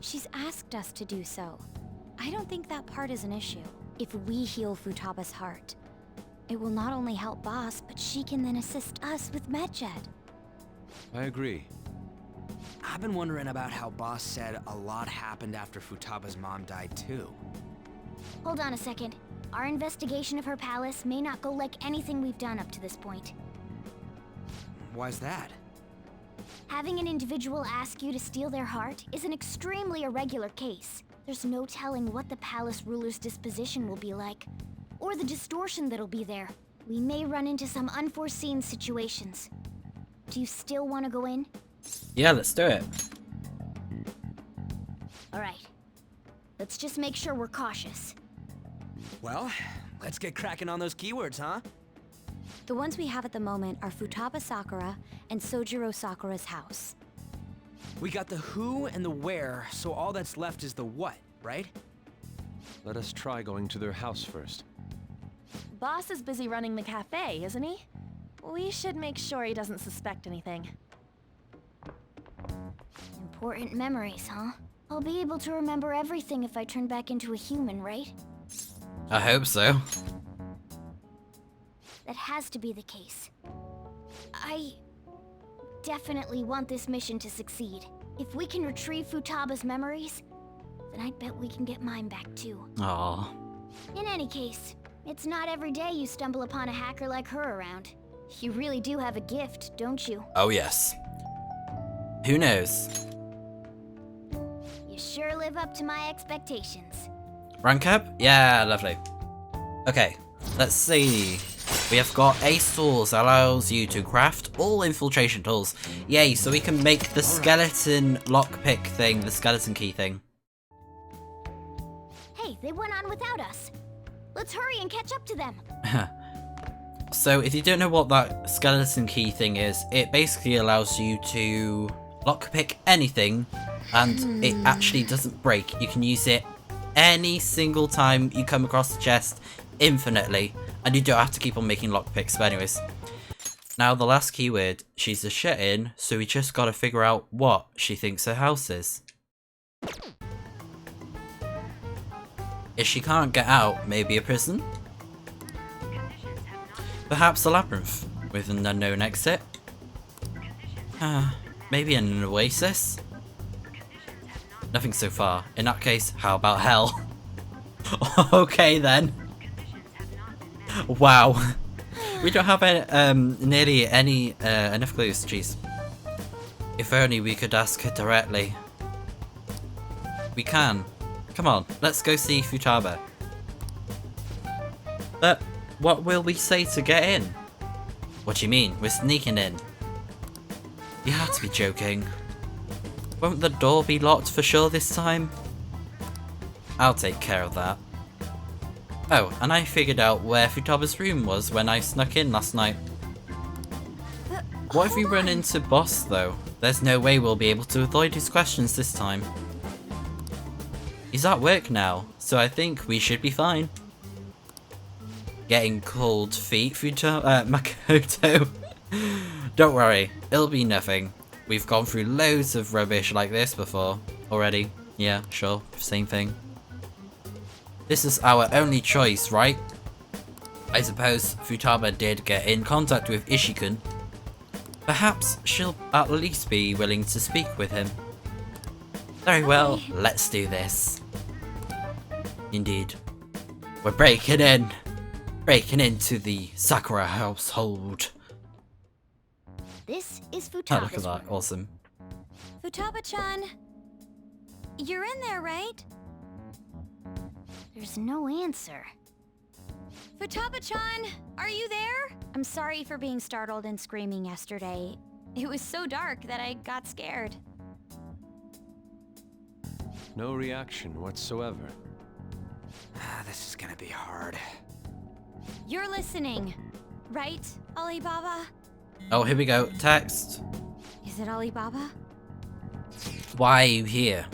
She's asked us to do so. I don't think that part is an issue. If we heal Futaba's heart, it will not only help Boss, but she can then assist us with Medjed. I agree. I've been wondering about how Boss said a lot happened after Futaba's mom died too. Hold on a second. Our investigation of her palace may not go like anything we've done up to this point. Why's that? Having an individual ask you to steal their heart is an extremely irregular case. There's no telling what the palace ruler's disposition will be like, or the distortion that'll be there. We may run into some unforeseen situations. Do you still want to go in? Yeah, let's do it. Alright. Let's just make sure we're cautious. Well, let's get cracking on those keywords, huh? The ones we have at the moment are Futaba Sakura and Sojiro Sakura's house. We got the who and the where, so all that's left is the what, right? Let us try going to their house first. Boss is busy running the cafe, isn't he? We should make sure he doesn't suspect anything. Important memories, huh? I'll be able to remember everything if I turn back into a human, right? I hope so. That has to be the case. I definitely want this mission to succeed. If we can retrieve Futaba's memories, then I bet we can get mine back too. Aww. In any case, it's not every day you stumble upon a hacker like her around. You really do have a gift, don't you? Oh yes. Who knows? You sure live up to my expectations. Rank up? Yeah, lovely. Okay, let's see. We have got Ace Tools, allows you to craft all infiltration tools. Yay, so we can make the skeleton lockpick thing, the skeleton key thing. Hey, they went on without us. Let's hurry and catch up to them. So if you don't know what that skeleton key thing is, it basically allows you to lockpick anything and it actually doesn't break. You can use it any single time you come across the chest infinitely, and you don't have to keep on making lockpicks. But anyways, now the last keyword, she's a shit-in, so we just gotta figure out what she thinks her house is. If she can't get out, maybe a prison? Perhaps a labyrinth with an unknown exit? Maybe an oasis? Nothing so far. In that case, how about hell? Okay then. Wow. We don't have nearly any enough clues. Jeez. If only we could ask her directly. We can. Come on, let's go see Futaba. But what will we say to get in? What do you mean? We're sneaking in. You have to be joking. Won't the door be locked for sure this time? I'll take care of that. Oh, and I figured out where Futaba's room was when I snuck in last night. What if we run into Boss though? There's no way we'll be able to avoid his questions this time. He's at work now, so I think we should be fine. Getting cold feet, Makoto. Don't worry, it'll be nothing. We've gone through loads of rubbish like this before already. Yeah, sure, same thing. This is our only choice, right? I suppose Futaba did get in contact with Ishikun. Perhaps she'll at least be willing to speak with him. Very well, let's do this. Indeed. We're breaking in. Breaking into the Sakura household. This is Oh, Futaba's look at that. room. Awesome. Futaba-chan, you're in there, right? There's no answer. Futaba-chan, are you there? I'm sorry for being startled and screaming yesterday. It was so dark that I got scared. No reaction whatsoever. This is gonna be hard. You're listening, right, Alibaba? Oh, here we go. Text. Is it Alibaba? Why are you here?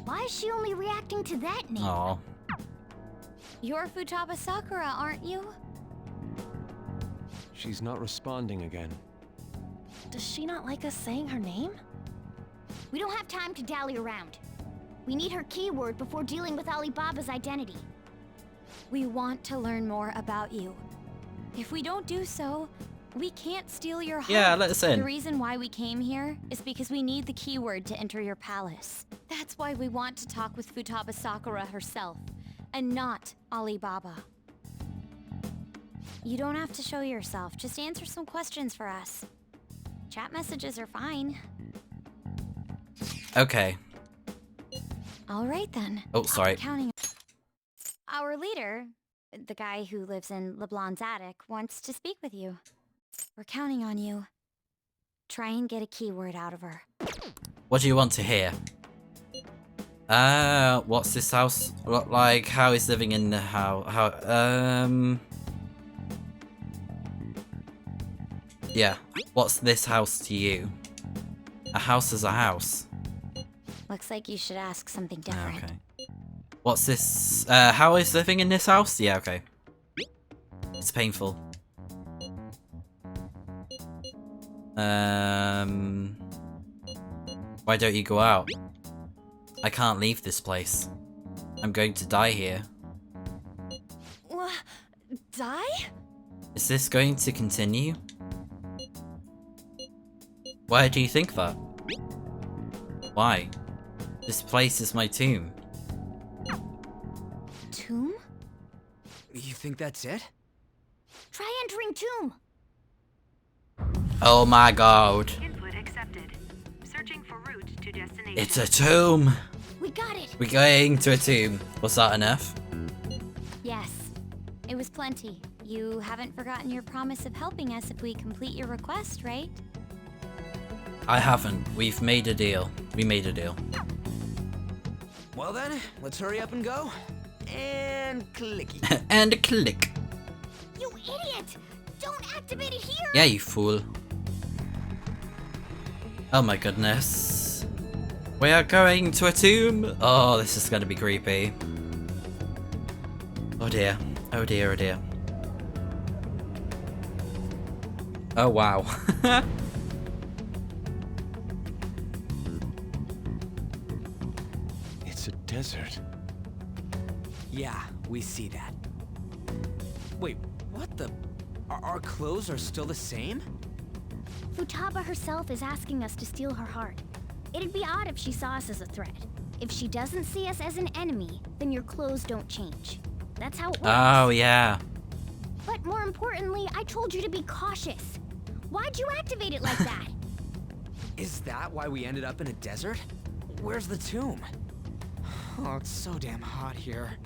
Why is she only reacting to that name? Aw. You're Futaba Sakura, aren't you? She's not responding again. Does she not like us saying her name? We don't have time to dally around. We need her keyword before dealing with Alibaba's identity. We want to learn more about you. If we don't do so, we can't steal your heart. Yeah, let us in. The reason why we came here is because we need the keyword to enter your palace. That's why we want to talk with Futaba Sakura herself, and not Alibaba. You don't have to show yourself, just answer some questions for us. Chat messages are fine. Okay. Alright then. Oh, sorry. Counting. Our leader, the guy who lives in LeBlanc's attic, wants to speak with you. We're counting on you. Try and get a keyword out of her. What do you want to hear? What's this house look like? How is living in the house? Yeah. What's this house to you? A house is a house. Looks like you should ask something different. Okay. What's this? How is living in this house? Yeah, okay. It's painful. Why don't you go out? I can't leave this place. I'm going to die here. Die? Is this going to continue? Why do you think that? Why? This place is my tomb. Tomb? You think that's it? Try entering tomb. Oh my god. Input accepted. Searching for route to destination. It's a tomb! We got it. We're going to a tomb. Was that enough? Yes. It was plenty. You haven't forgotten your promise of helping us if we complete your request, right? I haven't. We've made a deal. We made a deal. Well then, let's hurry up and go. And clicky. And a click. You idiot! Don't activate it here! Yeah, you fool. Oh my goodness. We are going to a tomb. Oh, this is going to be creepy. Oh dear. Oh dear, oh dear. Oh wow. It's a desert. Yeah, we see that. Wait, what the? Our clothes are still the same? Futaba herself is asking us to steal her heart. It'd be odd if she saw us as a threat. If she doesn't see us as an enemy, then your clothes don't change. That's how it works. Oh yeah. But more importantly, I told you to be cautious. Why'd you activate it like that? Is that why we ended up in a desert? Where's the tomb? Oh, it's so damn hot here.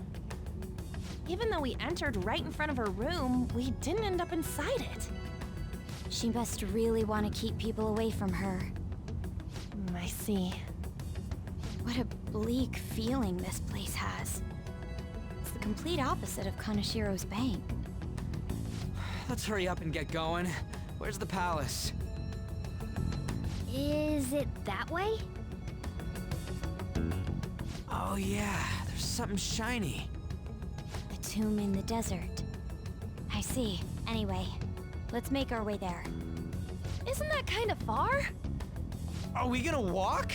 Even though we entered right in front of her room, we didn't end up inside it. She must really want to keep people away from her. I see. What a bleak feeling this place has. It's the complete opposite of Kanashiro's bank. Let's hurry up and get going. Where's the palace? Is it that way? Oh yeah, there's something shiny. The tomb in the desert. I see. Anyway, let's make our way there. Isn't that kind of far? Are we gonna walk?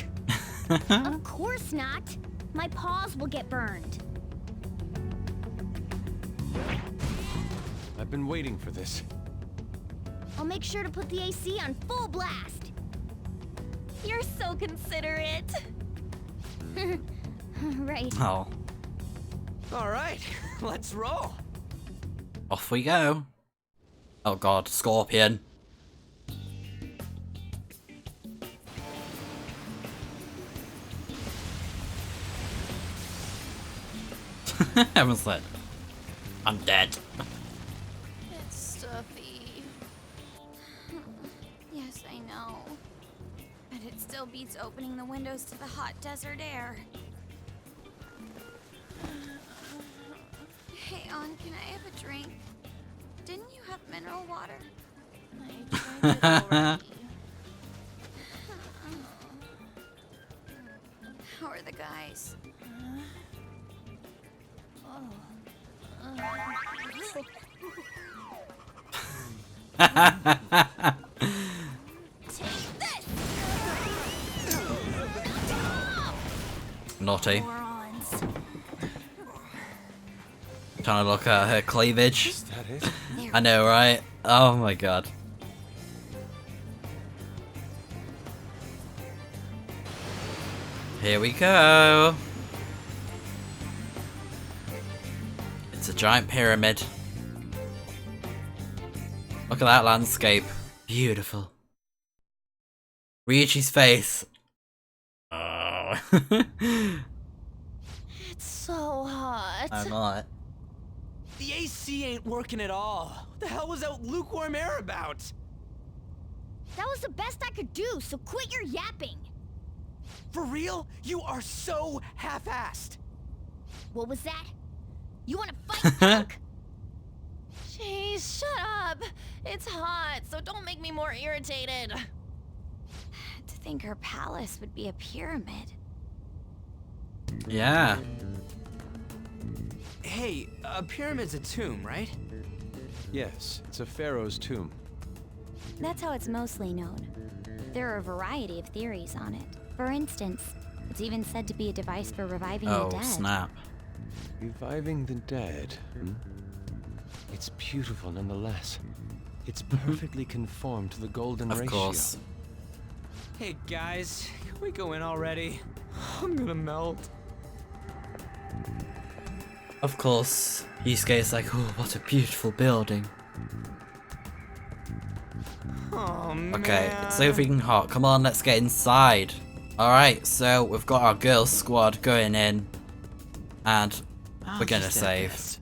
Of course not. My paws will get burned. I've been waiting for this. I'll make sure to put the AC on full blast. You're so considerate. Right. Oh. All right, let's roll. Off we go. Oh god, scorpion. Everyone's like, I'm dead. It's stuffy. Yes, I know. But it still beats opening the windows to the hot desert air. Hey, On, can I have a drink? Didn't you have mineral water? I tried it already. How are the guys? Naughty. Trying to look at her cleavage. Is that it? I know, right? Oh my god. Here we go. It's a giant pyramid. Look at that landscape. Beautiful. Ryuichi's face. Oh. It's so hot. I'm not. The AC ain't working at all. What the hell was that lukewarm air about? That was the best I could do, so quit your yapping. For real? You are so half-assed. What was that? You want to fight, punk? Jeez, shut up. It's hot, so don't make me more irritated. To think her palace would be a pyramid. Yeah. Hey, a pyramid's a tomb, right? Yes, it's a pharaoh's tomb. That's how it's mostly known. There are a variety of theories on it. For instance, it's even said to be a device for reviving the dead. Oh, snap. Reviving the dead, hmm? It's beautiful nonetheless. It's perfectly conformed to the golden ratio. Of course. Hey guys, can we go in already? I'm gonna melt. Of course. Yusuke's like, oh, what a beautiful building. Oh man. Okay, it's so freaking hot. Come on, let's get inside. Alright, so we've got our girls squad going in. And we're gonna save.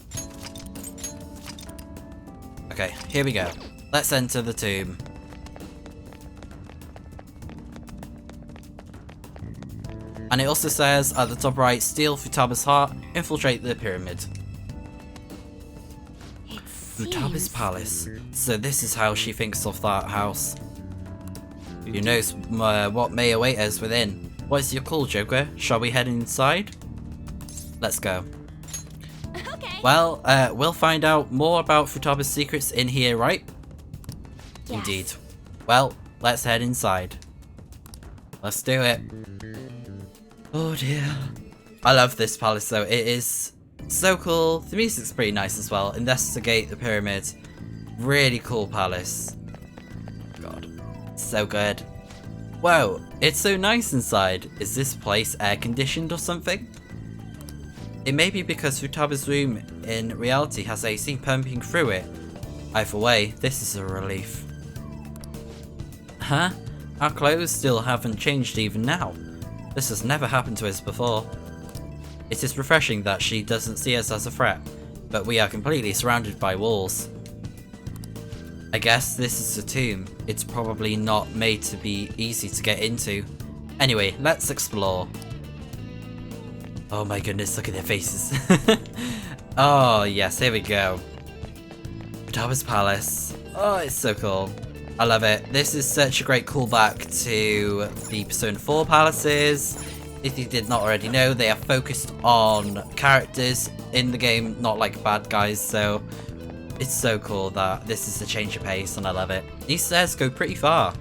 Okay, here we go. Let's enter the tomb. And it also says at the top right, steal Futaba's heart, infiltrate the pyramid. Futaba's palace. So this is how she thinks of that house. Who knows what may await us within. What is your call, Joker? Shall we head inside? Let's go. Okay. Well, we'll find out more about Futaba's secrets in here, right? Yes. Indeed. Well, let's head inside. Let's do it. Oh dear. I love this palace though. It is so cool. The music's pretty nice as well. Investigate the pyramid. Really cool palace. God. So good. Whoa, it's so nice inside. Is this place air conditioned or something? It may be because Futaba's room in reality has AC pumping through it, Either way, this is a relief. Huh? Our clothes still haven't changed even now. This has never happened to us before. It is refreshing that she doesn't see us as a threat, but we are completely surrounded by walls. I guess this is a tomb. It's probably not made to be easy to get into. Anyway, let's explore. Oh my goodness, look at their faces. Oh yes, here we go. Futaba's Palace. Oh, it's so cool. I love it. This is such a great callback to the Persona 4 palaces. If you did not already know, they are focused on characters in the game, not like bad guys, so it's so cool that this is a change of pace and I love it. These stairs go pretty far.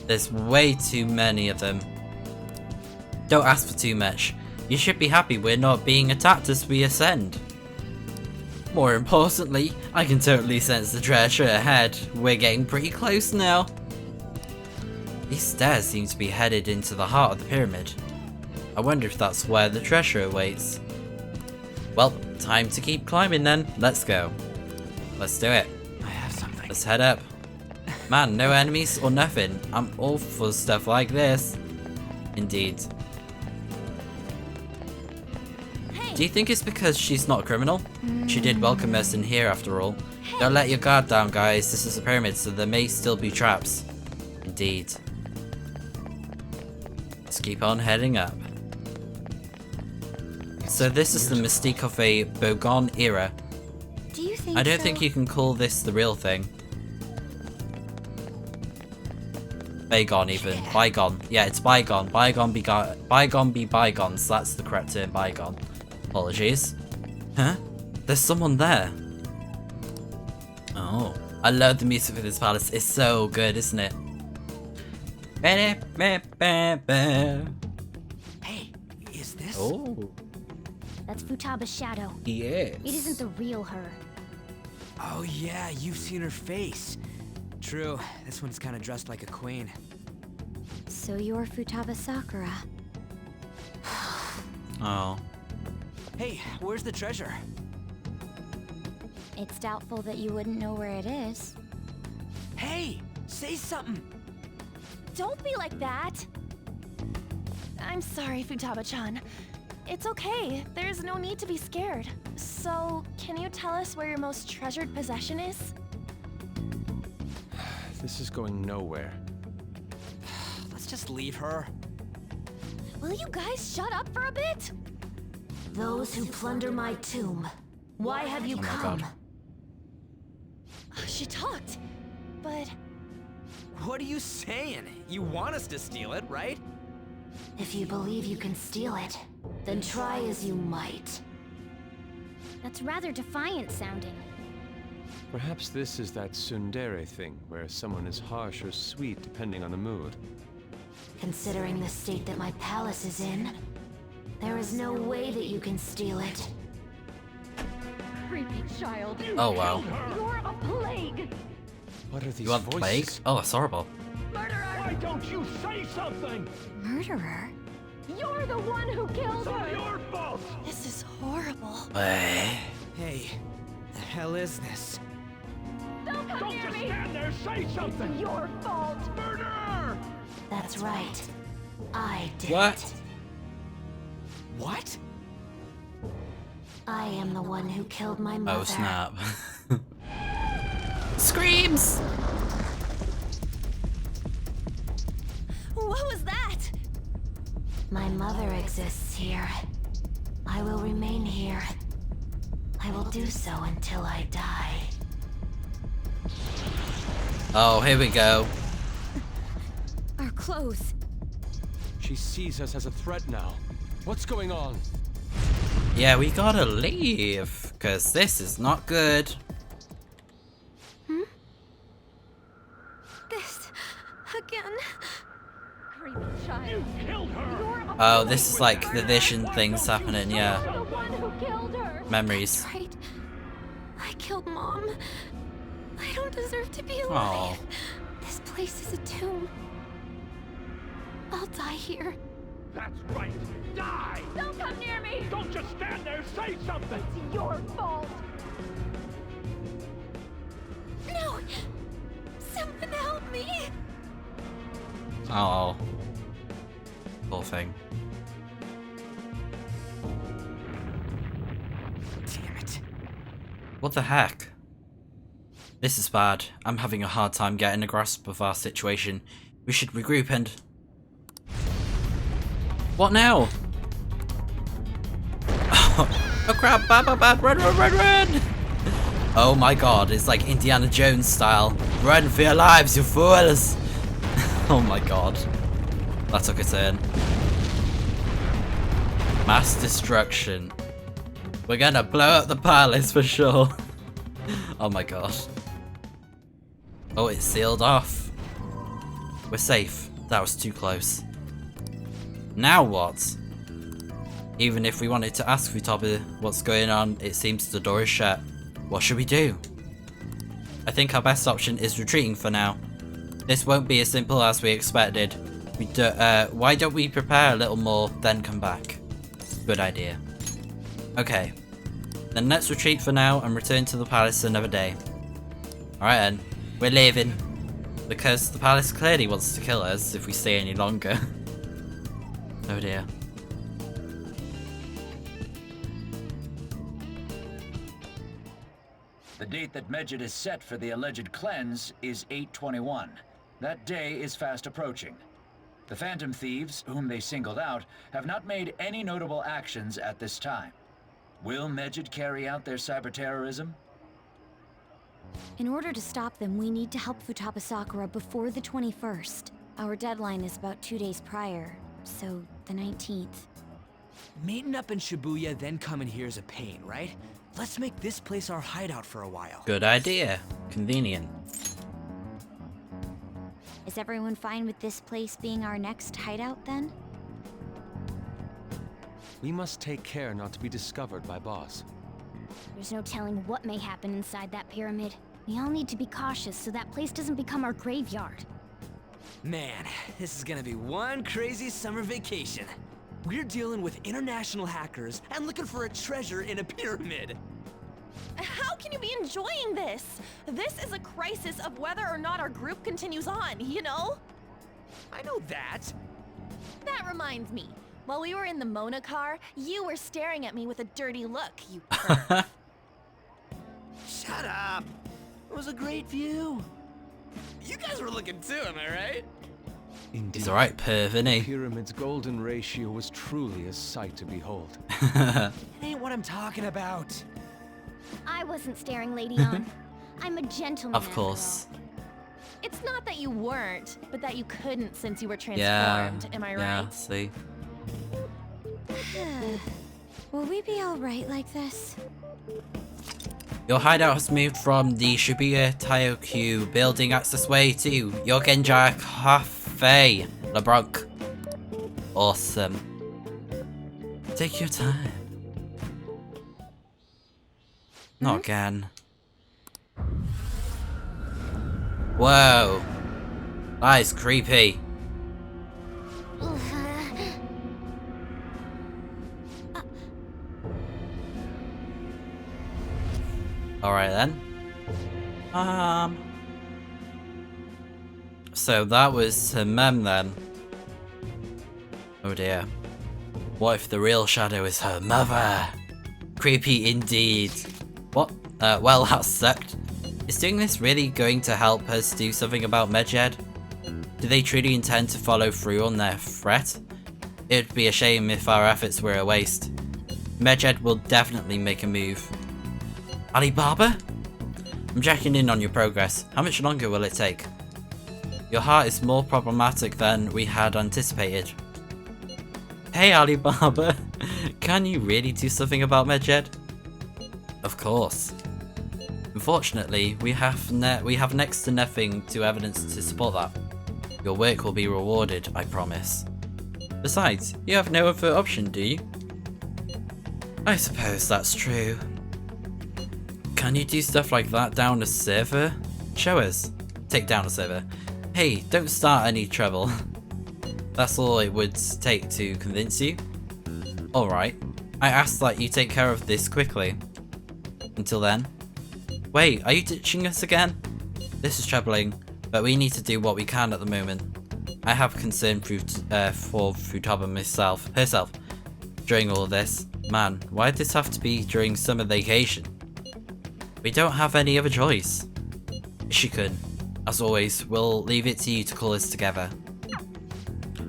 There's way too many of them. Don't ask for too much. You should be happy we're not being attacked as we ascend. More importantly, I can totally sense the treasure ahead. We're getting pretty close now. These stairs seem to be headed into the heart of the pyramid. I wonder if that's where the treasure awaits. Well, time to keep climbing then. Let's go. Let's do it. I have something. Let's head up. Man, no enemies or nothing. I'm all for stuff like this. Indeed. Do you think it's because she's not a criminal? She did welcome us in here after all. Don't let your guard down, guys. This is a pyramid, so there may still be traps. Indeed. Let's keep on heading up. So this is the mystique of a bygone era. Do you think I don't so? think you can call this the real thing. Bygone even. Bygone. Yeah, it's bygone. Bygone be bygones. That's the correct term, bygone. Apologies. Huh? There's someone there. Oh. I love the music for this palace. It's so good, isn't it? Hey, is this? Oh. That's Futaba's shadow. Yes. It isn't the real her. Oh yeah, you've seen her face. True, this one's kind of dressed like a queen. So you're Futaba Sakura. Oh. Hey, where's the treasure? It's doubtful that you wouldn't know where it is. Hey, say something. Don't be like that! I'm sorry, Futaba-chan. It's okay. There's no need to be scared. So, can you tell us where your most treasured possession is? This is going nowhere. Let's just leave her. Will you guys shut up for a bit? Those who plunder my tomb, why have you come? God. She talked, but... What are you saying? You want us to steal it, right? If you believe you can steal it, then try as you might. That's rather defiant sounding. Perhaps this is that tsundere thing, where someone is harsh or sweet depending on the mood. Considering the state that my palace is in, there is no way that you can steal it. Creepy child. Oh wow. You're a plague! What are these You want voices? plague? Oh, that's horrible. Why don't you say something? Murderer? You're the one who killed It's her! your fault! This is horrible. Hey, the hell is this? Don't come Don't near just me! stand there, say something! It's your fault! Murderer! That's right. I did What? it. What? I am the one who killed my mother. Oh snap. Screams! What was that? My mother exists here. I will remain here. I will do so until I die. Oh, here we go. Our clothes. She sees us as a threat now. What's going on? Yeah, we gotta leave, cause this is not good. This again. Creepy child. You killed her! Oh, this is like the vision things happening, yeah. The one who killed her! That's right. I killed Mom. I don't deserve to be alive. Aw. This place is a tomb. I'll die here. That's right! Die! Don't come near me! Don't just stand there, say something! It's your fault! No! Someone help me! Oh. Poor thing. Damn it. What the heck? This is bad. I'm having a hard time getting a grasp of our situation. We should regroup and... What now? Oh crap, bad, run, run, run, run! Oh my god, it's like Indiana Jones style. Run for your lives, you fools! Oh my god. That took a turn. Mass destruction. We're gonna blow up the palace for sure. Oh my god. Oh, it's sealed off. We're safe. That was too close. Now what? Even if we wanted to ask Futaba what's going on, it seems the door is shut. What should we do? I think our best option is retreating for now. This won't be as simple as we expected. Why don't we prepare a little more, then come back? Good idea. Okay. Then let's retreat for now and return to the palace another day. Alright then. We're leaving. Because the palace clearly wants to kill us if we stay any longer. Oh dear. The date that Megid has set for the alleged cleanse is 8/21. That day is fast approaching. The Phantom Thieves, whom they singled out, have not made any notable actions at this time. Will Megid carry out their cyber-terrorism? In order to stop them, we need to help Futaba Sakura before the 21st. Our deadline is about 2 days prior, so the 19th. Meeting up in Shibuya, then coming here is a pain, right? Let's make this place our hideout for a while. Good idea. Convenient. Is everyone fine with this place being our next hideout then? We must take care not to be discovered by Boss. There's no telling what may happen inside that pyramid. We all need to be cautious so that place doesn't become our graveyard. Man, this is gonna be one crazy summer vacation. We're dealing with international hackers and looking for a treasure in a pyramid. How can you be enjoying this? This is a crisis of whether or not our group continues on, you know? I know that. That reminds me. While we were in the Mona car, you were staring at me with a dirty look, you perv. Shut up. It was a great view. You guys were looking too, am I right? Indeed. He's alright, perv, isn't The he? pyramid's golden ratio was truly a sight to behold. It ain't what I'm talking about. I wasn't staring Lady on. I'm a gentleman. Of course. It's not that you weren't, but that you couldn't since you were Yeah. transformed, am I Yeah, right? see. Will we be alright like this? Your hideout has moved from the Shibuya Taiyokyu building access way to Yogenja Cafe, LeBronc. Awesome. Take your time. Not again. Whoa. That is creepy. Alright then. So that was her mum then. Oh dear. What if the real shadow is her mother? Creepy indeed. What? Well, that sucked. Is doing this really going to help us do something about Megid? Do they truly intend to follow through on their threat? It'd be a shame if our efforts were a waste. Megid will definitely make a move. Alibaba? I'm checking in on your progress. How much longer will it take? Your heart is more problematic than we had anticipated. Hey Alibaba, can you really do something about Megid? Of course. Unfortunately, we have next to nothing to evidence to support that. Your work will be rewarded, I promise. Besides, you have no other option, do you? I suppose that's true. Can you do stuff like that down a server? Show us. Take down a server. Hey, don't start any trouble. That's all it would take to convince you? Alright. I ask that you take care of this quickly. Until then. Wait, are you ditching us again? This is troubling, but we need to do what we can at the moment. I have concern for Futaba herself during all this. Man, why did this have to be during summer vacation? We don't have any other choice. Ishikun, as always, we'll leave it to you to call us together.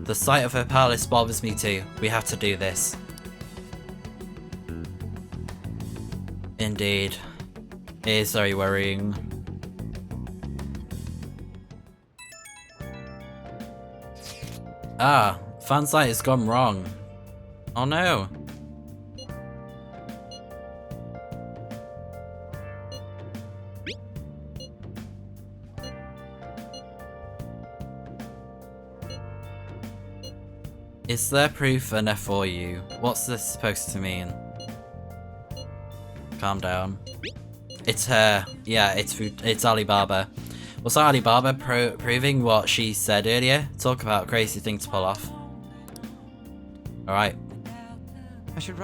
The sight of her palace bothers me too. We have to do this. Indeed. It is very worrying. Ah, fan site has gone wrong. Oh no. Is there proof enough for you? What's this supposed to mean? Calm down. It's her. Yeah, it's Alibaba. Was Alibaba proving what she said earlier? Talk about a crazy thing to pull off. Alright.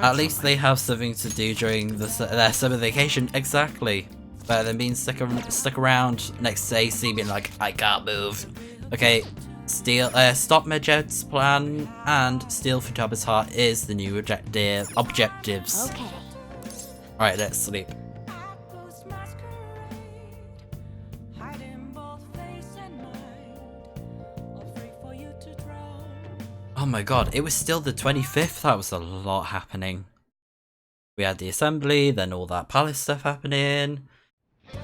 At least they have something to do during their summer vacation. Exactly. Better than being stuck around next to AC being like, I can't move. Okay, stop Medjed's plan and steal Futaba's heart is the new objectives. Okay. Alright, let's sleep. Oh my god, it was still the 25th, that was a lot happening. We had the assembly, then all that palace stuff happening.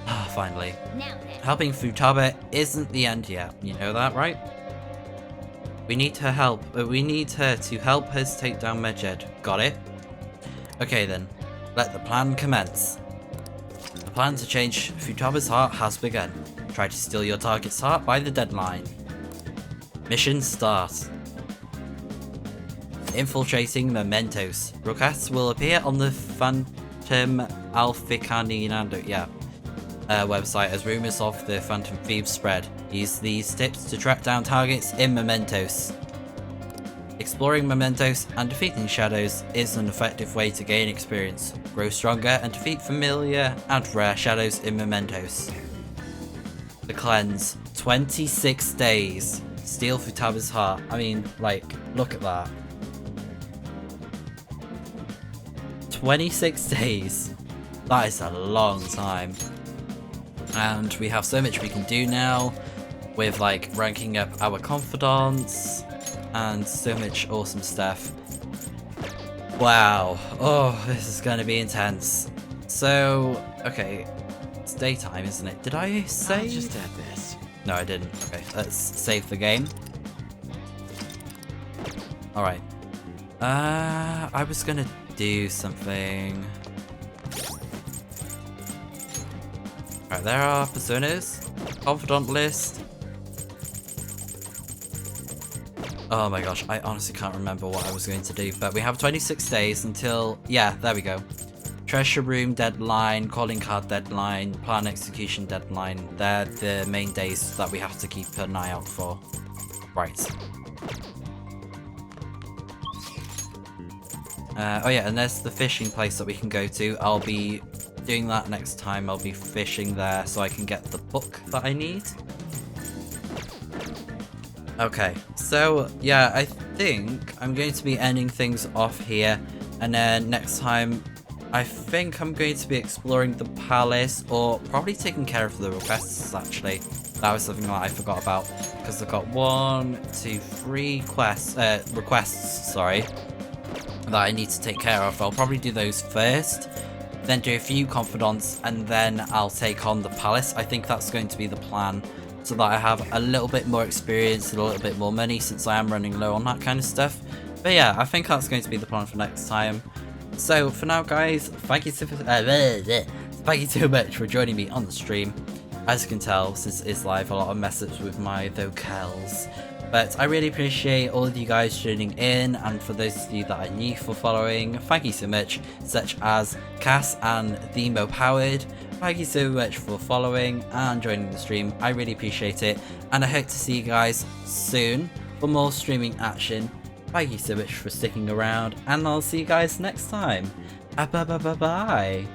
Ah, finally. Helping Futaba isn't the end yet, you know that, right? We need her help, but we need her to help us take down Medjed. Got it? Okay then, let the plan commence. The plan to change Futaba's heart has begun. Try to steal your target's heart by the deadline. Mission start. Infiltrating Mementos. Requests will appear on the Phantom Alficaninando website as rumors of the Phantom Thieves spread. Use these tips to track down targets in Mementos. Exploring Mementos and defeating shadows is an effective way to gain experience, grow stronger, and defeat familiar and rare shadows in Mementos. The cleanse. 26 days. Steal Futaba's heart. I mean, like, look at that. 26 days. That is a long time. And we have so much we can do now with like ranking up our confidants and so much awesome stuff. Wow. Oh, this is going to be intense. So, okay. It's daytime, isn't it? Did I save? I'll just add this. No, I didn't. Okay, let's save the game. Alright. I was gonna do something. Alright, there are personas. Confidant list. Oh my gosh, I honestly can't remember what I was going to do, but we have 26 days until, yeah, there we go. Treasure room deadline, calling card deadline, plan execution deadline. They're the main days that we have to keep an eye out for. Right. Oh yeah, and there's the fishing place that we can go to. I'll be doing that next time. I'll be fishing there so I can get the book that I need. Okay, so yeah, I think I'm going to be ending things off here. And then next time, I think I'm going to be exploring the palace or probably taking care of the requests actually. That was something that I forgot about because I've got 1, 2, 3 requests, sorry, that I need to take care of. I'll probably do those first, then do a few confidants, and then I'll take on the palace. I think that's going to be the plan, so that I have a little bit more experience and a little bit more money since I am running low on that kind of stuff. But yeah, I think that's going to be the plan for next time. So for now guys, thank you so much for joining me on the stream. As you can tell, since it's live, a lot of mess ups with my vocals. But I really appreciate all of you guys tuning in, and for those of you that are new for following, thank you so much, such as Cass and Themo Powered. Thank you so much for following and joining the stream. I really appreciate it, and I hope to see you guys soon for more streaming action. Thank you so much for sticking around, and I'll see you guys next time. Bye.